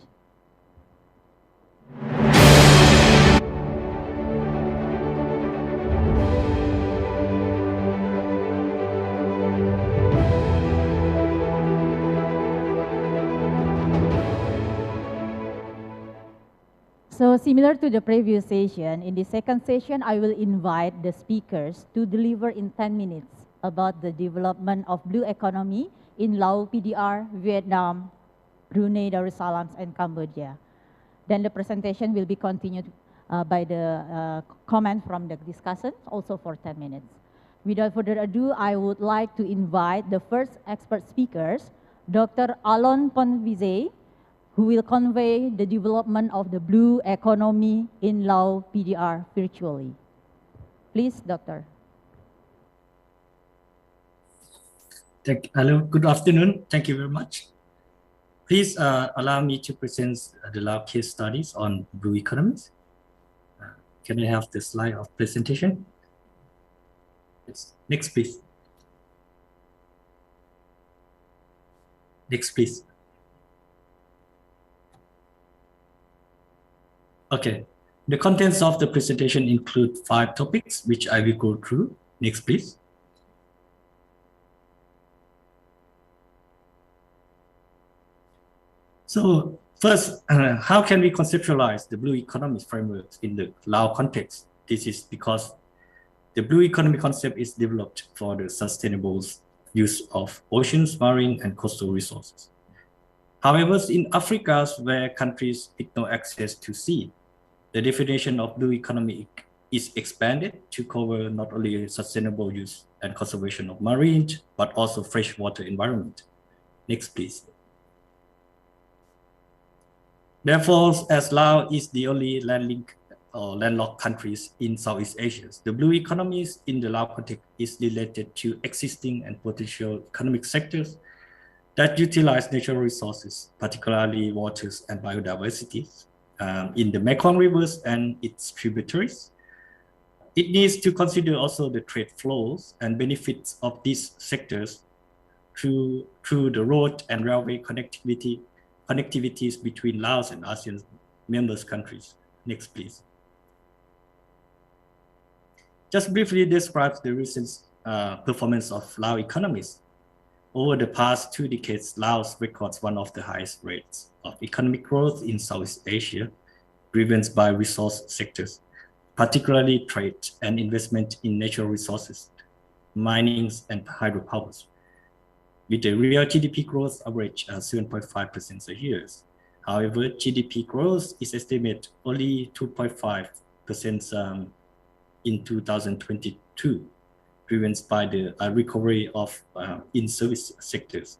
So similar to the previous session, in the second session, I will invite the speakers to deliver in 10 minutes about the development of blue economy in Laos PDR, Vietnam, Brunei Darussalam, and Cambodia. Then the presentation will be continued by the comment from the discussant, also for 10 minutes. Without further ado, I would like to invite the first expert speakers, Dr. Alon Ponvise, who will convey the development of the blue economy in Laos PDR virtually. Please, Doctor. Hello, good afternoon. Thank you very much. Please allow me to present the Laos case studies on blue economies. Can I have the slide of presentation? Yes. Next, please. Next, please. Okay. The contents of the presentation include 5 topics, which I will go through. Next, please. So first, how can we conceptualize the blue economy framework in the Lao context? This is because the blue economy concept is developed for the sustainable use of oceans, marine, and coastal resources. However, in Africa, where countries with no access to sea, the definition of blue economy is expanded to cover not only sustainable use and conservation of marine, but also freshwater environment. Next, please. Therefore, as Laos is the only landlocked countries in Southeast Asia, the blue economies in the Lao context is related to existing and potential economic sectors that utilize natural resources, particularly waters and biodiversity, in the Mekong rivers and its tributaries. It needs to consider also the trade flows and benefits of these sectors through the road and railway connectivities between Laos and ASEAN members countries. Next, please. Just briefly describe the recent performance of Lao economies. Over the past 2 decades, Laos records one of the highest rates of economic growth in Southeast Asia, driven by resource sectors, particularly trade and investment in natural resources, mining and hydropowers, with a real GDP growth average 7.5% a year. However, GDP growth is estimated only 2.5% in 2022, driven by the recovery of in-service sectors.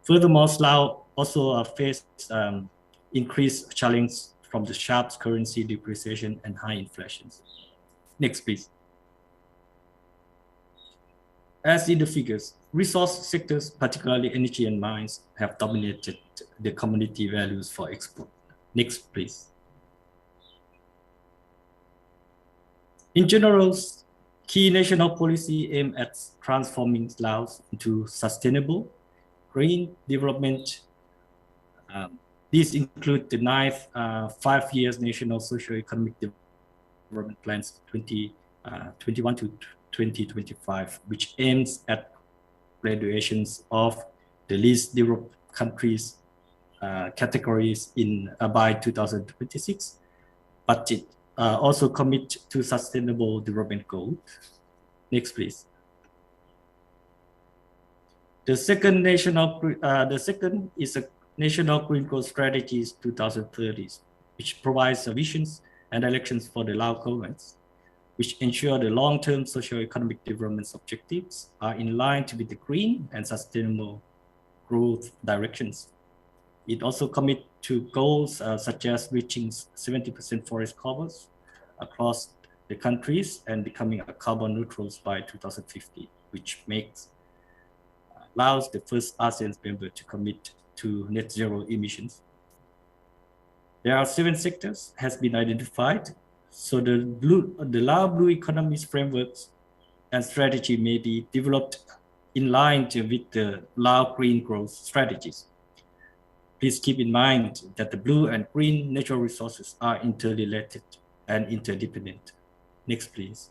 Furthermore, Laos also faced increased challenge from the sharp currency depreciation and high inflation. Next, please. As in the figures, resource sectors, particularly energy and mines, have dominated the commodity values for export. Next, please. In general, key national policy aim at transforming Laos into sustainable green development. These include the 9th 5-year National Socio-Economic Development Plans 2021 to 2025, which aims at graduations of the least developed countries categories by 2026, but it also commit to sustainable development goals. Next, please. The second is a National Green Growth Strategies 2030, which provides visions and elections for the Lao governments, which ensure the long-term socio-economic development objectives are in line with the green and sustainable growth directions. It also commits to goals such as reaching 70% forest covers across the countries and becoming a carbon neutral by 2050, which makes Laos the first ASEAN member to commit to net zero emissions. There are 7 sectors has been identified. So the Lao Blue Economies frameworks and strategy may be developed in line with the Lao Green Growth strategies. Please keep in mind that the blue and green natural resources are interrelated and interdependent. Next, please.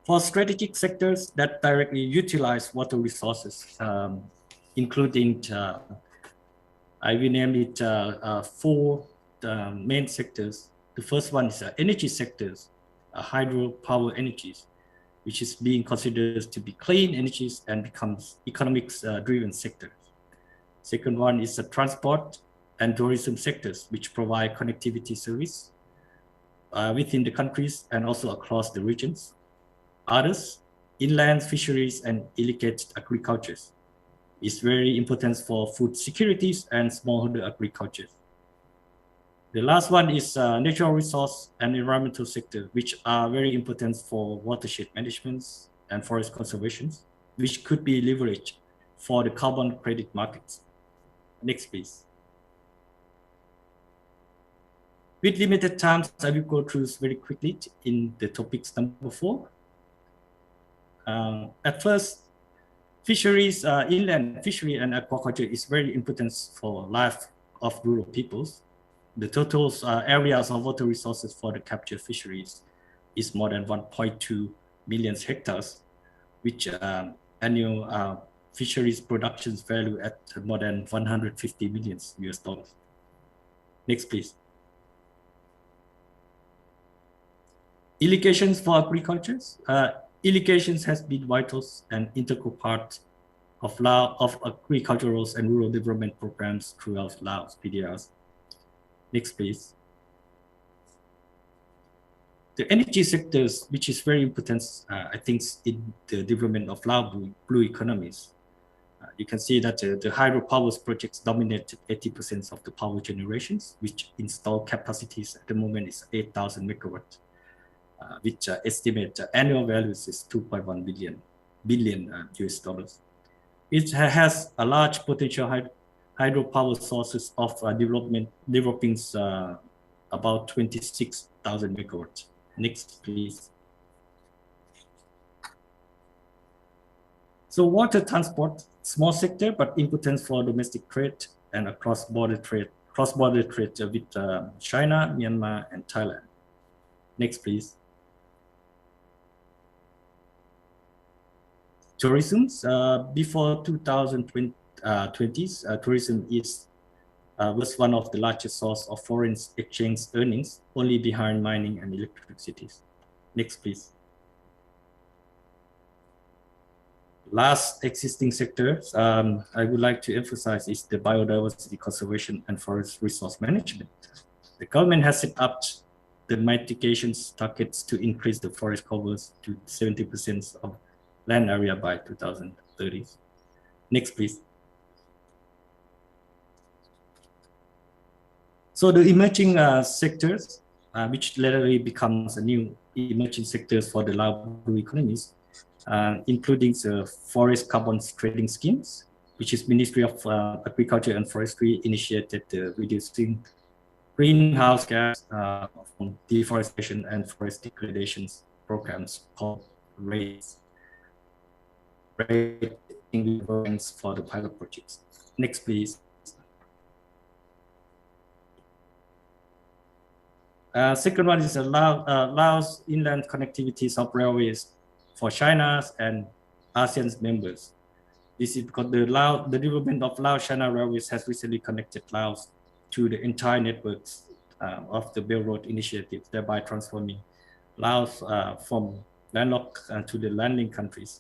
For strategic sectors that directly utilize water resources, including, I will name it 4 main sectors. The first one is energy sectors, hydropower energies, which is being considered to be clean energies and becomes economics driven sectors. Second one is the transport and tourism sectors, which provide connectivity service within the countries and also across the regions. Others, inland fisheries and irrigated agricultures, is very important for food securities and smallholder agriculture. The last one is natural resource and environmental sector, which are very important for watershed management and forest conservation, which could be leveraged for the carbon credit markets. Next, please. With limited time, I will go through very quickly in the topics number 4. At first, fisheries, inland fishery and aquaculture is very important for life of rural peoples. The total areas of water resources for the captured fisheries is more than 1.2 million hectares, which annual fisheries productions value at more than 150 million US dollars. Next, please. Irrigations for agriculture. Irrigations has been vital and integral part of agricultural and rural development programs throughout Laos PDRs. Next, please. The energy sectors, which is very important, I think, in the development of Lao blue economies. You can see that the hydropower projects dominate 80% of the power generations, which installed capacities at the moment is 8,000 megawatts, which estimate annual values is 2.1 billion US dollars. It has a large potential hydropower sources of developing about 26,000 megawatts. Next, please. So water transport, small sector, but important for domestic trade and cross-border trade with China, Myanmar, and Thailand. Next, please. Tourism, before 2020s, tourism was one of the largest source of foreign exchange earnings, only behind mining and electricity. Next, please. Last existing sectors I would like to emphasize is the biodiversity conservation and forest resource management. The government has set up the mitigation targets to increase the forest covers to 70% of land area by 2030. Next, please. So the emerging sectors, which literally becomes a new emerging sectors for the Lao blue economies, including the forest carbon trading schemes, which is Ministry of Agriculture and Forestry initiated reducing greenhouse gas from deforestation and forest degradation programs called RAISE. For the pilot projects. Next, please. Second one is Laos inland connectivities of railways for China and ASEAN members. This is because the development of Laos-China railways has recently connected Laos to the entire networks of the Belt Road Initiative, thereby transforming Laos from landlocked to the landing countries.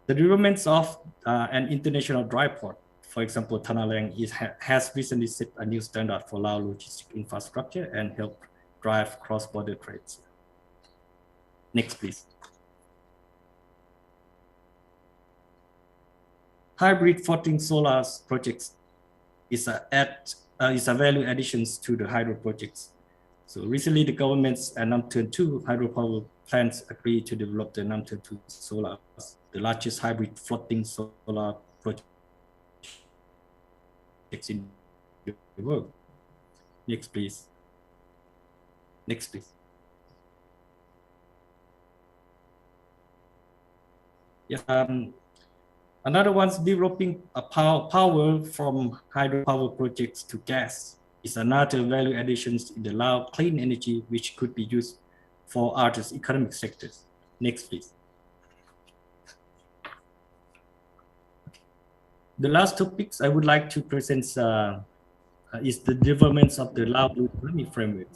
The development of an international dry port, for example, Tanah Lang, has recently set a new standard for Lao logistic infrastructure and helped drive cross-border trades. Next, please. Hybrid floating solar projects is a value additions to the hydro projects. So recently, the government's Namtuen 2 hydropower plants agreed to develop the Namtuen 2 solar, the largest hybrid floating solar project in the world. Next, please. Next, please. Yes. Another one's developing a power from hydropower projects to gas is another value additions in the Lao clean energy, which could be used for other economic sectors. Next, please. The last topics I would like to present is the developments of the Lao Blue Economy framework.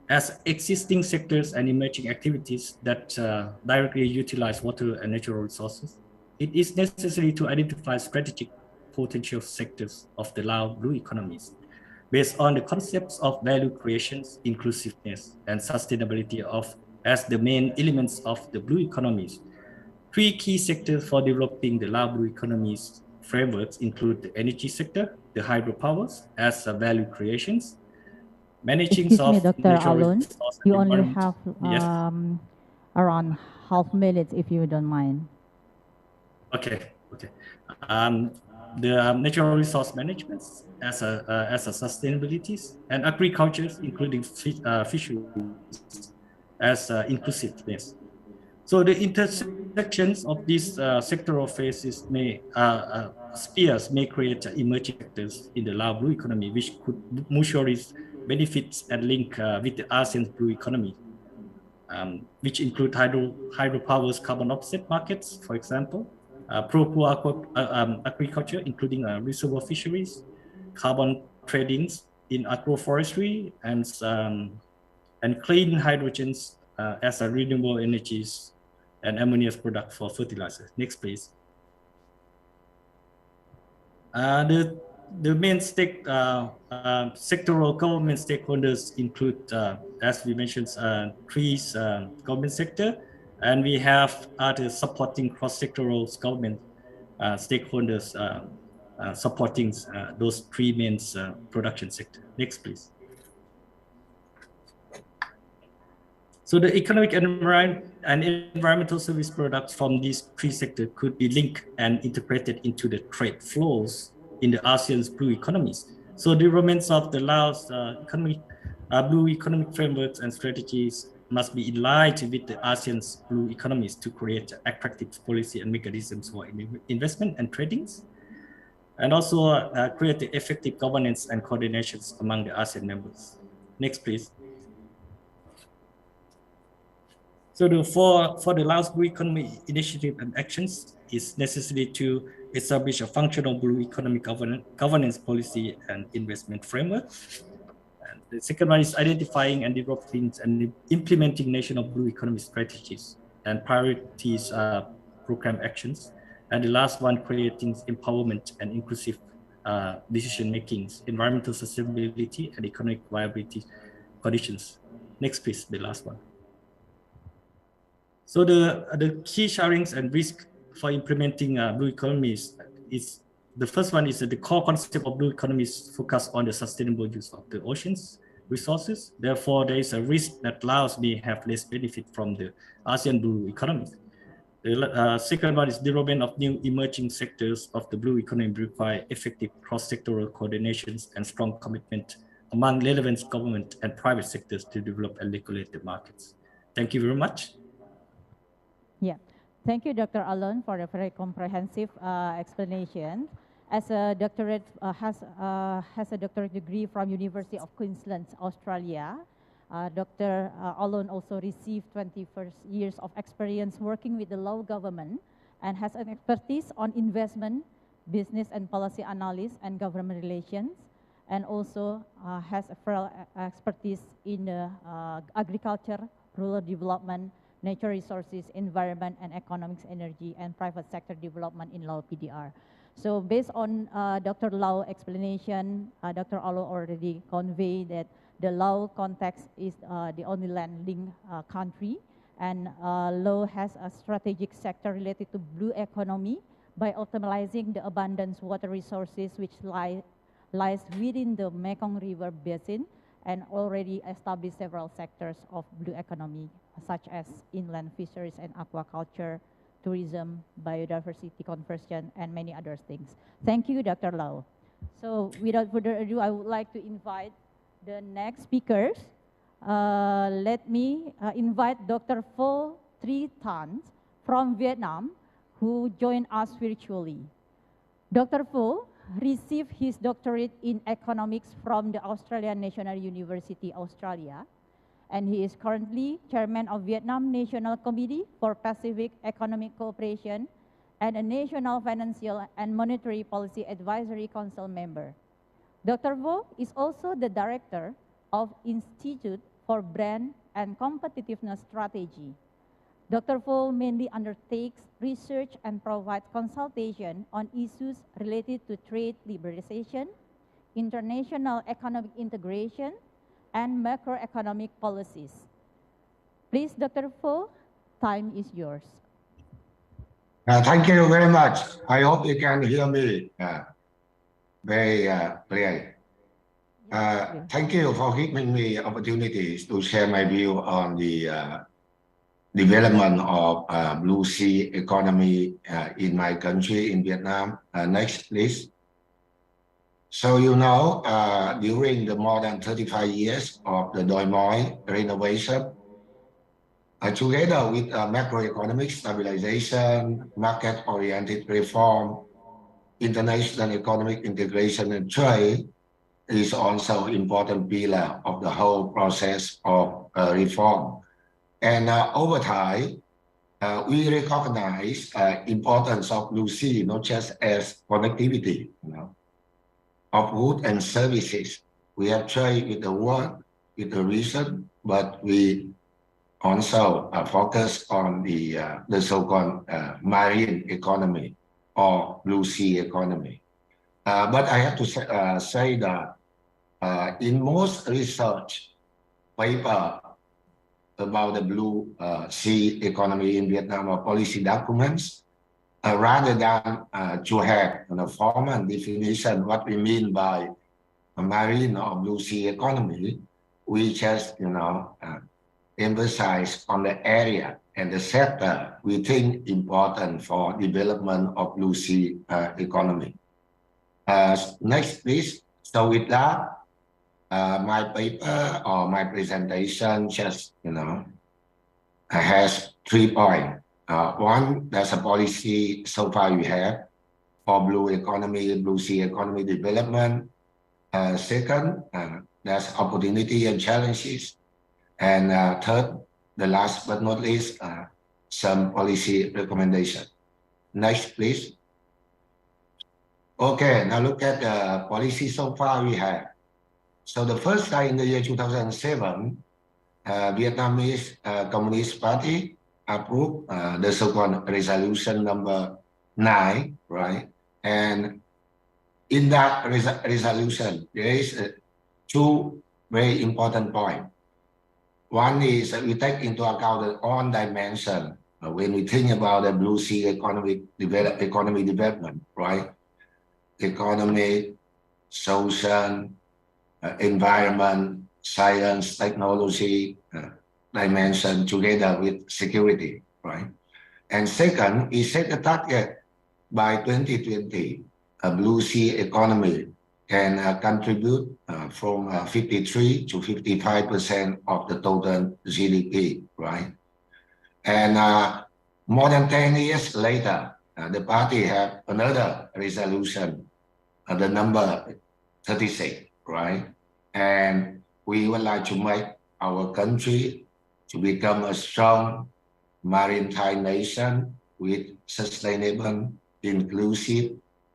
As existing sectors and emerging activities that directly utilize water and natural resources, it is necessary to identify strategic potential sectors of the Lao Blue economies based on the concepts of value creation, inclusiveness, and sustainability as the main elements of the blue economies. Three key sectors for developing the Lao Blue economies frameworks include the energy sector, the hydropowers as value creations, managing Excuse me, of Dr. natural Alon, resources you and only environment. have Yes. around half minutes if you don't mind. Okay. The natural resource management as a sustainabilities and agriculture, including fisheries as inclusiveness. So the intersections of these sectoral phases spheres may create emerging sectors in the Lao Blue economy, which could mutually benefit and link with the ASEAN Blue economy, which include hydropowers carbon offset markets, for example, agriculture, including reservoir fisheries, carbon tradings in agroforestry, and clean hydrogens as a renewable energies and ammonia product for fertilizers. Next, please. The main sectoral government stakeholders include, as we mentioned, three government sector, and we have other supporting cross-sectoral government stakeholders supporting those three main production sector. Next, please. So the economic and environmental service products from these three sectors could be linked and integrated into the trade flows in the ASEAN's blue economies. So the developments of the Laos blue economic frameworks and strategies must be in line with the ASEAN's blue economies to create attractive policy and mechanisms for investment and tradings, and also create the effective governance and coordinations among the ASEAN members. Next, please. So for the Laos Blue Economy Initiative and actions, it's necessary to establish a functional blue economic governance policy and investment framework. And the second one is identifying and developing and implementing national blue economy strategies and priorities program actions. And the last one, creating empowerment and inclusive decision making, environmental sustainability and economic viability conditions. Next, please, the last one. So the key sharings and risk for implementing blue economies is, the first one is that the core concept of blue economies focus on the sustainable use of the oceans resources. Therefore, there is a risk that Laos may have less benefit from the ASEAN blue economies. The second one is development of new emerging sectors of the blue economy require effective cross-sectoral coordinations and strong commitment among relevant government and private sectors to develop and regulate the markets. Thank you very much. Yeah, thank you, Dr. Alon, for a very comprehensive explanation. As a doctorate has a doctorate degree from University of Queensland, Australia. Dr. Alon also received 21 years of experience working with the Lao government and has an expertise on investment, business and policy analysis and government relations, and also has a expertise in agriculture, rural development, natural resources, environment and economics, energy, and private sector development in Lao PDR. So based on Dr. Lau explanation, Dr. Alo already conveyed that the Lao context is the only land-linked country, and Lao has a strategic sector related to blue economy by optimizing the abundant water resources which lies within the Mekong River basin, and already established several sectors of blue economy, such as inland fisheries and aquaculture, tourism, biodiversity conversion, and many other things. Thank you, Dr. Lau. So without further ado, I would like to invite the next speakers. Let me invite Dr. Pho Tri Tan from Vietnam, who joined us virtually. Dr. Pho received his doctorate in economics from the Australian National University, Australia, and he is currently chairman of Vietnam National Committee for Pacific Economic Cooperation and a National Financial and Monetary Policy Advisory Council member. Dr. Pho is also the director of Institute for Brand and Competitiveness Strategy. Dr. Pho mainly undertakes research and provides consultation on issues related to trade liberalization, international economic integration, and macroeconomic policies. Please, Dr. Pho, time is yours. Thank you very much. I hope you can hear me very clearly. Thank you for giving me opportunities to share my view on the development of blue sea economy in my country, in Vietnam. Next, please. So you know, during the more than 35 years of the Doi Moi renovation, together with macroeconomic stabilization, market-oriented reform, international economic integration and trade is also an important pillar of the whole process of reform. And over time, we recognize importance of Blue Sea, not just as connectivity, of goods and services. We have trade with the world, with the region, but we also focus on the so-called marine economy or Blue Sea economy. But I have to say that in most research paper about the Blue Sea economy in Vietnam or policy documents, rather than to have a formal definition what we mean by a marine or Blue Sea economy, we just emphasize on the area and the sector we think important for development of Blue Sea economy. Next, please. So with that, my paper or my presentation just, has 3 points. One, there's a policy so far we have for blue economy, Blue Sea economy development. Second, there's opportunity and challenges. And third, the last but not least, some policy recommendation. Next, please. Okay, now look at the policy so far we have. So the first time in the year 2007, Vietnamese Communist Party approved the so-called resolution number 9, right? And in that resolution, there is 2 very important points. One is that we take into account the all dimension when we think about the Blue Sea economy development, right? Economic, social, environment, science, technology dimension together with security, right? And second, we set a target by 2020, a Blue Sea economy can contribute from 53 to 55% of the total GDP, right? And more than 10 years later, the party have another resolution, the number 36, right? And we would like to make our country to become a strong maritime nation with sustainable, inclusive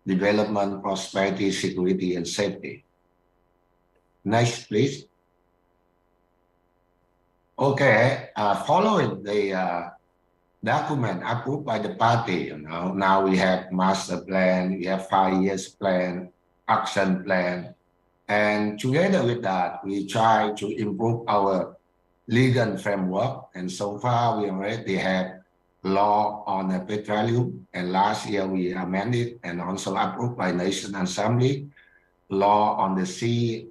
development, prosperity, security, and safety. Next, please. Okay, following the document approved by the party, now we have master plan, we have 5 years plan, action plan, and together with that, we try to improve our legal framework. And so far, we already have law on the petroleum, and last year we amended and also approved by National Assembly, law on the sea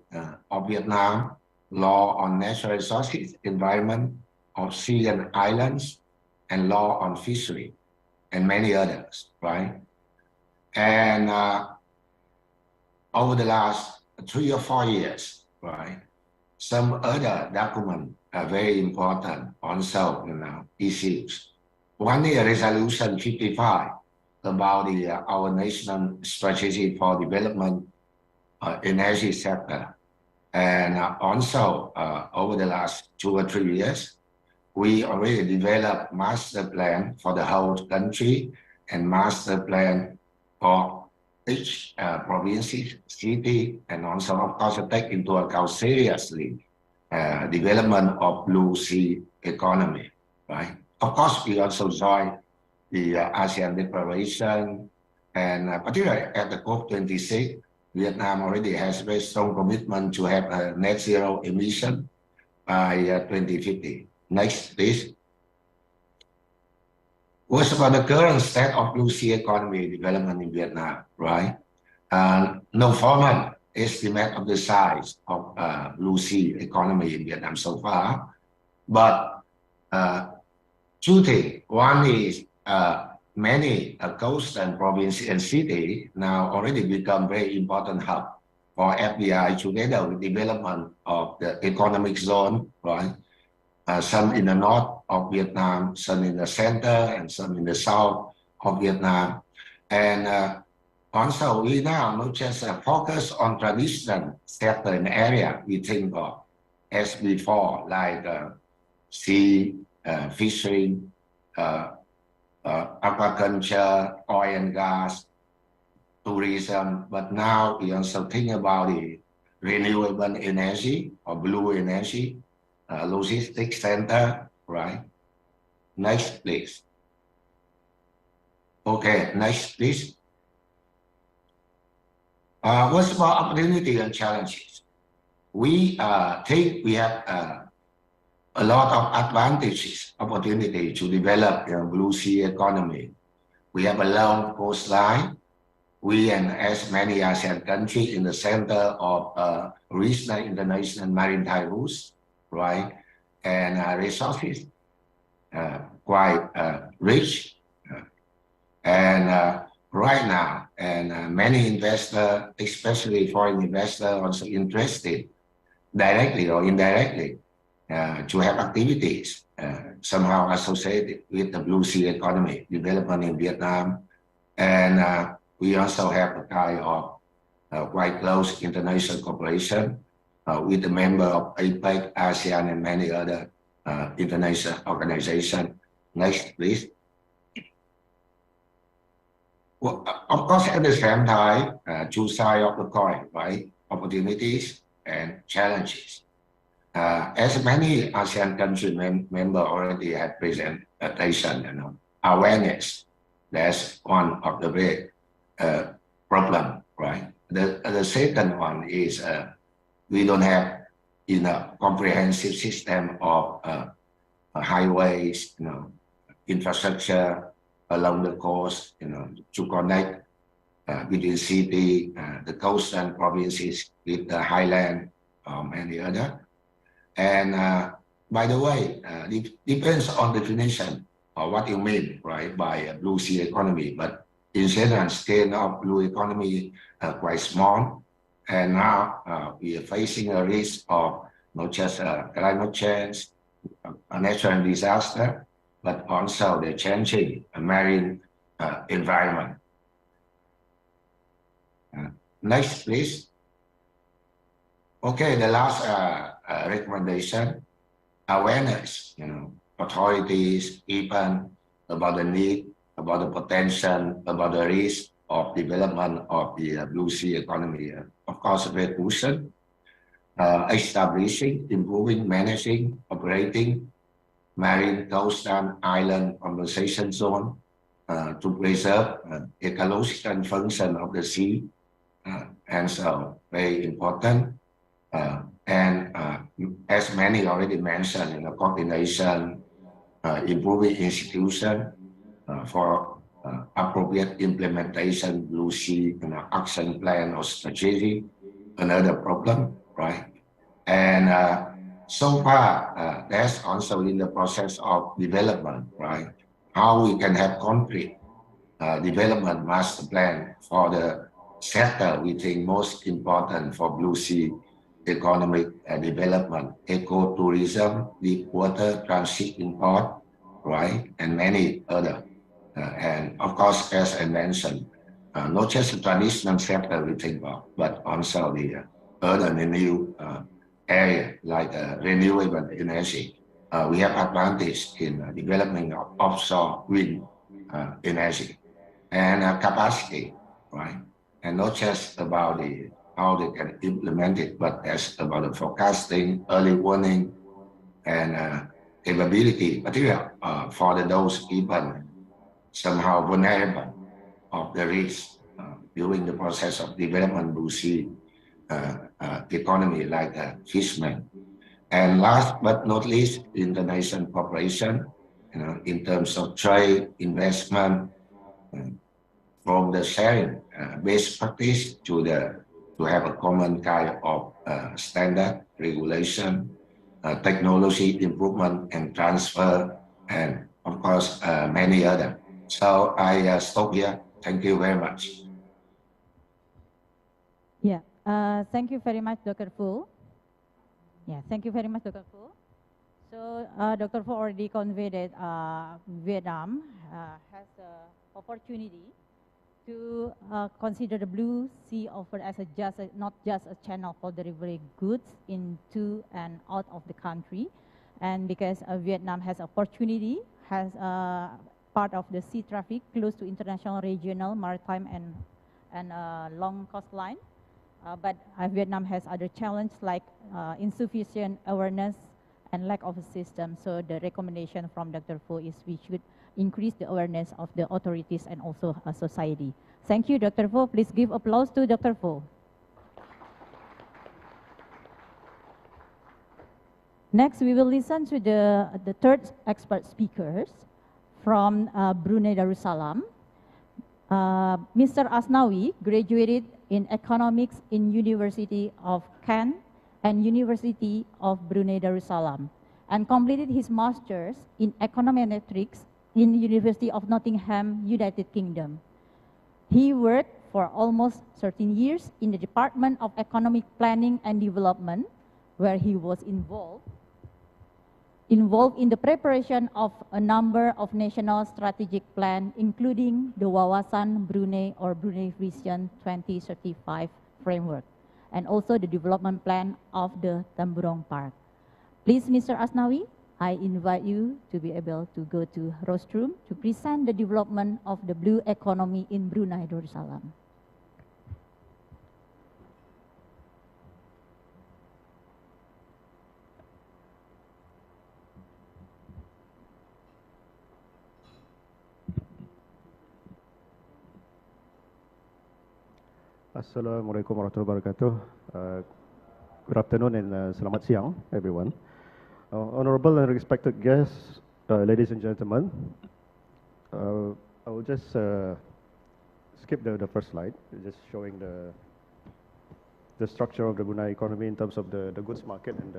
of Vietnam, law on natural resources, environment of sea and islands, and law on fishery, and many others, right? And over the last 3 or 4 years, right, some other documents are very important also, issues. One is Resolution 55 about our national strategy for development energy sector. And also, over the last 2 or 3 years, we already developed master plan for the whole country and master plan for each province, city, and also, of course, take into account seriously development of Blue Sea economy, right? Of course, we also join the ASEAN Declaration, and particularly at the COP26, Vietnam already has very strong commitment to have a net zero emission by 2050. Next, please. What's about the current state of Blue Sea economy development in Vietnam, right? No formal estimate of the size of Blue Sea economy in Vietnam so far, but 2 things. One is many coastal provinces and cities now already become very important hub for FDI together with development of the economic zone, right? Some in the north of Vietnam, some in the center, and some in the south of Vietnam. And also, we now not just focus on traditional sector and area we think of as before, like sea, fishing, aquaculture, oil and gas, tourism, but now we also think about the renewable energy or blue energy, logistics center, right? Next, please. Okay, next, please. What's about opportunity and challenges? We think we have a lot of advantages, opportunity to develop the blue sea economy. We have a long coastline. We and as many ASEAN countries in the center of regional international maritime routes, right? And resources quite rich. And right now, and many investors, especially foreign investors, also interested directly or indirectly to have activities somehow associated with the blue sea economy development in Vietnam. And we also have a kind of quite close international cooperation with the member of APEC, ASEAN, and many other international organizations. Next, please. Well, of course, at the same time, two sides of the coin, right? Opportunities and challenges. As many ASEAN country members already have presentation, awareness, that's one of the big problem, right? The second one is we don't have comprehensive system of highways, infrastructure along the coast, to connect between city, the coastal provinces with the highland, and the other. And by the way, it depends on definition of what you mean, right, by a blue sea economy. But in general, scale of blue economy quite small. And now we are facing a risk of not just climate change, a natural disaster, but also the changing marine environment. Next, please. Okay, the last recommendation, awareness, authorities, even about the need, about the potential, about the risk of development of the blue sea economy. Of course, very crucial. Establishing, improving, managing, operating marine, coastal, island conservation zone to preserve ecological function of the sea, and so very important. And as many already mentioned, coordination, improving institution for appropriate implementation, blue sea action plan or strategy, another problem, right? And so far, that's also in the process of development, right? How we can have concrete development master plan for the sector we think most important for blue sea economic development, ecotourism, deep water, transit import, right? And many other. And of course, as I mentioned, not just the traditional sector we think about, but also the other and new area like renewable energy. We have advantage in development of offshore wind energy and capacity, right? And not just about how they can implement it, but as about the forecasting, early warning, and capability material for those people somehow vulnerable of the risk during the process of development blue sea economy like fishermen. And last but not least, international cooperation, in terms of trade, investment, from the sharing best practice to have a common kind of standard regulation, technology improvement and transfer, and of course many other. So I stop here. Thank you very much. Yeah, thank you very much, Dr. Fu. Yeah, thank you very much, Dr. Fu. So Dr. Fu already conveyed that Vietnam has an opportunity to consider the blue sea offer as not just a channel for delivery goods into and out of the country, and because Vietnam has opportunity, has part of the sea traffic close to international, regional, maritime, and long coastline. But Vietnam has other challenges like insufficient awareness and lack of a system. So the recommendation from Dr. Pho is we should increase the awareness of the authorities and also society. Thank you, Dr. Pho. Please give applause to Dr. Pho. Next, we will listen to the third expert speakers from Brunei Darussalam. Mr. Asnawi graduated in economics in University of Kent and University of Brunei Darussalam and completed his master's in econometrics in University of Nottingham, United Kingdom. He worked for almost 13 years in the Department of Economic Planning and Development, where he was involved in the preparation of a number of national strategic plans, including the Wawasan Brunei or Brunei Vision 2035 framework, and also the development plan of the Tamburong Park. Please, Mr. Asnawi, I invite you to be able to go to rostrum to present the development of the blue economy in Brunei Darussalam. Assalamualaikum warahmatullahi wabarakatuh. Good afternoon and selamat siang, everyone. Honorable and respected guests, ladies and gentlemen, I will just skip the first slide, just showing the structure of the Brunei economy in terms of the goods market and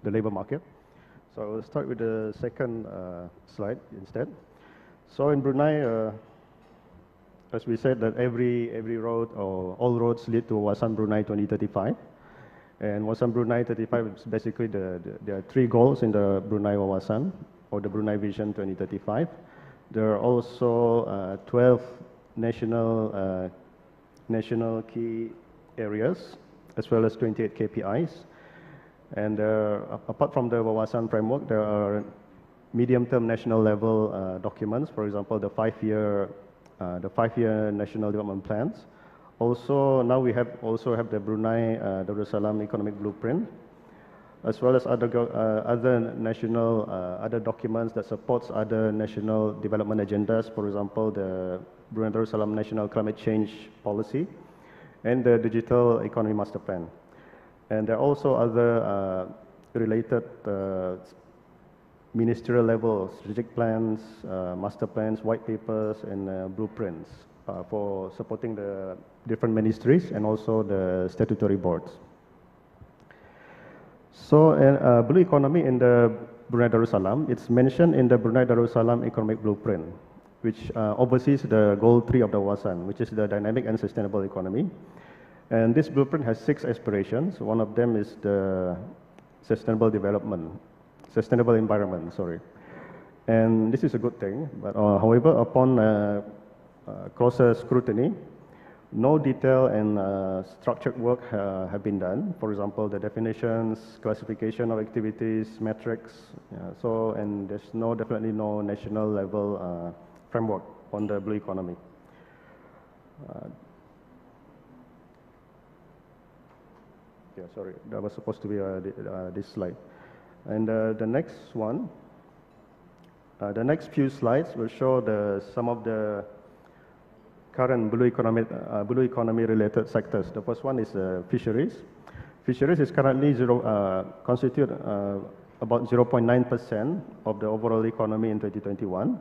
the labor market. So I will start with the second slide instead. So in Brunei, as we said, that every road or all roads lead to Wawasan Brunei 2035. And Wawasan Brunei 35 is basically there are three goals in the Brunei Wawasan or the Brunei Vision 2035. There are also 12 national key areas as well as 28 KPIs. And apart from the Wawasan framework, there are medium-term national level documents, for example, the five-year national development plans. Also, now we also have the Brunei Darussalam economic blueprint, as well as other documents that supports other national development agendas. For example, the Brunei Darussalam National Climate Change Policy and the Digital Economy Master Plan. And there are also other related ministerial level strategic plans, master plans, white papers, and blueprints for supporting the different ministries and also the statutory boards. So, blue economy in the Brunei Darussalam, it's mentioned in the Brunei Darussalam economic blueprint, which oversees the goal 3 of the Wawasan, which is the dynamic and sustainable economy. And this blueprint has 6 aspirations. One of them is the sustainable environment, sorry. And this is a good thing, but however, upon closer scrutiny, no detail and structured work have been done. For example, the definitions, classification of activities, metrics. And there's definitely no national level framework on the blue economy. Yeah, sorry, that was supposed to be this slide. And the next one, the next few slides will show some of the current blue economy related sectors. The first one is fisheries. Fisheries is currently constitute about 0.9% of the overall economy in 2021,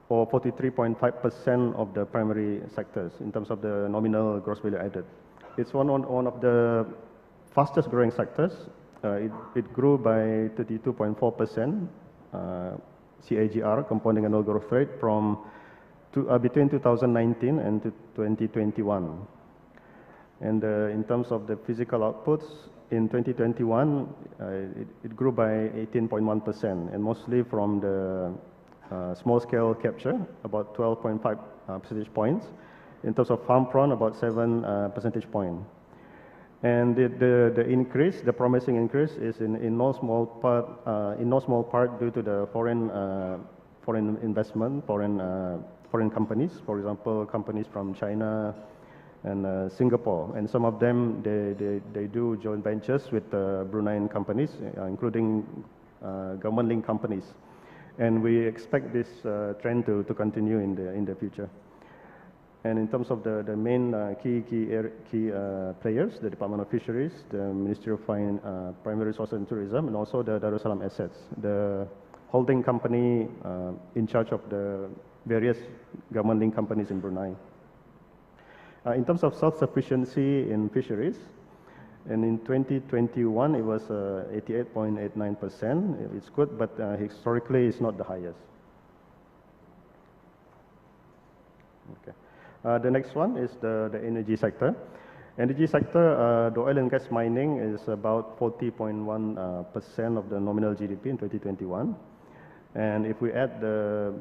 or 43.5% of the primary sectors in terms of the nominal gross value added. It's one of the fastest growing sectors. It grew by 32.4% CAGR, compounding annual growth rate, from between 2019 and 2021. And in terms of the physical outputs, in 2021, it grew by 18.1%, and mostly from the small-scale capture, about 12.5 percentage points. In terms of farm prawn, about 7 percentage points. And the promising increase is in no small part due to the foreign foreign investment, foreign companies, for example, companies from China and Singapore. And some of them, they do joint ventures with Bruneian companies, including government-linked companies. And we expect this trend to continue in the future. And in terms of the main key players, the Department of Fisheries, the Ministry of Primary Resources and Tourism, and also the Darussalam Assets, the holding company in charge of the various government-linked companies in Brunei. In terms of self-sufficiency in fisheries, and in 2021, it was 88.89%. It's good, but historically, it's not the highest. Okay. The next one is the energy sector. Energy sector, the oil and gas mining is about 40.1% of the nominal GDP in 2021. And if we add the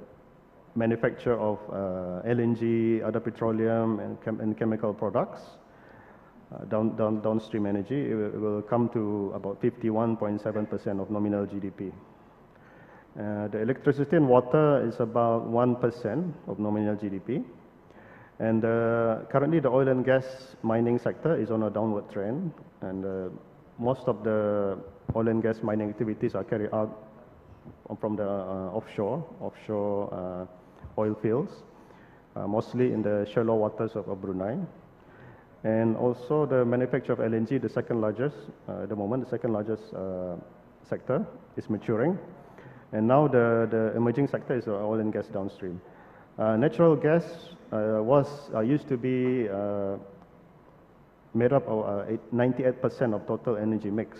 manufacture of LNG, other petroleum and chemical products, downstream energy, it will come to about 51.7% of nominal GDP. The electricity and water is about 1% of nominal GDP. And currently, the oil and gas mining sector is on a downward trend, and most of the oil and gas mining activities are carried out from the offshore oil fields, mostly in the shallow waters of Brunei. And also the manufacture of LNG, the second largest, at the moment, the second largest sector is maturing. And now the emerging sector is oil and gas downstream. Natural gas used to be made up of 98% of total energy mix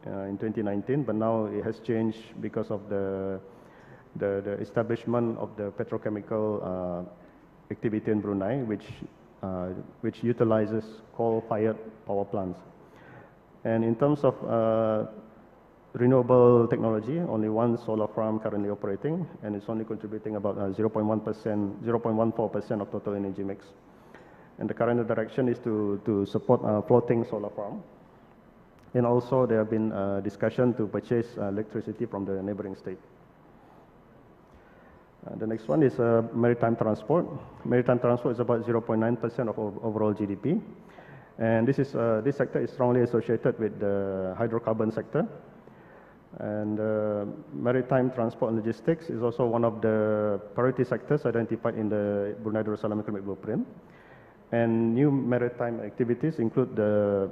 in 2019, but now it has changed because of the establishment of the petrochemical activity in Brunei, which utilizes coal-fired power plants. And in terms of renewable technology, only one solar farm currently operating, and it's only contributing about 0.14% of total energy mix. And the current direction is to support a floating solar farm. And also there have been discussion to purchase electricity from the neighboring state. The next one is maritime transport. Maritime transport is about 0.9% of overall GDP. And this sector is strongly associated with the hydrocarbon sector. And maritime transport and logistics is also one of the priority sectors identified in the Brunei Darussalam Economic Blueprint. And new maritime activities include the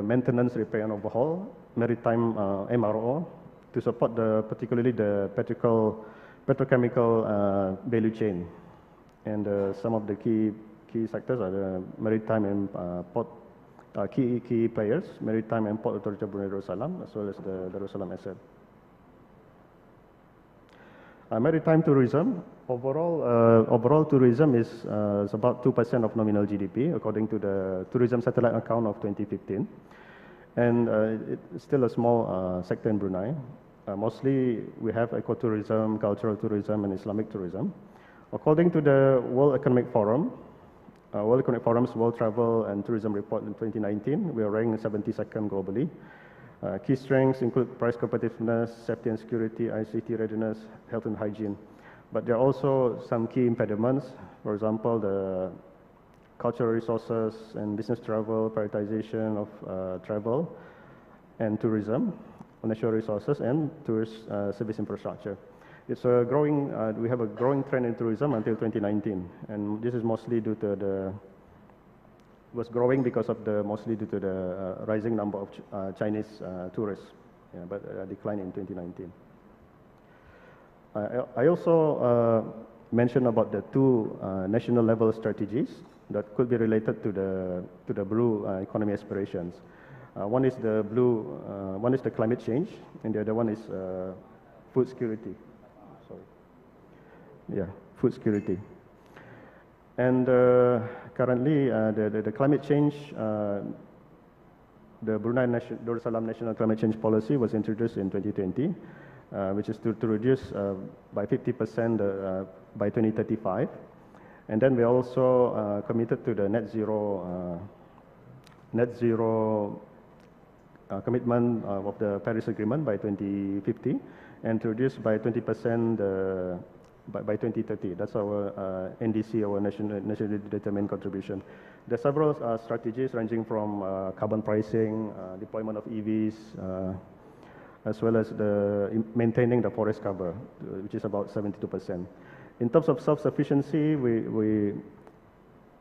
maintenance, repair and overhaul, maritime MRO, to support particularly the petrochemical value chain. And some of the key sectors are the maritime and port. Key players, Maritime and Port Authority of Brunei Darussalam, as well as the Darussalam Asset. Maritime tourism, overall tourism is about 2% of nominal GDP, according to the tourism satellite account of 2015. And it's still a small sector in Brunei. Mostly we have ecotourism, cultural tourism, and Islamic tourism. According to the World Economic Forum, World Economic Forum's World Travel and Tourism Report in 2019, we are ranked 72nd globally. Key strengths include price competitiveness, safety and security, ICT readiness, health and hygiene. But there are also some key impediments. For example, the cultural resources and business travel, prioritization of travel and tourism, natural resources, and tourist service infrastructure. It's a growing, we have a growing trend in tourism until 2019, and this is mostly due to was growing because of mostly due to the rising number of Chinese tourists, but a decline in 2019. I also mentioned about the two national level strategies that could be related to the blue economy aspirations. One is one is the climate change, and the other one is food security. Yeah, food security. And currently, the climate change, the Brunei Darussalam National Climate Change Policy was introduced in 2020, which is to reduce by 50% by 2035. And then we also committed to the net zero commitment of the Paris Agreement by 2050 and to reduce by 20% by 2030. That's our NDC, our nationally determined contribution. There are several strategies ranging from carbon pricing, deployment of EVs, as well as maintaining the forest cover, which is about 72%. In terms of self-sufficiency,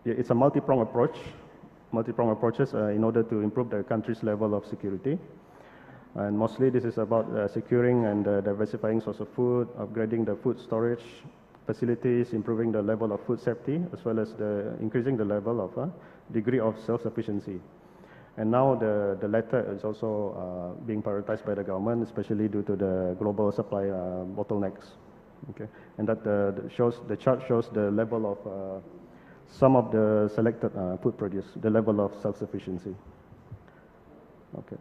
it's a multi-pronged approach, approaches in order to improve the country's level of security. And mostly this is about securing and diversifying source of food, upgrading the food storage facilities, improving the level of food safety, as well as increasing the level of degree of self-sufficiency. And now the latter is also being prioritized by the government, especially due to the global supply bottlenecks. Okay, and that the chart shows the level of some of the selected food produce, the level of self-sufficiency. Okay,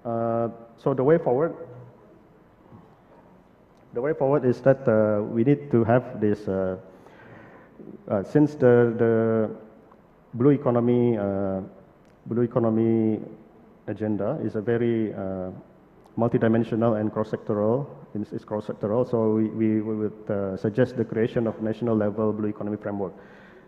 so the way forward is that we need to have this, since the blue economy agenda is a very multidimensional and cross-sectoral. It's cross-sectoral, so we would suggest the creation of national level blue economy framework.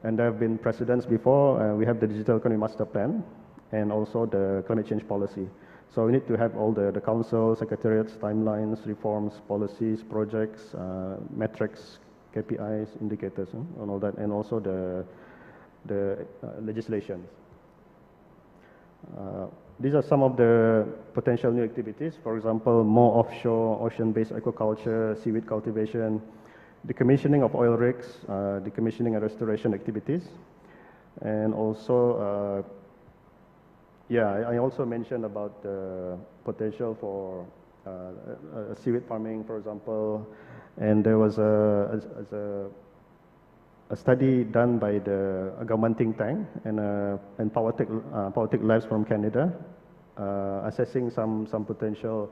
And there have been precedents before. We have the Digital Economy Master Plan and also the climate change policy. So we need to have all the council, secretariats, timelines, reforms, policies, projects, metrics, KPIs, indicators, and all that, and also the legislation. These are some of the potential new activities. For example, more offshore, ocean-based aquaculture, seaweed cultivation, decommissioning of oil rigs, decommissioning and restoration activities, and also, I also mentioned about the potential for seaweed farming, for example, and there was a study done by the government think tank and Powertech Labs from Canada, assessing some potential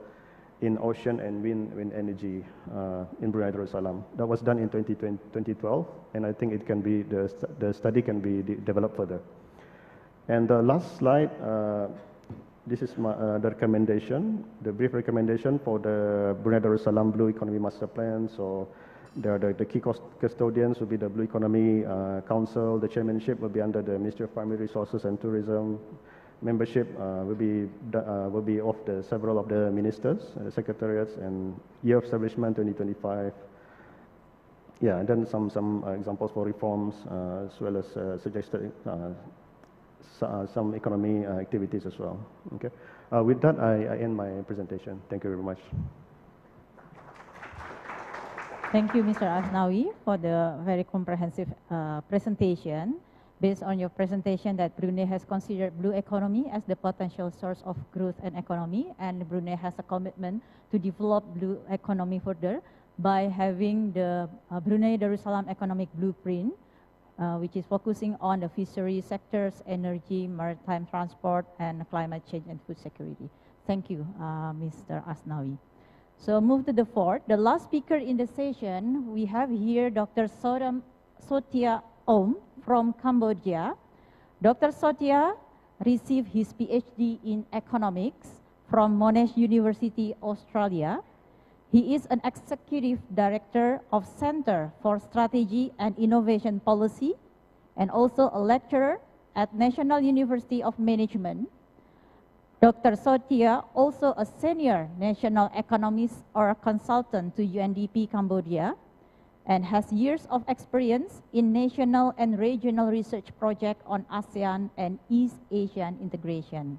in ocean and wind energy in Brunei Darussalam. That was done in 2012, and I think it can be the study can be developed further. And the last slide, this is the recommendation, the brief recommendation for the Brunei Darussalam Blue Economy Master Plan. So the key custodians will be the Blue Economy Council. The chairmanship will be under the Ministry of Primary Resources and Tourism. Membership will be of several of the ministers, secretariats, and year of establishment 2025. Yeah, and then some examples for reforms, as well as suggested some economy activities as well. Okay, with that I end my presentation. Thank you very much. Thank you, Mr. Asnawi, for the very comprehensive presentation. Based on your presentation that Brunei has considered blue economy as the potential source of growth and economy, and Brunei has a commitment to develop blue economy further by having the Brunei Darussalam Economic Blueprint, which is focusing on the fishery sectors, energy, maritime transport, and climate change and food security. Thank you, Mr. Asnawi. So move to the fourth. The last speaker in the session, we have here Dr. Sotia Om from Cambodia. Dr. Sotia received his PhD in economics from Monash University, Australia. He is an executive director of Center for Strategy and Innovation Policy and also a lecturer at National University of Management. Dr. Sotia, also a senior national economist or consultant to UNDP Cambodia, and has years of experience in national and regional research projects on ASEAN and East Asian integration.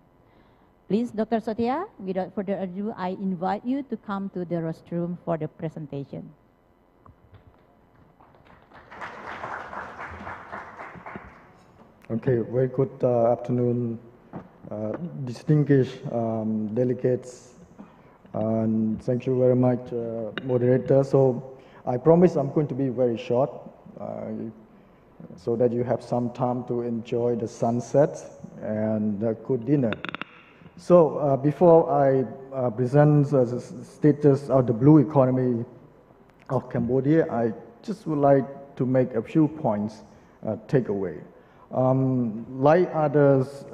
Please, Dr. Sotia, without further ado, I invite you to come to the rostrum for the presentation. Okay, very good afternoon, distinguished delegates, and thank you very much, moderator. So I promise I'm going to be very short, so that you have some time to enjoy the sunset and a good dinner. So before I present the status of the blue economy of Cambodia, I just would like to make a few points takeaway. Like others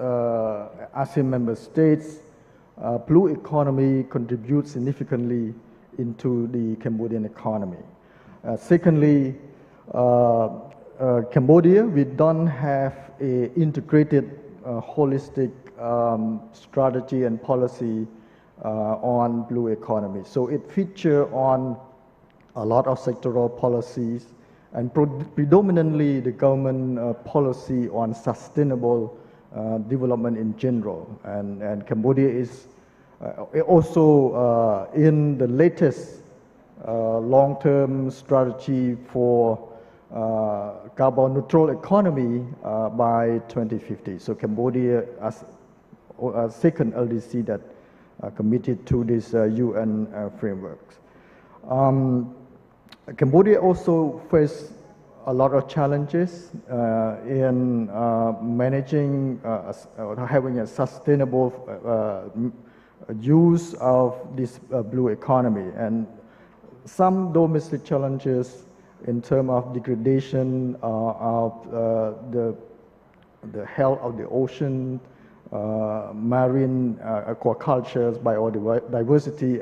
ASEAN member states, blue economy contributes significantly into the Cambodian economy. Secondly, Cambodia, we don't have an integrated, holistic strategy and policy on blue economy. So it features on a lot of sectoral policies and predominantly the government policy on sustainable development in general. And Cambodia is also in the latest long-term strategy for carbon neutral economy by 2050. So Cambodia as a second LDC that committed to this UN frameworks. Cambodia also faced a lot of challenges in managing, having a sustainable use of this blue economy, and some domestic challenges in terms of degradation of the health of the ocean, marine aquaculture, biodiversity,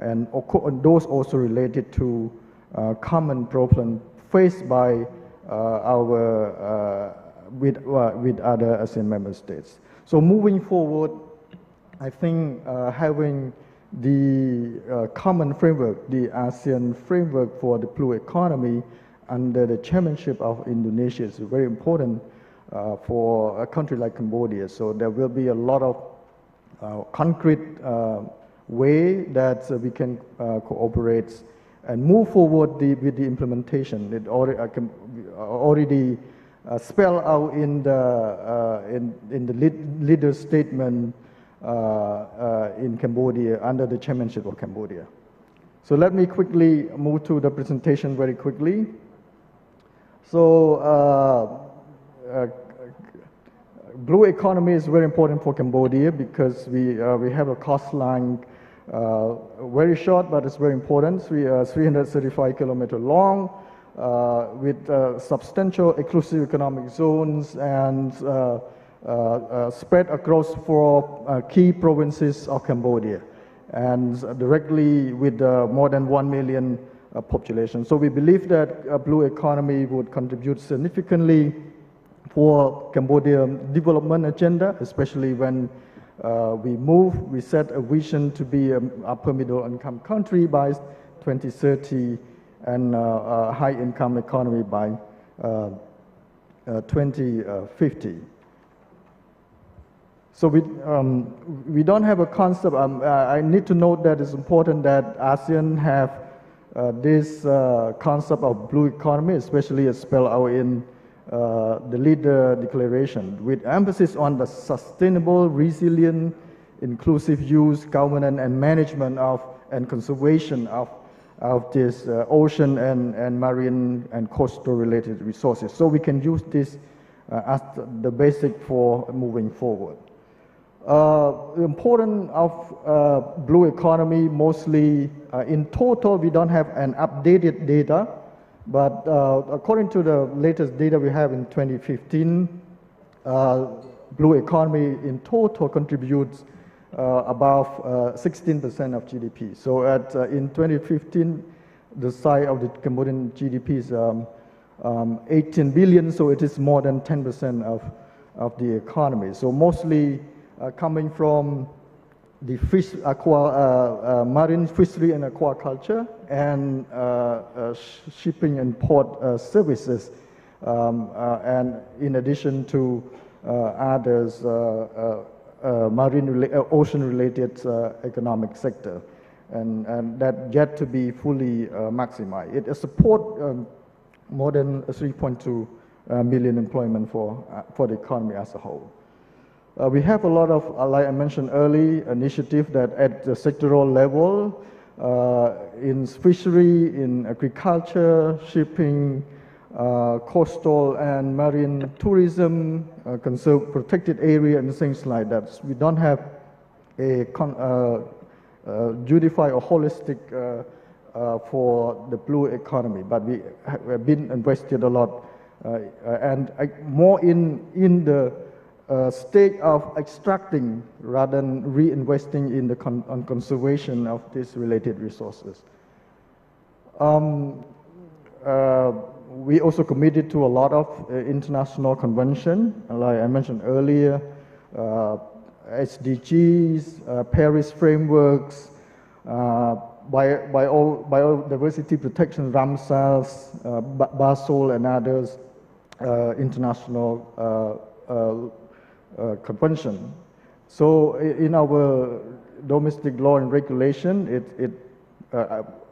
and those also related to common problem faced by with other ASEAN member states. So moving forward, I think having the common framework, the ASEAN framework for the blue economy under the chairmanship of Indonesia is very important for a country like Cambodia. So there will be a lot of concrete way that we can cooperate and move forward with the implementation. It already spelled out in the leader statement in Cambodia under the chairmanship of Cambodia. So let me quickly move to the presentation very quickly. So blue economy is very important for Cambodia because we have a coastline very short, but it's very important. We are 335 kilometers long with substantial exclusive economic zones and spread across 4 key provinces of Cambodia and directly with more than 1 million population. So we believe that blue economy would contribute significantly for Cambodia development agenda, especially when we set a vision to be an upper middle income country by 2030 and a high income economy by 2050. So we don't have a concept. I need to note that it's important that ASEAN have this concept of blue economy, especially as spelled out in the leader declaration, with emphasis on the sustainable, resilient, inclusive use, governance, and management of and conservation of this ocean and marine and coastal related resources. So we can use this as the basic for moving forward. The importance of blue economy, mostly in total, we don't have an updated data, but according to the latest data we have in 2015, blue economy in total contributes above 16% of GDP. So in 2015, the size of the Cambodian GDP is 18 billion, so it is more than 10% of the economy. So mostly coming from the marine fishery and aquaculture and shipping and port services, and in addition to others, ocean-related economic sector, and that yet to be fully maximized. It supports more than 3.2 million employment for the economy as a whole. We have a lot of, like I mentioned earlier, initiatives that at the sectoral level, in fishery, in agriculture, shipping, coastal and marine tourism, conserve protected area and things like that. We don't have a unified or holistic for the blue economy, but we have been invested a lot and more in the state of extracting rather than reinvesting in the conservation of these related resources. We also committed to a lot of international conventions, like I mentioned earlier, SDGs, Paris frameworks, biodiversity protection, Ramsar's, Basel, and others, international convention. So in our domestic law and regulation, it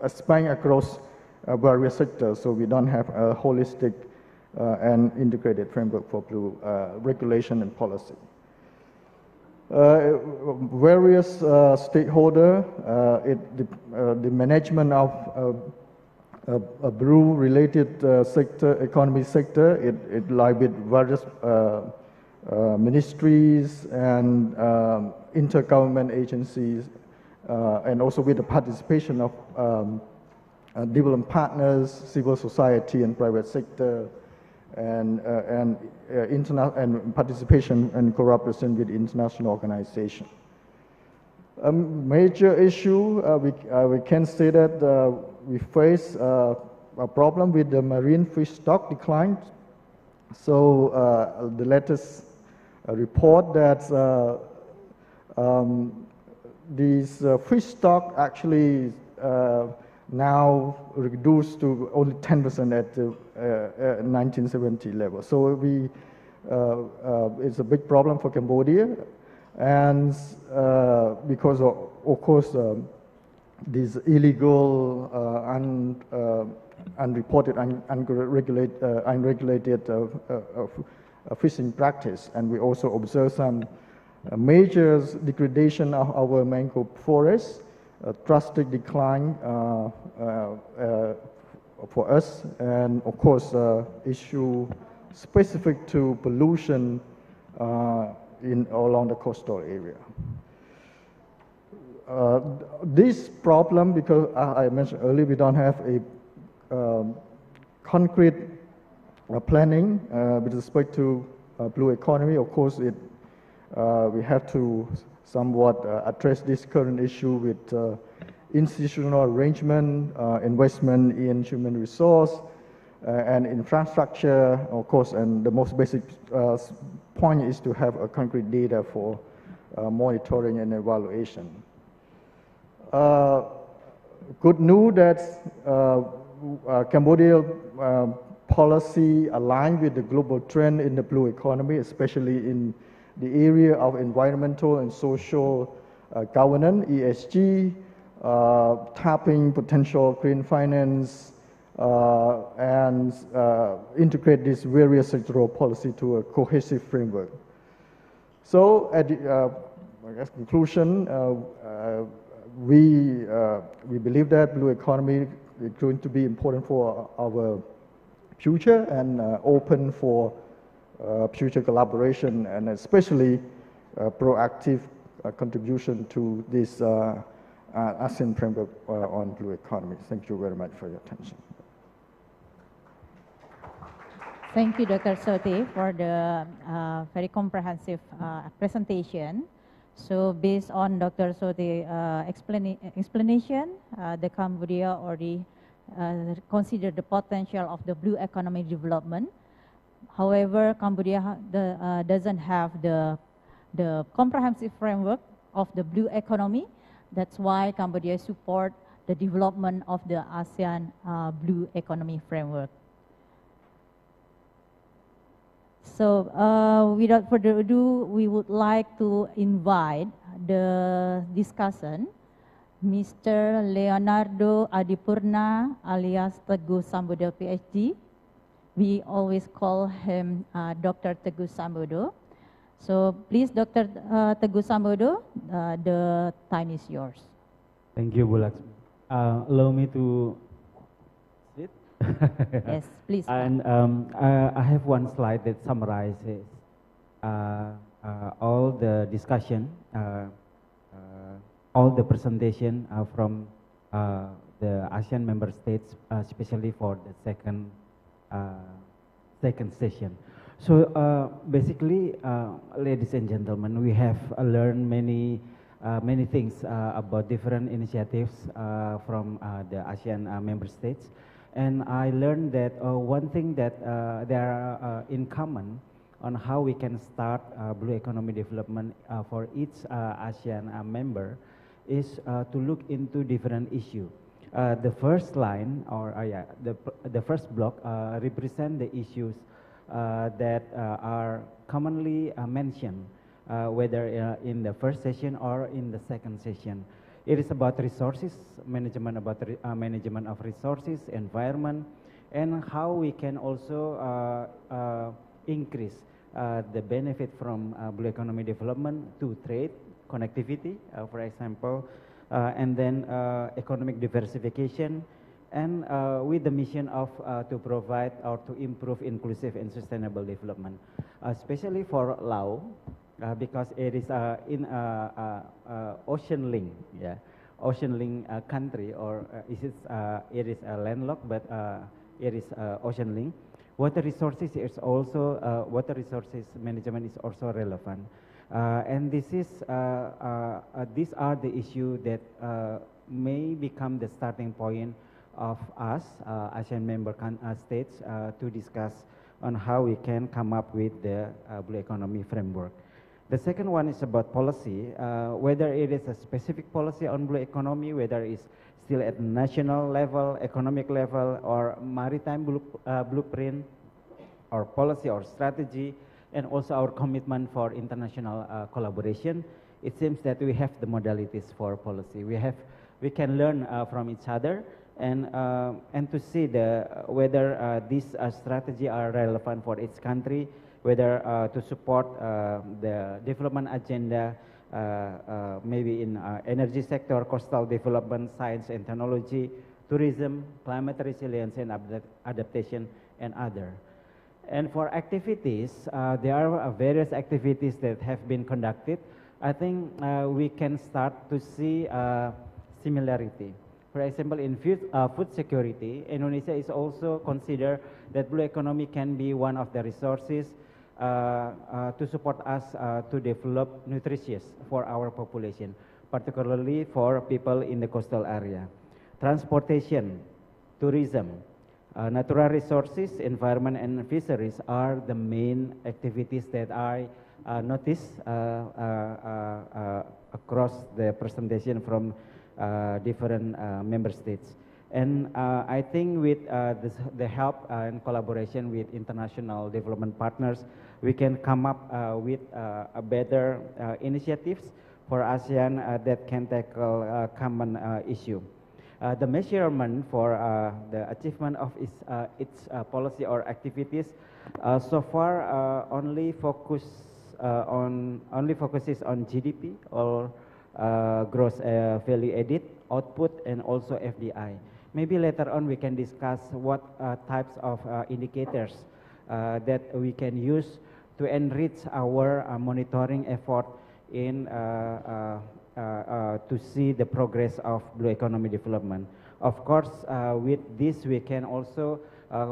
spans across various sectors, so we don't have a holistic and integrated framework for blue regulation and policy. Various stakeholders, the management of a blue-related economy sector, it lies with various ministries and intergovernment agencies, and also with the participation of development partners, civil society, and private sector, and participation and cooperation with international organizations. A major issue, we can say that we face a problem with the marine fish stock decline. So the latest report that these fish stock actually now reduced to only 10% at the 1970 level. So it's a big problem for Cambodia, and because of course these illegal, unreported, unregulated fishing practice, and we also observe some major degradation of our mangrove forests, a drastic decline for us, and of course issue specific to pollution along the coastal area. This problem, because I mentioned earlier, we don't have a concrete planning with respect to blue economy. Of course, we have to somewhat address this current issue with institutional arrangement, investment in human resource, and infrastructure, of course, and the most basic point is to have a concrete data for monitoring and evaluation. Good news that Cambodia policy aligned with the global trend in the blue economy, especially in the area of environmental and social governance, ESG, tapping potential green finance, and integrate these various sectoral policy to a cohesive framework. So at the conclusion, we believe that blue economy is going to be important for our future and open for future collaboration, and especially proactive contribution to this ASEAN framework on blue economy. Thank you very much for your attention. Thank you, Dr. Sote, for the very comprehensive presentation. So based on Dr. Sote's explanation, the Cambodia already considered the potential of the blue economy development. However, Cambodia doesn't have the comprehensive framework of the blue economy. That's why Cambodia support the development of the ASEAN blue economy framework. So without further ado, we would like to invite the discussion, Mr. Leonardo Adipurna alias Teguh Sambodo PhD. We always call him Dr. Teguh Sambodo. So please, Dr. Teguh Sambodo, the time is yours. Thank you, Bu Laksmi. Allow me to sit. Yes, please. And I have one slide that summarizes all the discussion, all the presentation from the ASEAN member states, especially for the second session. So basically, ladies and gentlemen, we have learned many things about different initiatives from the ASEAN member states. And I learned that one thing that they are in common on how we can start blue economy development for each ASEAN member is to look into different issues. The first line, or the first block represent the issues that are commonly mentioned, whether in the first session or in the second session. It is about resources, management of resources, environment, and how we can also increase the benefit from blue economy development to trade, connectivity, for example, and then economic diversification, and with the mission of to provide or to improve inclusive and sustainable development, especially for Laos, because it is in ocean link, ocean link country, or it is a landlocked, but it is ocean link. Water resources is also water resources management is also relevant, and these are the issues that may become the starting point of us, ASEAN member states, to discuss on how we can come up with the blue economy framework. The second one is about policy, whether it is a specific policy on blue economy, whether it's still at national level, economic level, or maritime blueprint, or policy or strategy, and also our commitment for international collaboration. It seems that we have the modalities for policy. We can learn from each other, and to see whether these strategies are relevant for each country, whether to support the development agenda, maybe in energy sector, coastal development, science and technology, tourism, climate resilience and adaptation, and other. And for activities, there are various activities that have been conducted. I think we can start to see similarity. For example, in food security, Indonesia is also considered that blue economy can be one of the resources to support us to develop nutritious for our population, particularly for people in the coastal area. Transportation, tourism, natural resources, environment, and fisheries are the main activities that I noticed across the presentation from different member states. And I think with the help and collaboration with international development partners, we can come up with a better initiatives for ASEAN that can tackle a common issue. The measurement for the achievement of its policy or activities so far only focuses on GDP or gross value added, output, and also FDI. Maybe later on we can discuss what types of indicators that we can use to enrich our monitoring effort in to see the progress of blue economy development. Of course, with this we can also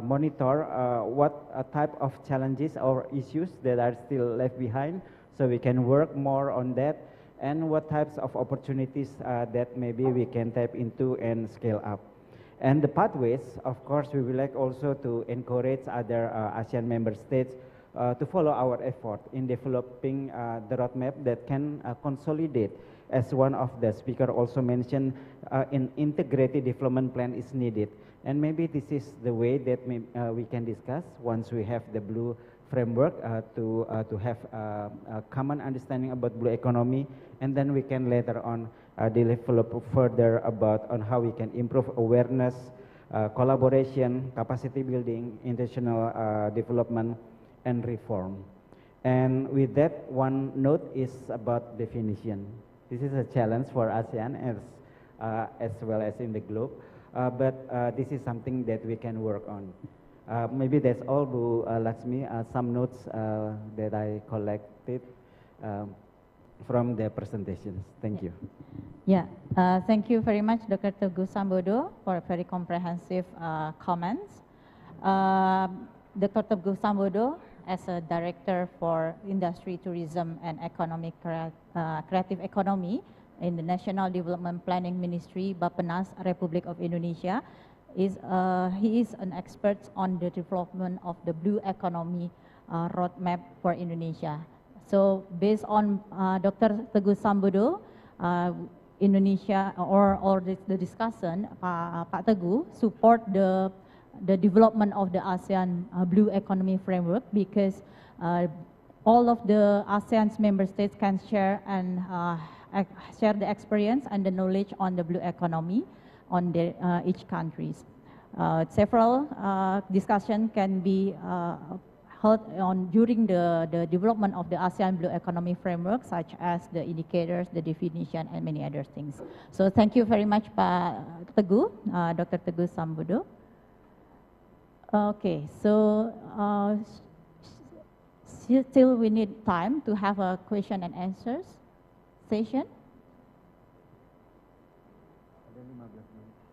monitor what type of challenges or issues that are still left behind, so we can work more on that, and what types of opportunities that maybe we can tap into and scale up. And the pathways, of course, we would like also to encourage other ASEAN member states to follow our effort in developing the roadmap that can consolidate, as one of the speaker also mentioned, an integrated development plan is needed. And maybe this is the way that we can discuss once we have the blue framework to have a common understanding about blue economy, and then we can later on develop further about on how we can improve awareness, collaboration, capacity building, international development, and reform. And with that, one note is about definition. This is a challenge for ASEAN as well as in the globe, but this is something that we can work on. Maybe that's all, Bu Laxmi, some notes that I collected from the presentations. Thank you. Yeah, thank you very much, Dr. Teguh Sambodo, for very comprehensive comments. Dr. Teguh Sambodo as a director for industry, tourism, and creative economy in the National Development Planning Ministry, Bappenas, Republic of Indonesia. He is an expert on the development of the blue economy roadmap for Indonesia. So based on Dr. Teguh Sambodo, Indonesia or the discussion, Pak Teguh support the development of the ASEAN Blue Economy Framework because all of the ASEAN's member states can share and share the experience and the knowledge on the blue economy on each countries. Several discussion can be held on during the development of the ASEAN Blue Economy Framework, such as the indicators, the definition, and many other things. So thank you very much, Pak Teguh, Dr. Teguh Sambodo. Okay, so still we need time to have a question and answers session.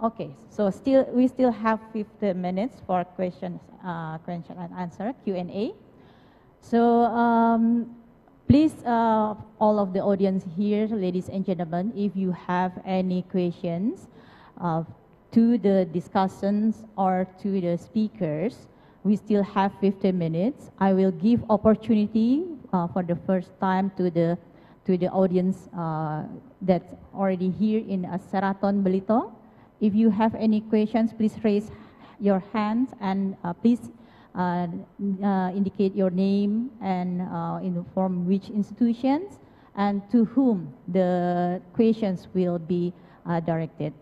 Okay, so we still have 15 minutes for question and answer, Q&A. So please, all of the audience here, ladies and gentlemen, if you have any questions to the discussions or to the speakers, we still have 15 minutes. I will give opportunity for the first time to the audience that's already here in Seraton Belitung. If you have any questions, please raise your hands and please indicate your name and inform which institutions and to whom the questions will be directed.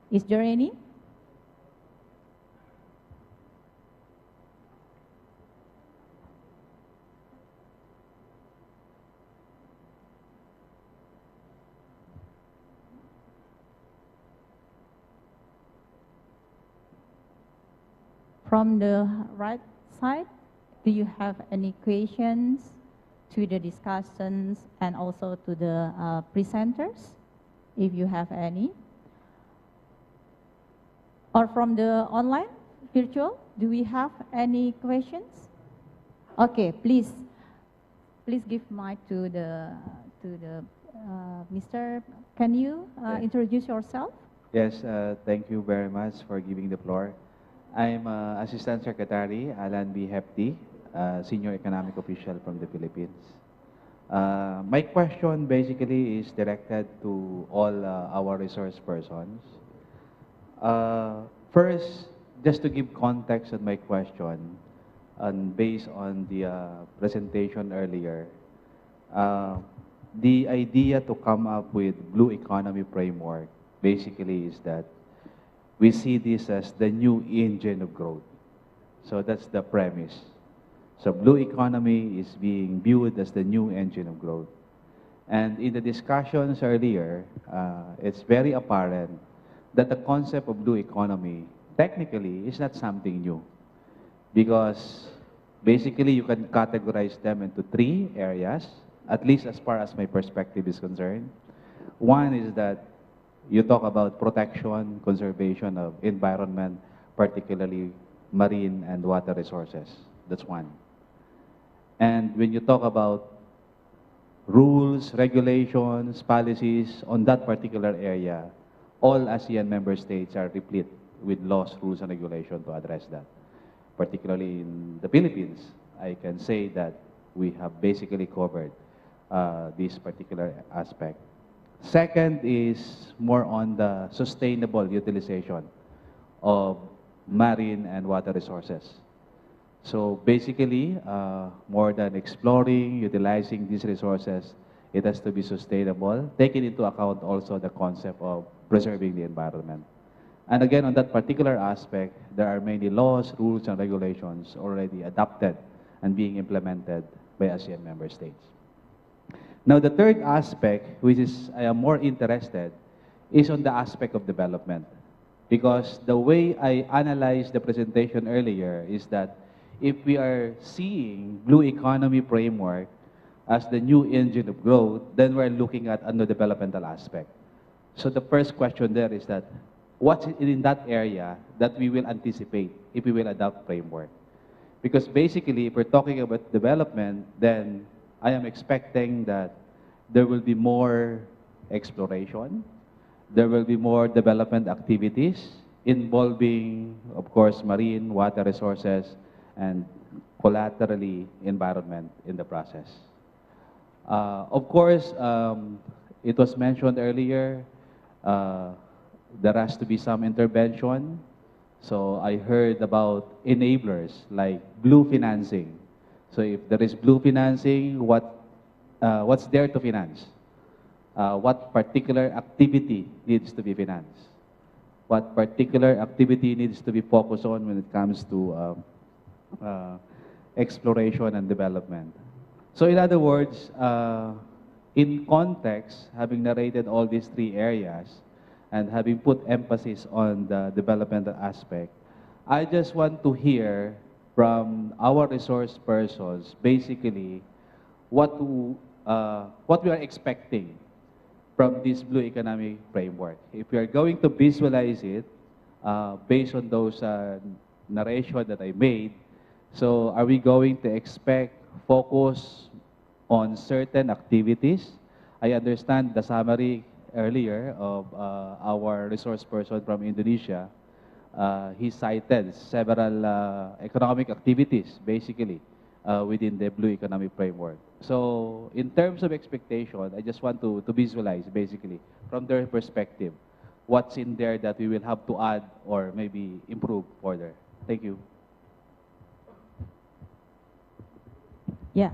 Is there any? From the right side, do you have any questions to the discussions and also to the presenters, if you have any? Or from the online, virtual, do we have any questions? Okay, please give mic to the Mr. Can you introduce yourself? Yes, thank you very much for giving the floor. I'm Assistant Secretary Alan B. Hepti, Senior Economic Official from the Philippines. My question basically is directed to all our resource persons. First, just to give context on my question, and based on the presentation earlier, the idea to come up with Blue Economy Framework basically is that we see this as the new engine of growth. So that's the premise. So blue economy is being viewed as the new engine of growth. And in the discussions earlier, it's very apparent that the concept of blue economy technically is not something new. Because basically you can categorize them into three areas, at least as far as my perspective is concerned. One is that you talk about protection, conservation of environment, particularly marine and water resources. That's one. And when you talk about rules, regulations, policies on that particular area, all ASEAN member states are replete with laws, rules, and regulations to address that. Particularly in the Philippines, I can say that we have basically covered this particular aspect. Second is more on the sustainable utilization of marine and water resources. So basically, more than exploring, utilizing these resources, it has to be sustainable, taking into account also the concept of preserving the environment. And again, on that particular aspect, there are many laws, rules, and regulations already adopted and being implemented by ASEAN member states. Now, the third aspect, which is I am more interested, is on the aspect of development. Because the way I analyzed the presentation earlier is that if we are seeing Blue Economy Framework as the new engine of growth, then we're looking at the developmental aspect. So the first question there is that, what's in that area that we will anticipate if we will adopt framework? Because basically, if we're talking about development, then I am expecting that there will be more exploration, there will be more development activities involving, of course, marine, water resources, and collaterally environment in the process. Of course, it was mentioned earlier, there has to be some intervention. So I heard about enablers like blue financing. So if there is blue financing, what's there to finance? What particular activity needs to be financed? What particular activity needs to be focused on when it comes to exploration and development? So in other words, in context, having narrated all these three areas and having put emphasis on the developmental aspect, I just want to hear from our resource persons basically what we are expecting from this Blue Economy Framework. If we are going to visualize it based on those narration that I made, so are we going to expect focus on certain activities? I understand the summary earlier of our resource person from Indonesia. He cited several economic activities, basically, within the Blue Economy Framework. So in terms of expectation, I just want to visualize, basically, from their perspective, what's in there that we will have to add or maybe improve further. Thank you. Yeah,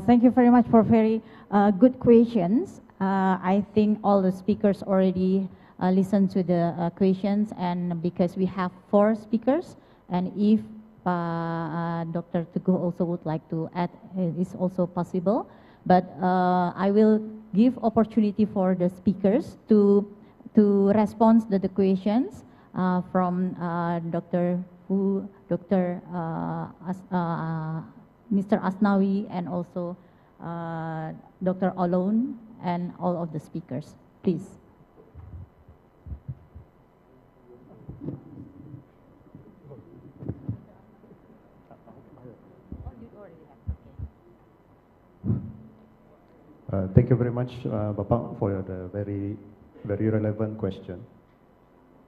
thank you very much for very good questions. I think all the speakers already listened to the questions, and because we have 4 speakers, and if Dr. Teguh also would like to add, it's also possible. But I will give opportunity for the speakers to respond to the questions from Dr. Hu, Mr. Asnawi, and also Dr. Alone, and all of the speakers. Please. Thank you very much, Bapak, for the very relevant question.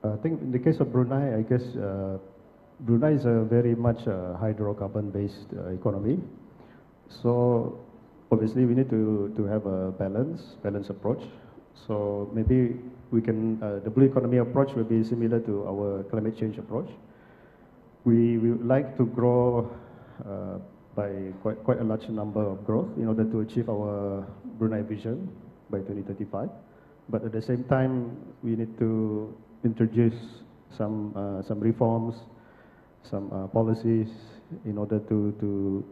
I think in the case of Brunei, I guess Brunei is a very much hydrocarbon-based economy. So obviously we need to have a balanced approach. So maybe we can, the blue economy approach will be similar to our climate change approach. We would like to grow by quite a large number of growth in order to achieve our Brunei vision by 2035. But at the same time, we need to introduce some reforms, some policies in order to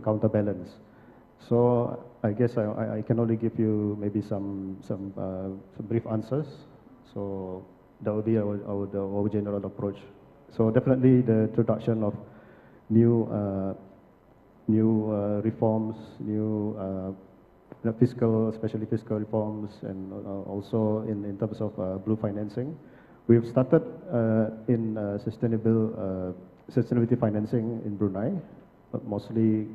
counterbalance. So I guess I can only give you maybe some brief answers. So that will be our general approach. So definitely the introduction of new reforms, especially fiscal reforms, and also in terms of blue financing. We've started in sustainability financing in Brunei, but mostly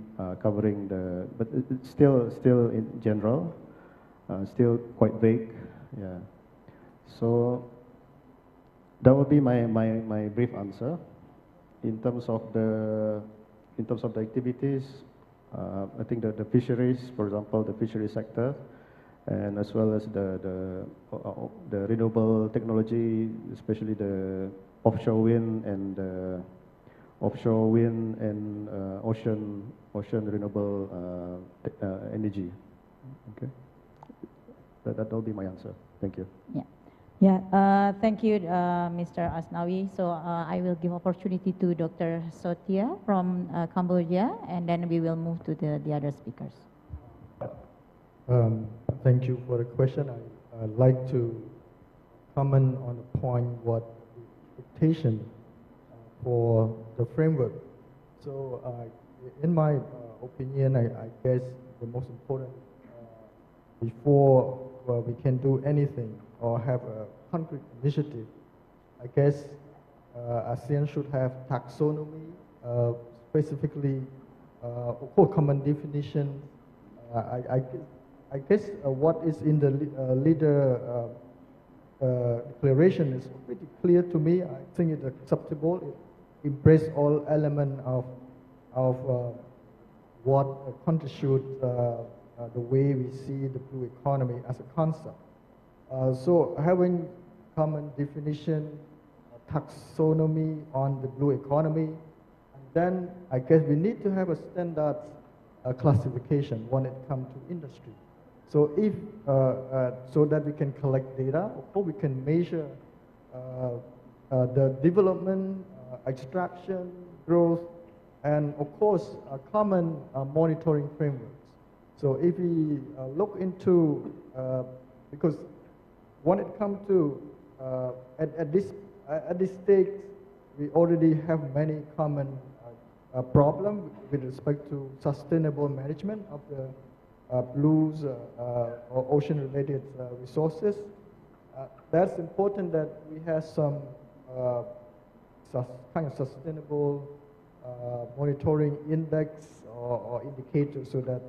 covering but it's still in general, still quite vague. Yeah. So that would be my brief answer. In terms of the activities, I think that the fisheries, for example, the fisheries sector, and as well as the renewable technology, especially the offshore wind and ocean renewable energy. Okay, that will be my answer. Thank you. Yeah, thank you, Mr. Asnawi. So I will give opportunity to Dr. Sotia from Cambodia, and then we will move to the other speakers. Thank you for the question. I'd like to comment on the point what the expectation for the framework. So in my opinion, I guess the most important before we can do anything or have a concrete initiative, I guess ASEAN should have taxonomy specifically for common definition. I guess what is in the leader declaration is pretty clear to me. I think it's acceptable. It embraces all elements of what constitutes the way we see the blue economy as a concept. So having common definition, taxonomy on the blue economy, and then I guess we need to have a standard classification when it comes to industry. So if so that we can collect data, or we can measure the development, extraction, growth, and of course common monitoring frameworks. So if we look into because when it comes to at this stage, we already have many common problems with respect to sustainable management of the blues or ocean-related resources. That's important that we have some kind of sustainable monitoring index or indicator, so that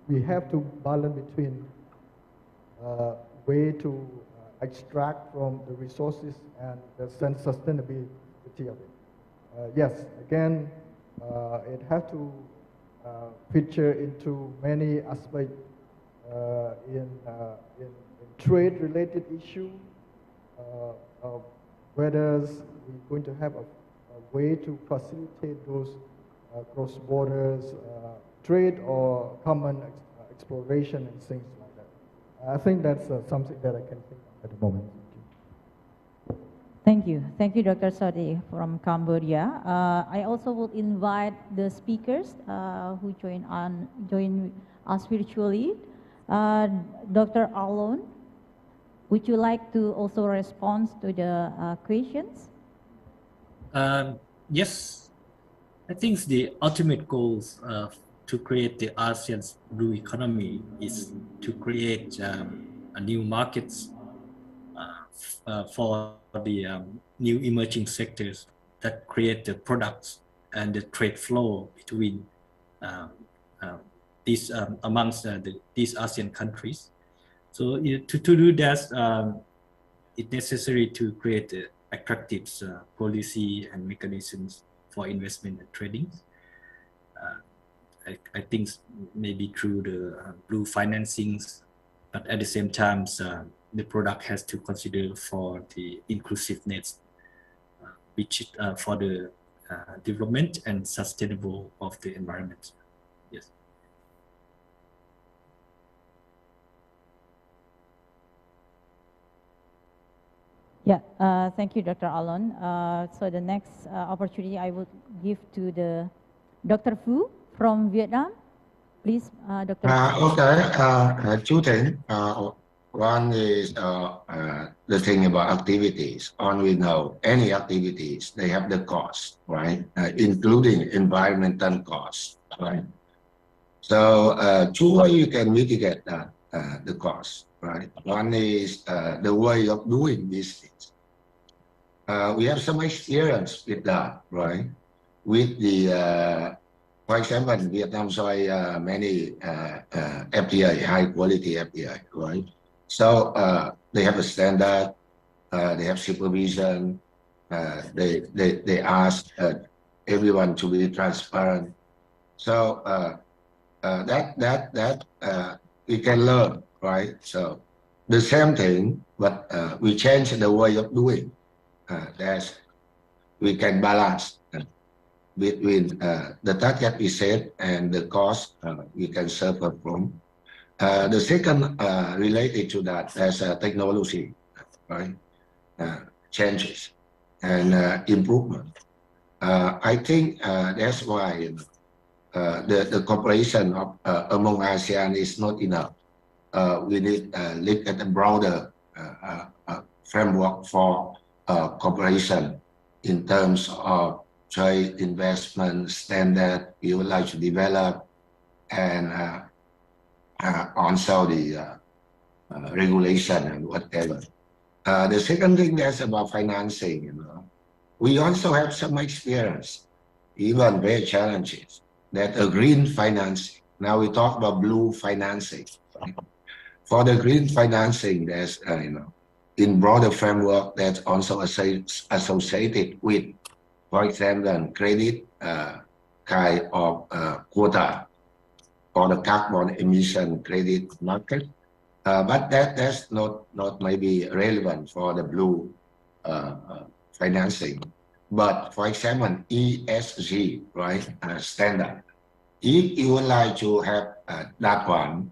we have to balance between way to extract from the resources and the sustainability of it. Yes, again, it has to feature into many aspects in trade-related issue, whether we're going to have a way to facilitate those cross-border trade or common exploration and things like that. I think that's something that I can think of at the moment. Thank you. Thank you, Dr. Sodi from Cambodia. I also would invite the speakers who join us virtually. Dr. Alon, would you like to also respond to the questions? Yes, I think the ultimate goals to create the ASEAN's blue economy is to create a new markets for the new emerging sectors that create the products and the trade flow between these amongst these ASEAN countries. So to do that, it's necessary to create attractive policy and mechanisms for investment and trading. I think maybe through the blue financings, but at the same time, the product has to consider for the inclusiveness, which for the development and sustainable of the environment. Yes. Yeah, thank you, Dr. Alon. So the next opportunity I would give to the Dr. Phu from Vietnam. Please, Dr. Okay, two things. One is the thing about activities. On we know any activities, they have the cost, right? Including environmental costs, right? So two ways you can mitigate that, the cost, right? One is the way of doing business. We have some experience with that, right? With the, for example, Vietnam saw many FDI, high quality FDI, right? So they have a standard, they have supervision, they ask everyone to be transparent. So we can learn, right? So the same thing, but we change the way of doing. That we can balance between the target we set and the cost we can suffer from. The second related to that as technology, right? Changes and improvement. I think that's why the cooperation of, among ASEAN is not enough. We need to look at a broader framework for cooperation in terms of trade, investment, standard we would like to develop, and also the regulation and whatever. The second thing that's about financing, we also have some experience even very challenging. That a green financing. Now we talk about blue financing. For the green financing, there's in broader framework that's also associated with, for example, credit kind of quota for the carbon emission credit market. But that's not maybe relevant for the blue financing. But for example, ESG, right, standard. If you would like to have that one,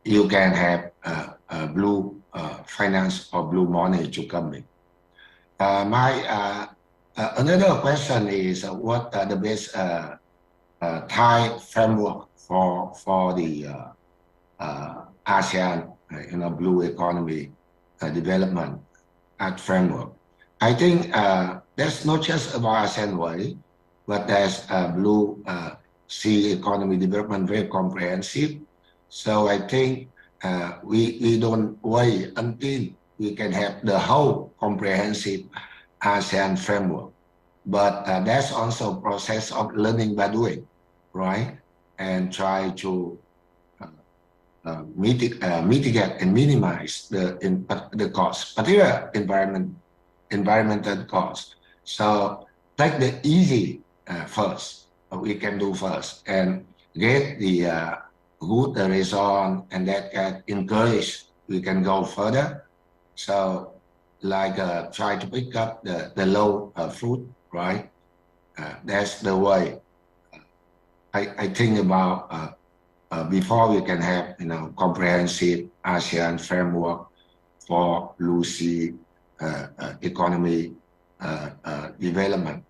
you can have blue finance or blue money to come in. Another question is what are the best Thai framework for the ASEAN blue economy development framework. I think that's not just about ASEAN way, but there's blue sea economy development very comprehensive. So I think we don't wait until we can have the whole comprehensive ASEAN framework. But that's also a process of learning by doing, right? And try to mitigate and minimize the cost, particularly environmental cost. So take the easy first, we can do first, and get the good result, and that can encourage, we can go further. So like try to pick up the low fruit, right? That's the way I think about before we can have comprehensive ASEAN framework for blue sea economy development.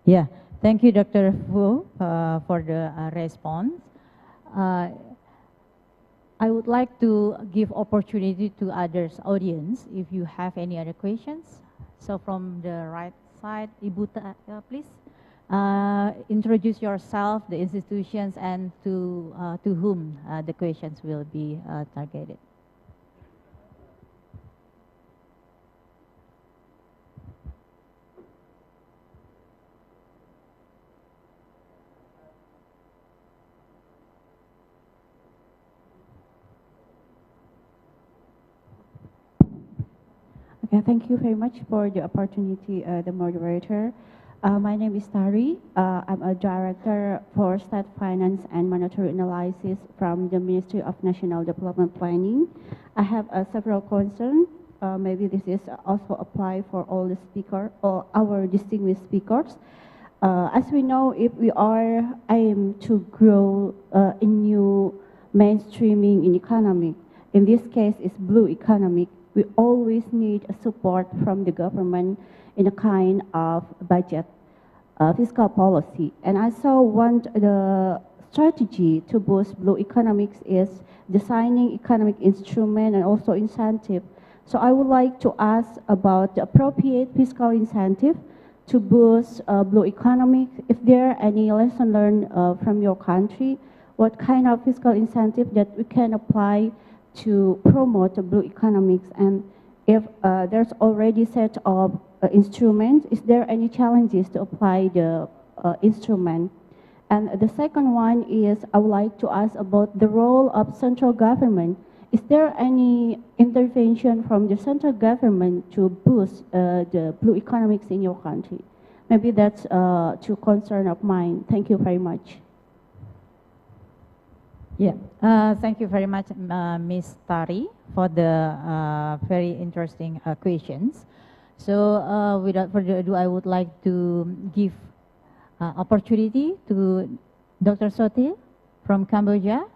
Yeah, thank you, Dr. Fu, for the response. I would like to give opportunity to others audience if you have any other questions. So from the right side, Ibu, please introduce yourself, the institutions, and to whom the questions will be targeted. Okay, thank you very much for the opportunity, the moderator. My name is Tari. I'm a director for State Finance and Monetary Analysis from the Ministry of National Development Planning. I have several concerns. Maybe this is also apply for all the speakers or our distinguished speakers. As we know, if we are aim to grow in new mainstreaming in economic, in this case it's blue economic, we always need a support from the government in a kind of budget fiscal policy. And I also want the strategy to boost blue economics is designing economic instrument and also incentive. So I would like to ask about the appropriate fiscal incentive to boost blue economics. If there are any lesson learned from your country, what kind of fiscal incentive that we can apply to promote the blue economics, and if there's already set of instruments, is there any challenges to apply the instrument? And the second one is I would like to ask about the role of central government. Is there any intervention from the central government to boost the blue economics in your country? Maybe that's two concern of mine. Thank you very much. Yeah, thank you very much, Ms. Tari, for the very interesting questions. So without further ado, I would like to give opportunity to Dr. Sotil from Cambodia.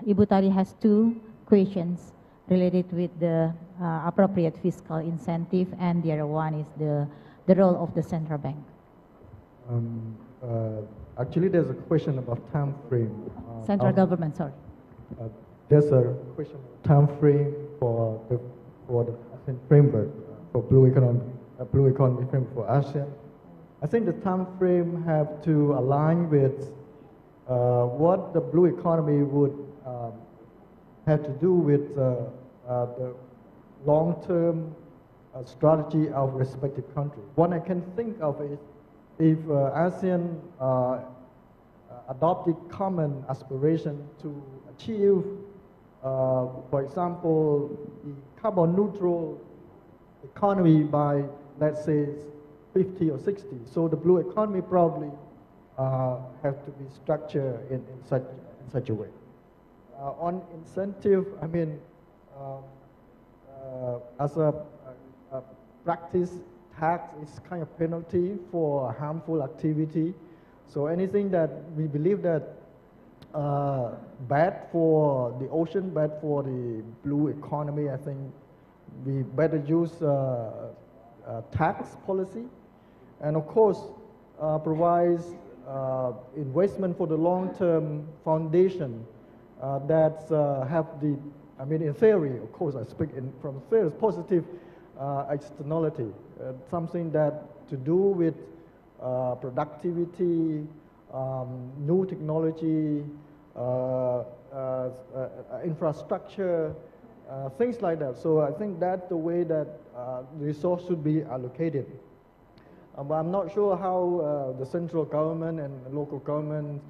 Ibu Tari has two questions related with the appropriate fiscal incentive, and the other one is the role of the central bank. Actually, there's a question about time frame. Central government, sorry. There's a question of time frame for the ASEAN framework for blue economy framework for ASEAN. I think the time frame have to align with what the blue economy would have to do with the long-term strategy of respective countries. What I can think of is if ASEAN adopted common aspiration to achieve, for example, the carbon neutral economy by, let's say, 50 or 60. So the blue economy probably have to be structured in such a way. On incentive, I mean, as a practice, tax is kind of penalty for harmful activity. So anything that we believe that bad for the ocean, bad for the blue economy, I think we better use tax policy, and of course provides investment for the long-term foundation that have the, I mean, in theory, of course, I speak from theory, positive externality, something that to do with productivity, new technology, infrastructure, things like that. So I think that's the way that the resource should be allocated. But I'm not sure how the central government and local government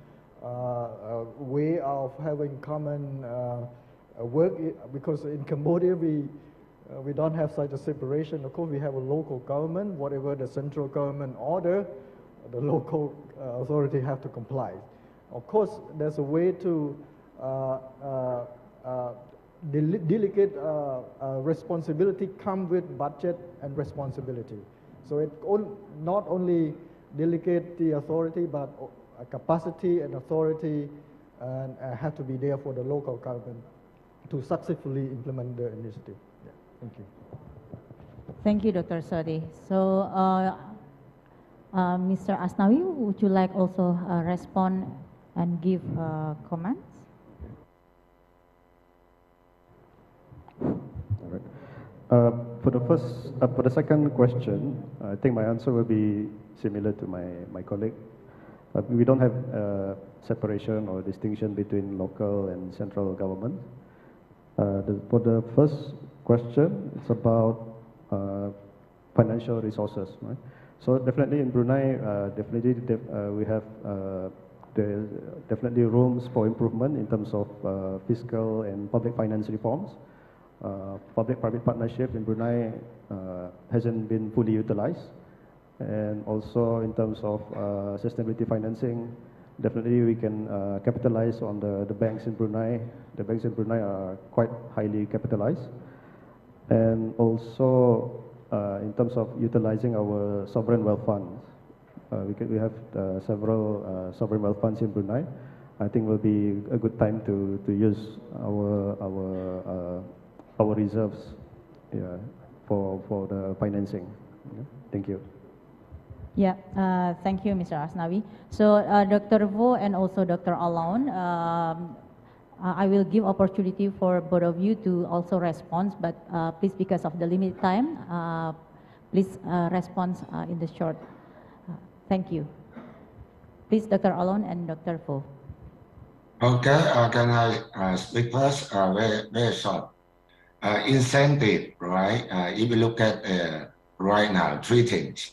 way of having common work, because in Cambodia we don't have such a separation. Of course, we have a local government. Whatever the central government order, the local authority have to comply. Of course, there's a way to delegate responsibility come with budget and responsibility. So it not only delegate the authority, but capacity and authority have to be there for the local government to successfully implement the initiative. Yeah. Thank you. Thank you, Dr. Sodi. So, Mr. Asnawi, would you like also respond and give comments? All right. For the second question, I think my answer will be similar to my colleague. We don't have separation or distinction between local and central government. For the first question, it's about financial resources, right? So definitely in Brunei, we have there definitely rooms for improvement in terms of fiscal and public finance reforms. Public-private partnership in Brunei hasn't been fully utilized, and also in terms of sustainability financing, definitely we can capitalize on the banks in Brunei. The banks in Brunei are quite highly capitalized, and also in terms of utilizing our sovereign wealth funds, we have several sovereign wealth funds in Brunei. I think will be a good time to use our reserves, for the financing. Yeah. Thank you. Yeah, thank you, Mr. Asnawi. So, Dr. Vo and also Dr. Alon, I will give opportunity for both of you to also respond, but please, because of the limited time, please respond in the short. Thank you. Please, Dr. Alon and Dr. Vo. Okay, can I speak first? Very short. Incentive, right? If you look at right now, three things.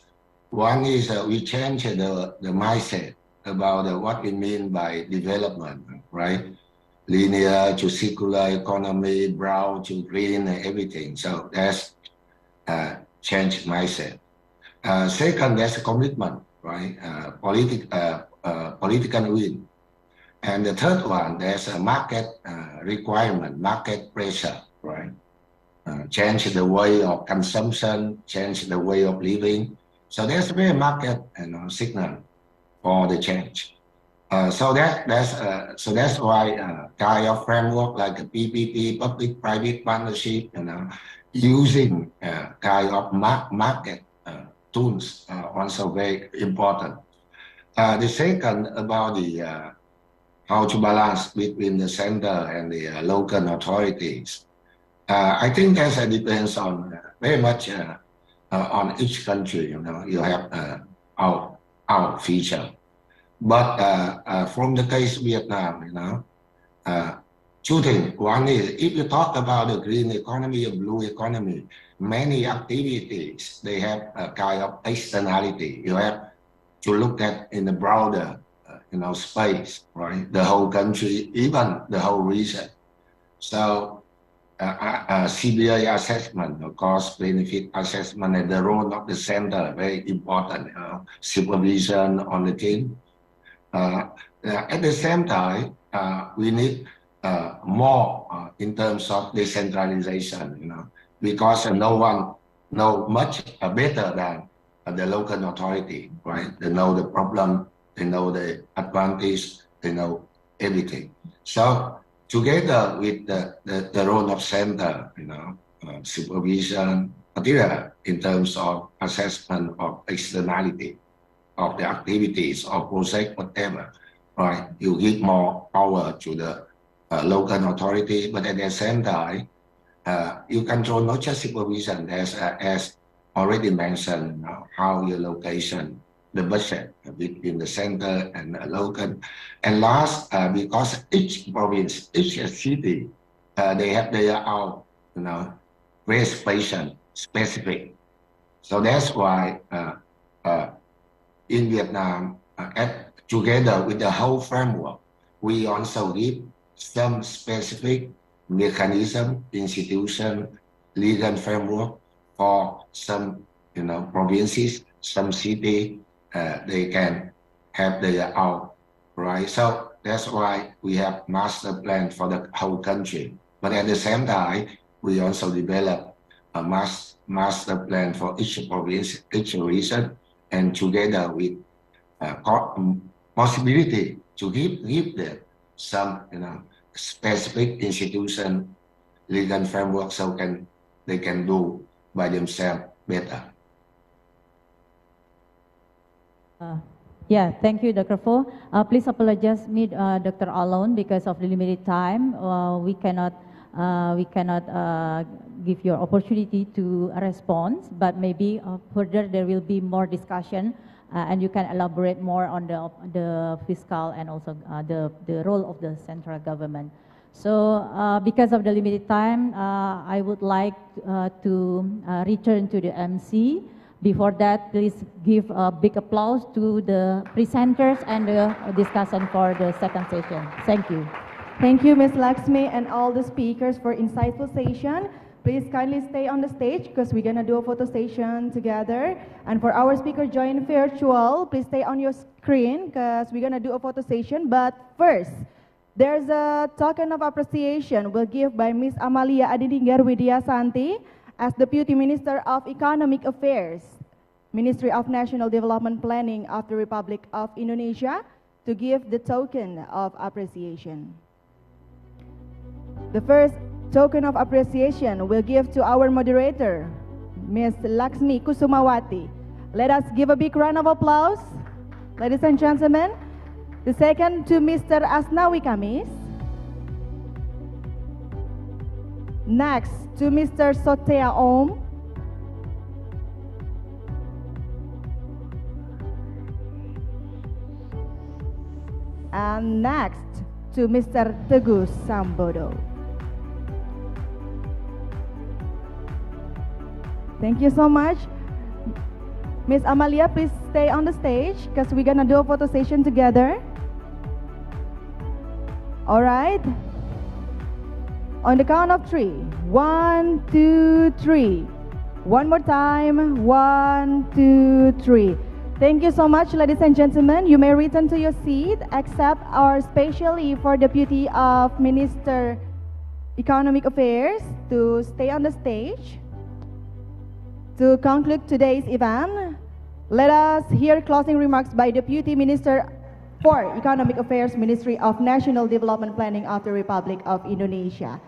One is we change the mindset about what we mean by development, right? Linear to circular economy, brown to green, and everything. So that's change mindset. Second, there's a commitment, right? Political will. And the third one, there's a market requirement, market pressure, right? Change the way of consumption, change the way of living. So there's a market signal for the change. So that's why kind of framework like a PPP, public-private partnership, using kind of market tools also very important. The second about the how to balance between the center and the local authorities. I think that depends on very much on each country. You have our feature. But from the case Vietnam, two things. One is, if you talk about the green economy or blue economy, many activities, they have a kind of externality. You have to look at in the broader, space, right? The whole country, even the whole region. So, CBA assessment, of course, benefit assessment and the role of the center, very important, supervision on the team. At the same time, we need more in terms of decentralization, because no one knows much better than the local authority, right? They know the problem, they know the advantage, they know everything. So together with the role of center, supervision, particularly in terms of assessment of externality of the activities or project, whatever, right? You give more power to the local authority, but at the same time, you control not just supervision, as already mentioned, how your location, the budget between the center and the local. And last, because each province, each city, they have their own, very specific. So that's why in Vietnam, together with the whole framework, we also give some specific mechanism, institution, legal framework for some, provinces, some city, they can have their own, right? So that's why we have master plan for the whole country. But at the same time, we also develop a master plan for each province, each region, and together with possibility to give them some, specific institution, legal framework, so they can do by themselves better. Yeah, thank you, Dr. Fo. Please apologize me, Dr. Alone, because of the limited time. We cannot give you opportunity to respond, but maybe further there will be more discussion, and you can elaborate more on the fiscal and also the role of the central government. So because of the limited time, I would like to return to the MC. Before that, please give a big applause to the presenters and the discussion for the second session. Thank you. Thank you, Ms. Laxmi, and all the speakers for insightful session. Please kindly stay on the stage because we're gonna do a photo session together. And for our speaker join virtual, please stay on your screen because we're gonna do a photo session. But first, there's a token of appreciation we'll give by Ms. Amalia Adininggar Widiasanti as Deputy Minister of Economic Affairs, Ministry of National Development Planning of the Republic of Indonesia, to give the token of appreciation. The first token of appreciation we'll give to our moderator, Ms. Laxmi Kusumawati. Let us give a big round of applause, ladies and gentlemen. The second to Mr. Asnawi Kamis. Next to Mr. Sotea Om. And next to Mr. Teguh Sambodo. Thank you so much. Ms. Amalia, please stay on the stage because we're gonna do a photo session together. All right. On the count of 3. 1, 2, 3. One more time. 1, 2, 3. Thank you so much, ladies and gentlemen. You may return to your seat, except our specially for Deputy of Minister Economic Affairs to stay on the stage. To conclude today's event, let us hear closing remarks by Deputy Minister for Economic Affairs, Ministry of National Development Planning of the Republic of Indonesia.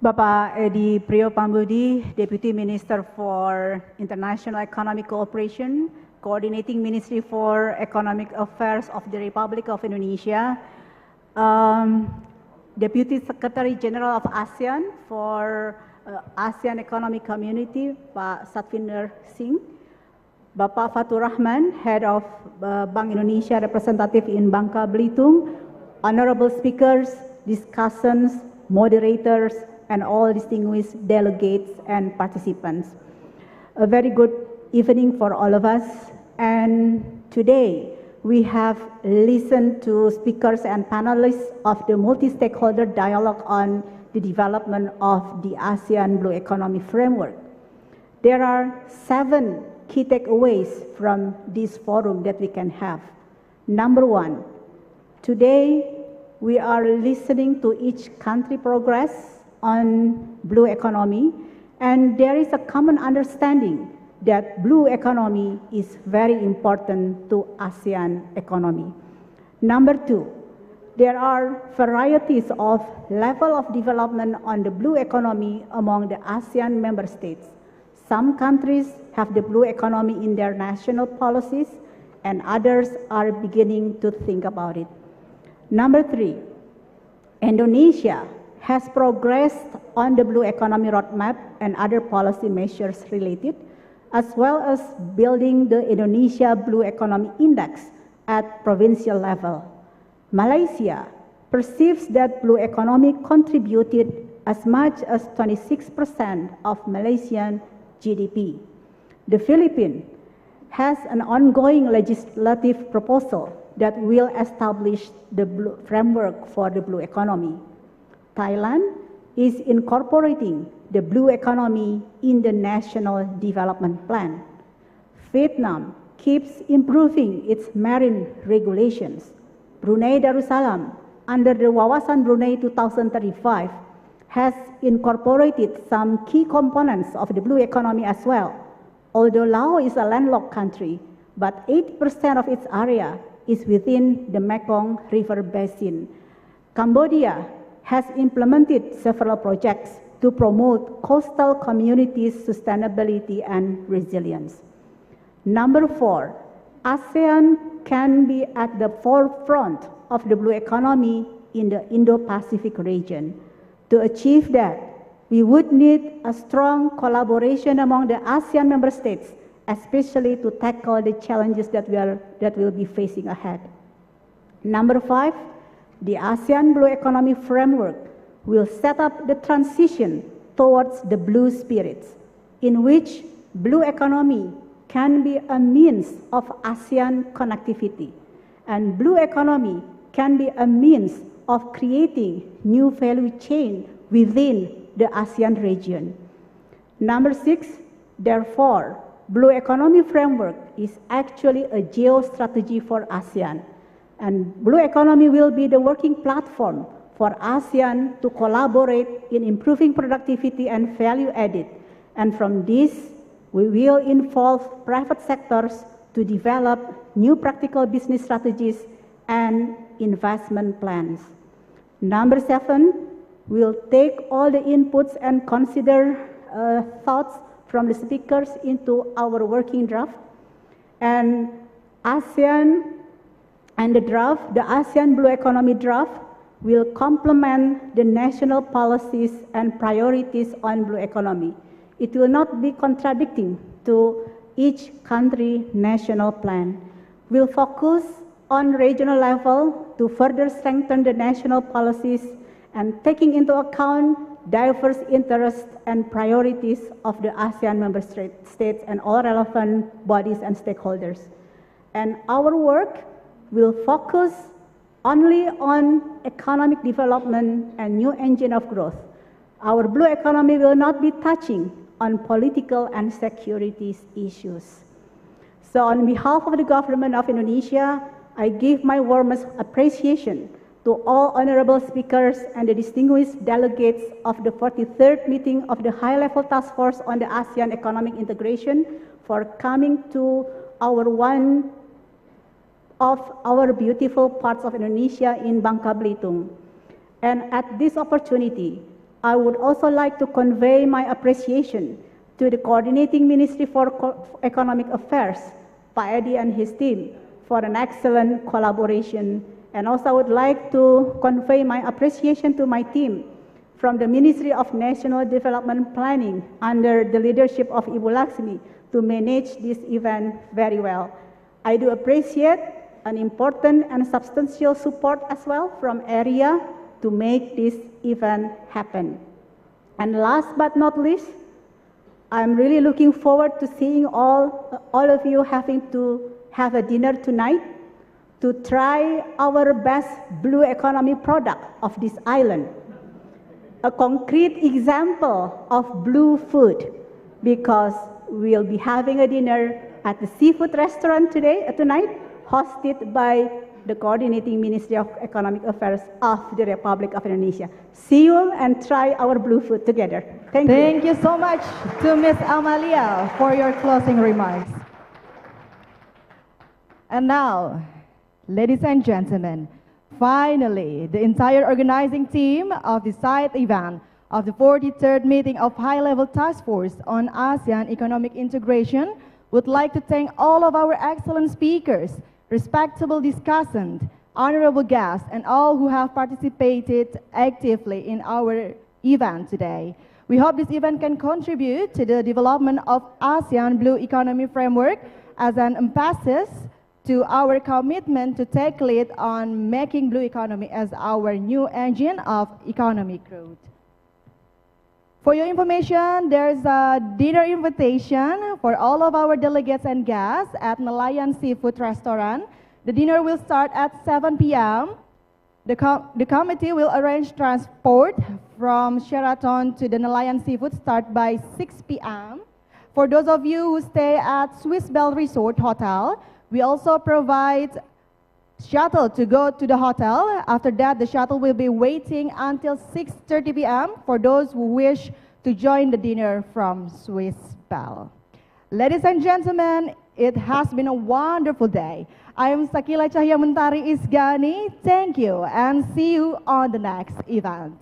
Bapak Edi Priyo-Pambudi, Deputy Minister for International Economic Cooperation, Coordinating Ministry for Economic Affairs of the Republic of Indonesia, Deputy Secretary General of ASEAN for ASEAN Economic Community, Pak Satvinder Singh, Bapak Fatur Rahman, Head of Bank Indonesia Representative in Bangka Belitung, honorable speakers, discussants, moderators, and all distinguished delegates and participants. A very good evening for all of us. And today we have listened to speakers and panelists of the multi-stakeholder dialogue on the development of the ASEAN Blue Economy Framework. There are 7 key takeaways from this forum that we can have. Number 1, today we are listening to each country progress on blue economy, and there is a common understanding that blue economy is very important to ASEAN economy. Number 2, there are varieties of level of development on the blue economy among the ASEAN member states. Some countries have the blue economy in their national policies, and others are beginning to think about it. Number 3, Indonesia has progressed on the blue economy roadmap and other policy measures related, as well as building the Indonesia Blue Economy Index at provincial level. Malaysia perceives that blue economy contributed as much as 26% of Malaysian GDP. The Philippines has an ongoing legislative proposal that will establish the framework for the blue economy. Thailand is incorporating the blue economy in the National Development Plan. Vietnam keeps improving its marine regulations. Brunei Darussalam, under the Wawasan Brunei 2035, has incorporated some key components of the blue economy as well. Although Laos is a landlocked country, but 80% of its area is within the Mekong River Basin. Cambodia has implemented several projects to promote coastal communities' sustainability and resilience. Number 4, ASEAN can be at the forefront of the blue economy in the Indo-Pacific region. To achieve that, we would need a strong collaboration among the ASEAN member states, especially to tackle the challenges that we'll be facing ahead. Number 5, the ASEAN Blue Economy Framework will set up the transition towards the blue spirits, in which blue economy can be a means of ASEAN connectivity, and blue economy can be a means of creating new value chain within the ASEAN region. Number 6, therefore, Blue Economy Framework is actually a geostrategy for ASEAN, and Blue Economy will be the working platform for ASEAN to collaborate in improving productivity and value added. And from this, we will involve private sectors to develop new practical business strategies and investment plans. Number 7, we'll take all the inputs and consider thoughts from the speakers into our working draft. And ASEAN and the ASEAN Blue Economy draft will complement the national policies and priorities on blue economy. It will not be contradicting to each country national plan. We'll focus on regional level to further strengthen the national policies and taking into account diverse interests and priorities of the ASEAN member states and all relevant bodies and stakeholders. And our work will focus only on economic development and new engine of growth. Our blue economy will not be touching on political and security issues. So on behalf of the government of Indonesia, I give my warmest appreciation to all honorable speakers and the distinguished delegates of the 43rd meeting of the High-Level Task Force on the ASEAN Economic Integration for coming to one of our beautiful parts of Indonesia in Bangka Belitung. And at this opportunity, I would also like to convey my appreciation to the Coordinating Ministry for Economic Affairs, Pak Edi and his team, for an excellent collaboration. And also I would like to convey my appreciation to my team from the Ministry of National Development Planning under the leadership of Ibu Laksmi to manage this event very well. I do appreciate an important and substantial support as well from area to make this event happen. And last but not least, I'm really looking forward to seeing all of you having to have a dinner tonight to try our best blue economy product of this island. A concrete example of blue food, because we'll be having a dinner at the seafood restaurant tonight, hosted by the Coordinating Ministry of Economic Affairs of the Republic of Indonesia. See you and try our blue food together. Thank you. Thank you so much to Ms. Amalia for your closing remarks. And now, ladies and gentlemen, finally, the entire organizing team of the side event of the 43rd meeting of High-Level Task Force on ASEAN Economic Integration would like to thank all of our excellent speakers, respectable discussants, honorable guests, and all who have participated actively in our event today. We hope this event can contribute to the development of ASEAN Blue Economy Framework as an emphasis to our commitment to take lead on making blue economy as our new engine of economic growth. For your information, there's a dinner invitation for all of our delegates and guests at Nelayan Seafood Restaurant. The dinner will start at 7 p.m. The committee will arrange transport from Sheraton to the Nelayan Seafood start by 6 p.m. For those of you who stay at Swiss Bell Resort Hotel, we also provide shuttle to go to the hotel. After that, the shuttle will be waiting until 6:30 p.m. for those who wish to join the dinner from Swiss Bell. Ladies and gentlemen, it has been a wonderful day. I am Sakila Cahya Mentari Isgani. Thank you and see you on the next event.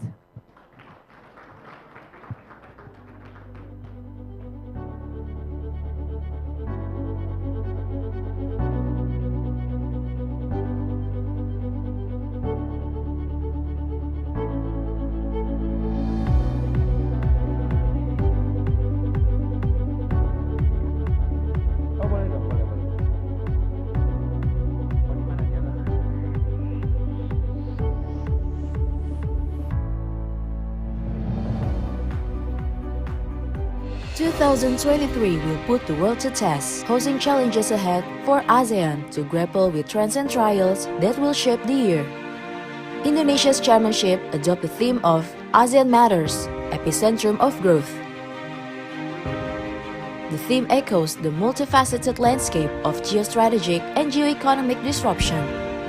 2023 will put the world to test, posing challenges ahead for ASEAN to grapple with trends and trials that will shape the year. Indonesia's chairmanship adopts the theme of ASEAN Matters, Epicentrum of Growth. The theme echoes the multifaceted landscape of geostrategic and geoeconomic disruption.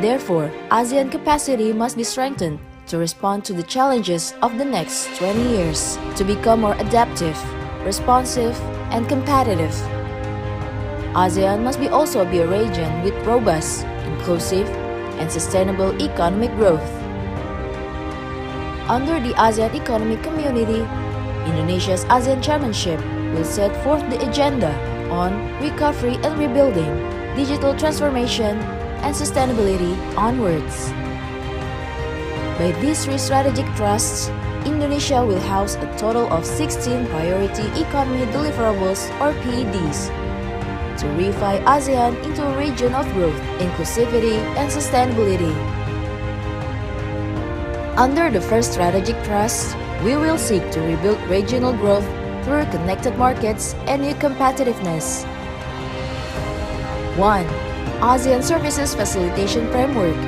Therefore, ASEAN capacity must be strengthened to respond to the challenges of the next 20 years, to become more adaptive, responsive, and competitive. ASEAN must also be a region with robust, inclusive, and sustainable economic growth. Under the ASEAN Economic Community, Indonesia's ASEAN chairmanship will set forth the agenda on recovery and rebuilding, digital transformation, and sustainability onwards. By these three strategic thrusts, Indonesia will house a total of 16 Priority Economy Deliverables or PEDs to reify ASEAN into a region of growth, inclusivity, and sustainability. Under the first strategic thrust, we will seek to rebuild regional growth through connected markets and new competitiveness. 1. ASEAN Services Facilitation Framework.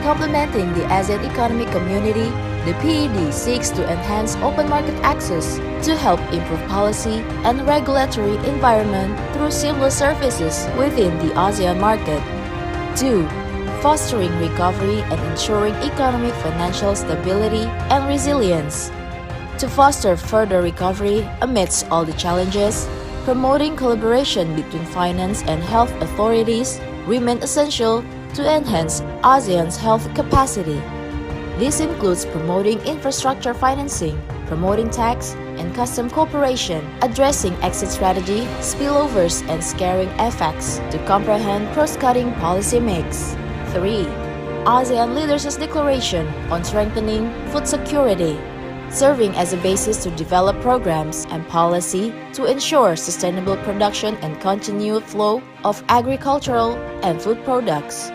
Complementing the ASEAN Economic Community, the PED seeks to enhance open market access to help improve policy and regulatory environment through seamless services within the ASEAN market. 2. Fostering recovery and ensuring economic financial stability and resilience. To foster further recovery amidst all the challenges, promoting collaboration between finance and health authorities remain essential to enhance ASEAN's health capacity. This includes promoting infrastructure financing, promoting tax and custom cooperation, addressing exit strategy, spillovers, and scaring effects to comprehend cross-cutting policy mix. 3. ASEAN Leaders' Declaration on Strengthening Food Security. serving as a basis to develop programs and policy to ensure sustainable production and continued flow of agricultural and food products.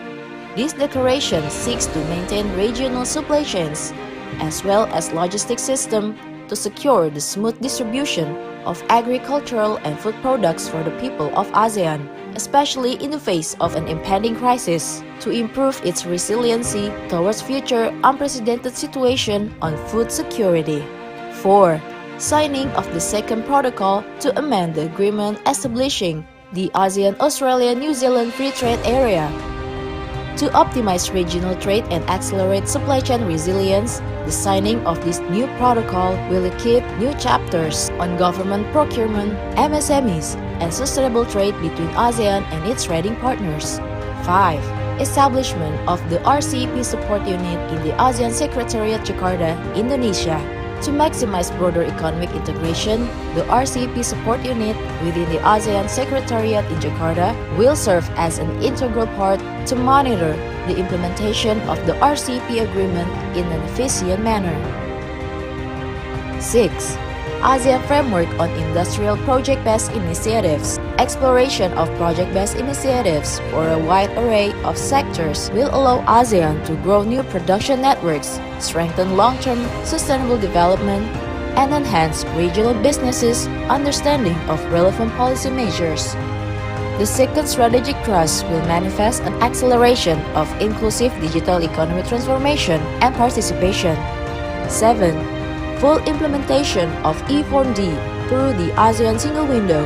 This declaration seeks to maintain regional supply chains as well as logistics system to secure the smooth distribution of agricultural and food products for the people of ASEAN, especially in the face of an impending crisis, to improve its resiliency towards future unprecedented situation on food security. 4. Signing of the second protocol to amend the agreement establishing the ASEAN-Australia-New Zealand Free Trade Area. To optimize regional trade and accelerate supply chain resilience, the signing of this new protocol will equip new chapters on government procurement, MSMEs, and sustainable trade between ASEAN and its trading partners. 5. Establishment of the RCEP support unit in the ASEAN Secretariat Jakarta, Indonesia. To maximize broader economic integration, the RCEP support unit within the ASEAN Secretariat in Jakarta will serve as an integral part to monitor the implementation of the RCEP agreement in an efficient manner. 6. ASEAN Framework on Industrial Project-Based Initiatives. Exploration of project-based initiatives for a wide array of sectors will allow ASEAN to grow new production networks, strengthen long-term sustainable development, and enhance regional businesses' understanding of relevant policy measures. The second strategic thrust will manifest an acceleration of inclusive digital economy transformation and participation. 7. Full implementation of E4D through the ASEAN Single Window.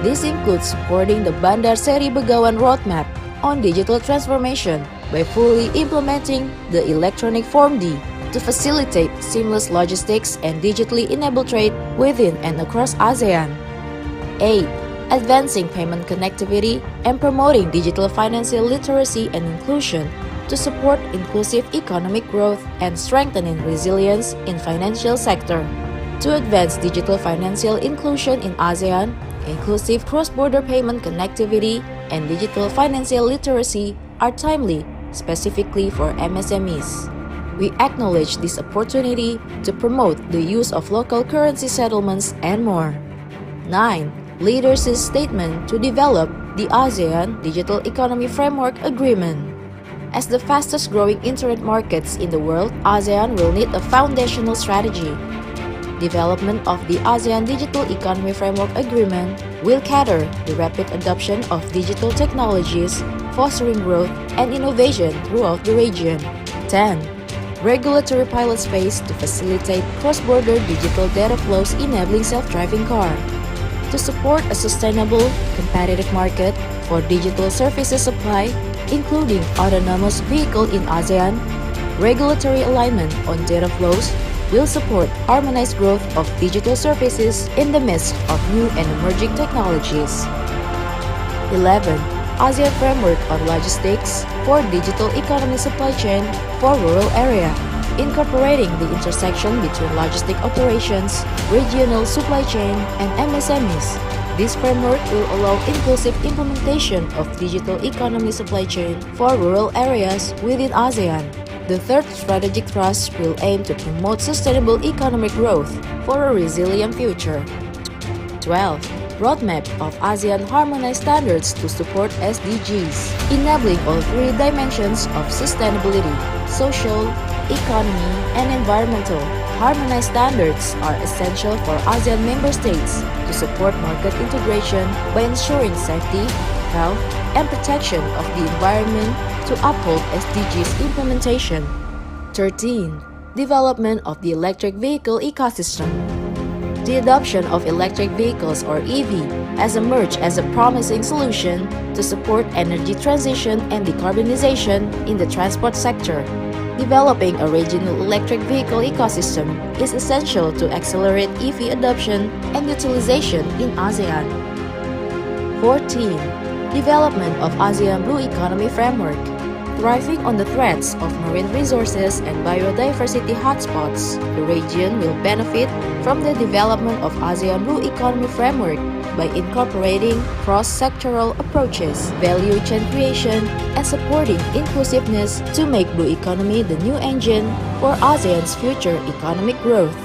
This includes supporting the Bandar Seri Begawan roadmap on digital transformation by fully implementing the electronic Form D to facilitate seamless logistics and digitally enabled trade within and across ASEAN. 8. Advancing payment connectivity and promoting digital financial literacy and inclusion to support inclusive economic growth and strengthening resilience in financial sector. To advance digital financial inclusion in ASEAN, inclusive cross-border payment connectivity and digital financial literacy are timely, specifically for MSMEs. We acknowledge this opportunity to promote the use of local currency settlements and more. 9. Leaders' statement to develop the ASEAN Digital Economy Framework Agreement. As the fastest-growing internet markets in the world, ASEAN will need a foundational strategy. Development of the ASEAN Digital Economy Framework Agreement will cater the rapid adoption of digital technologies, fostering growth and innovation throughout the region. 10. Regulatory pilot space to facilitate cross-border digital data flows enabling self-driving car. To support a sustainable, competitive market for digital services supply, including autonomous vehicle in ASEAN, regulatory alignment on data flows will support harmonized growth of digital services in the midst of new and emerging technologies. 11. ASEAN Framework on Logistics for Digital Economy Supply Chain for Rural Area, incorporating the intersection between logistic operations, regional supply chain, and MSMEs. This framework will allow inclusive implementation of digital economy supply chain for rural areas within ASEAN. The third strategic thrust will aim to promote sustainable economic growth for a resilient future. 12. Roadmap of ASEAN harmonized standards to support SDGs, enabling all three dimensions of sustainability: social, economy, and environmental. Harmonized standards are essential for ASEAN member states to support market integration by ensuring safety, health, and protection of the environment to uphold SDGs implementation. 13. Development of the electric vehicle ecosystem. The adoption of electric vehicles or EV has emerged as a promising solution to support energy transition and decarbonization in the transport sector. Developing a regional electric vehicle ecosystem is essential to accelerate EV adoption and utilization in ASEAN. 14. Development of ASEAN Blue Economy Framework. Thriving on the threats of marine resources and biodiversity hotspots, the region will benefit from the development of ASEAN Blue Economy Framework by incorporating cross-sectoral approaches, value chain creation, and supporting inclusiveness to make blue economy the new engine for ASEAN's future economic growth.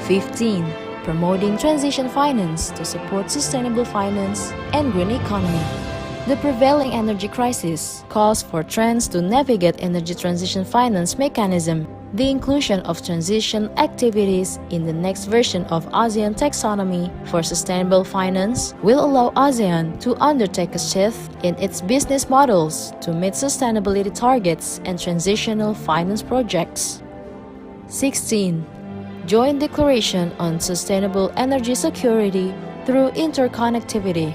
15. Promoting transition finance to support sustainable finance and green economy. The prevailing energy crisis calls for trends to navigate energy transition finance mechanism. The inclusion of transition activities in the next version of ASEAN Taxonomy for Sustainable Finance will allow ASEAN to undertake a shift in its business models to meet sustainability targets and transitional finance projects. 16. Joint Declaration on Sustainable Energy Security through Interconnectivity.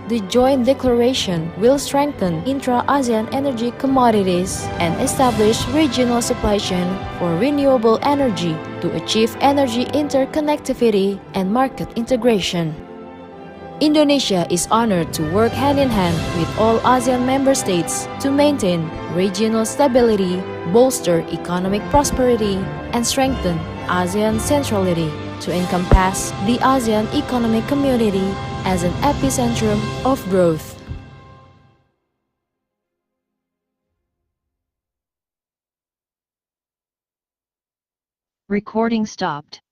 The joint declaration will strengthen intra-ASEAN energy commodities and establish regional supply chain for renewable energy to achieve energy interconnectivity and market integration. Indonesia is honored to work hand-in-hand with all ASEAN member states to maintain regional stability, bolster economic prosperity, and strengthen ASEAN centrality to encompass the ASEAN economic community as an epicentrum of growth. Recording stopped.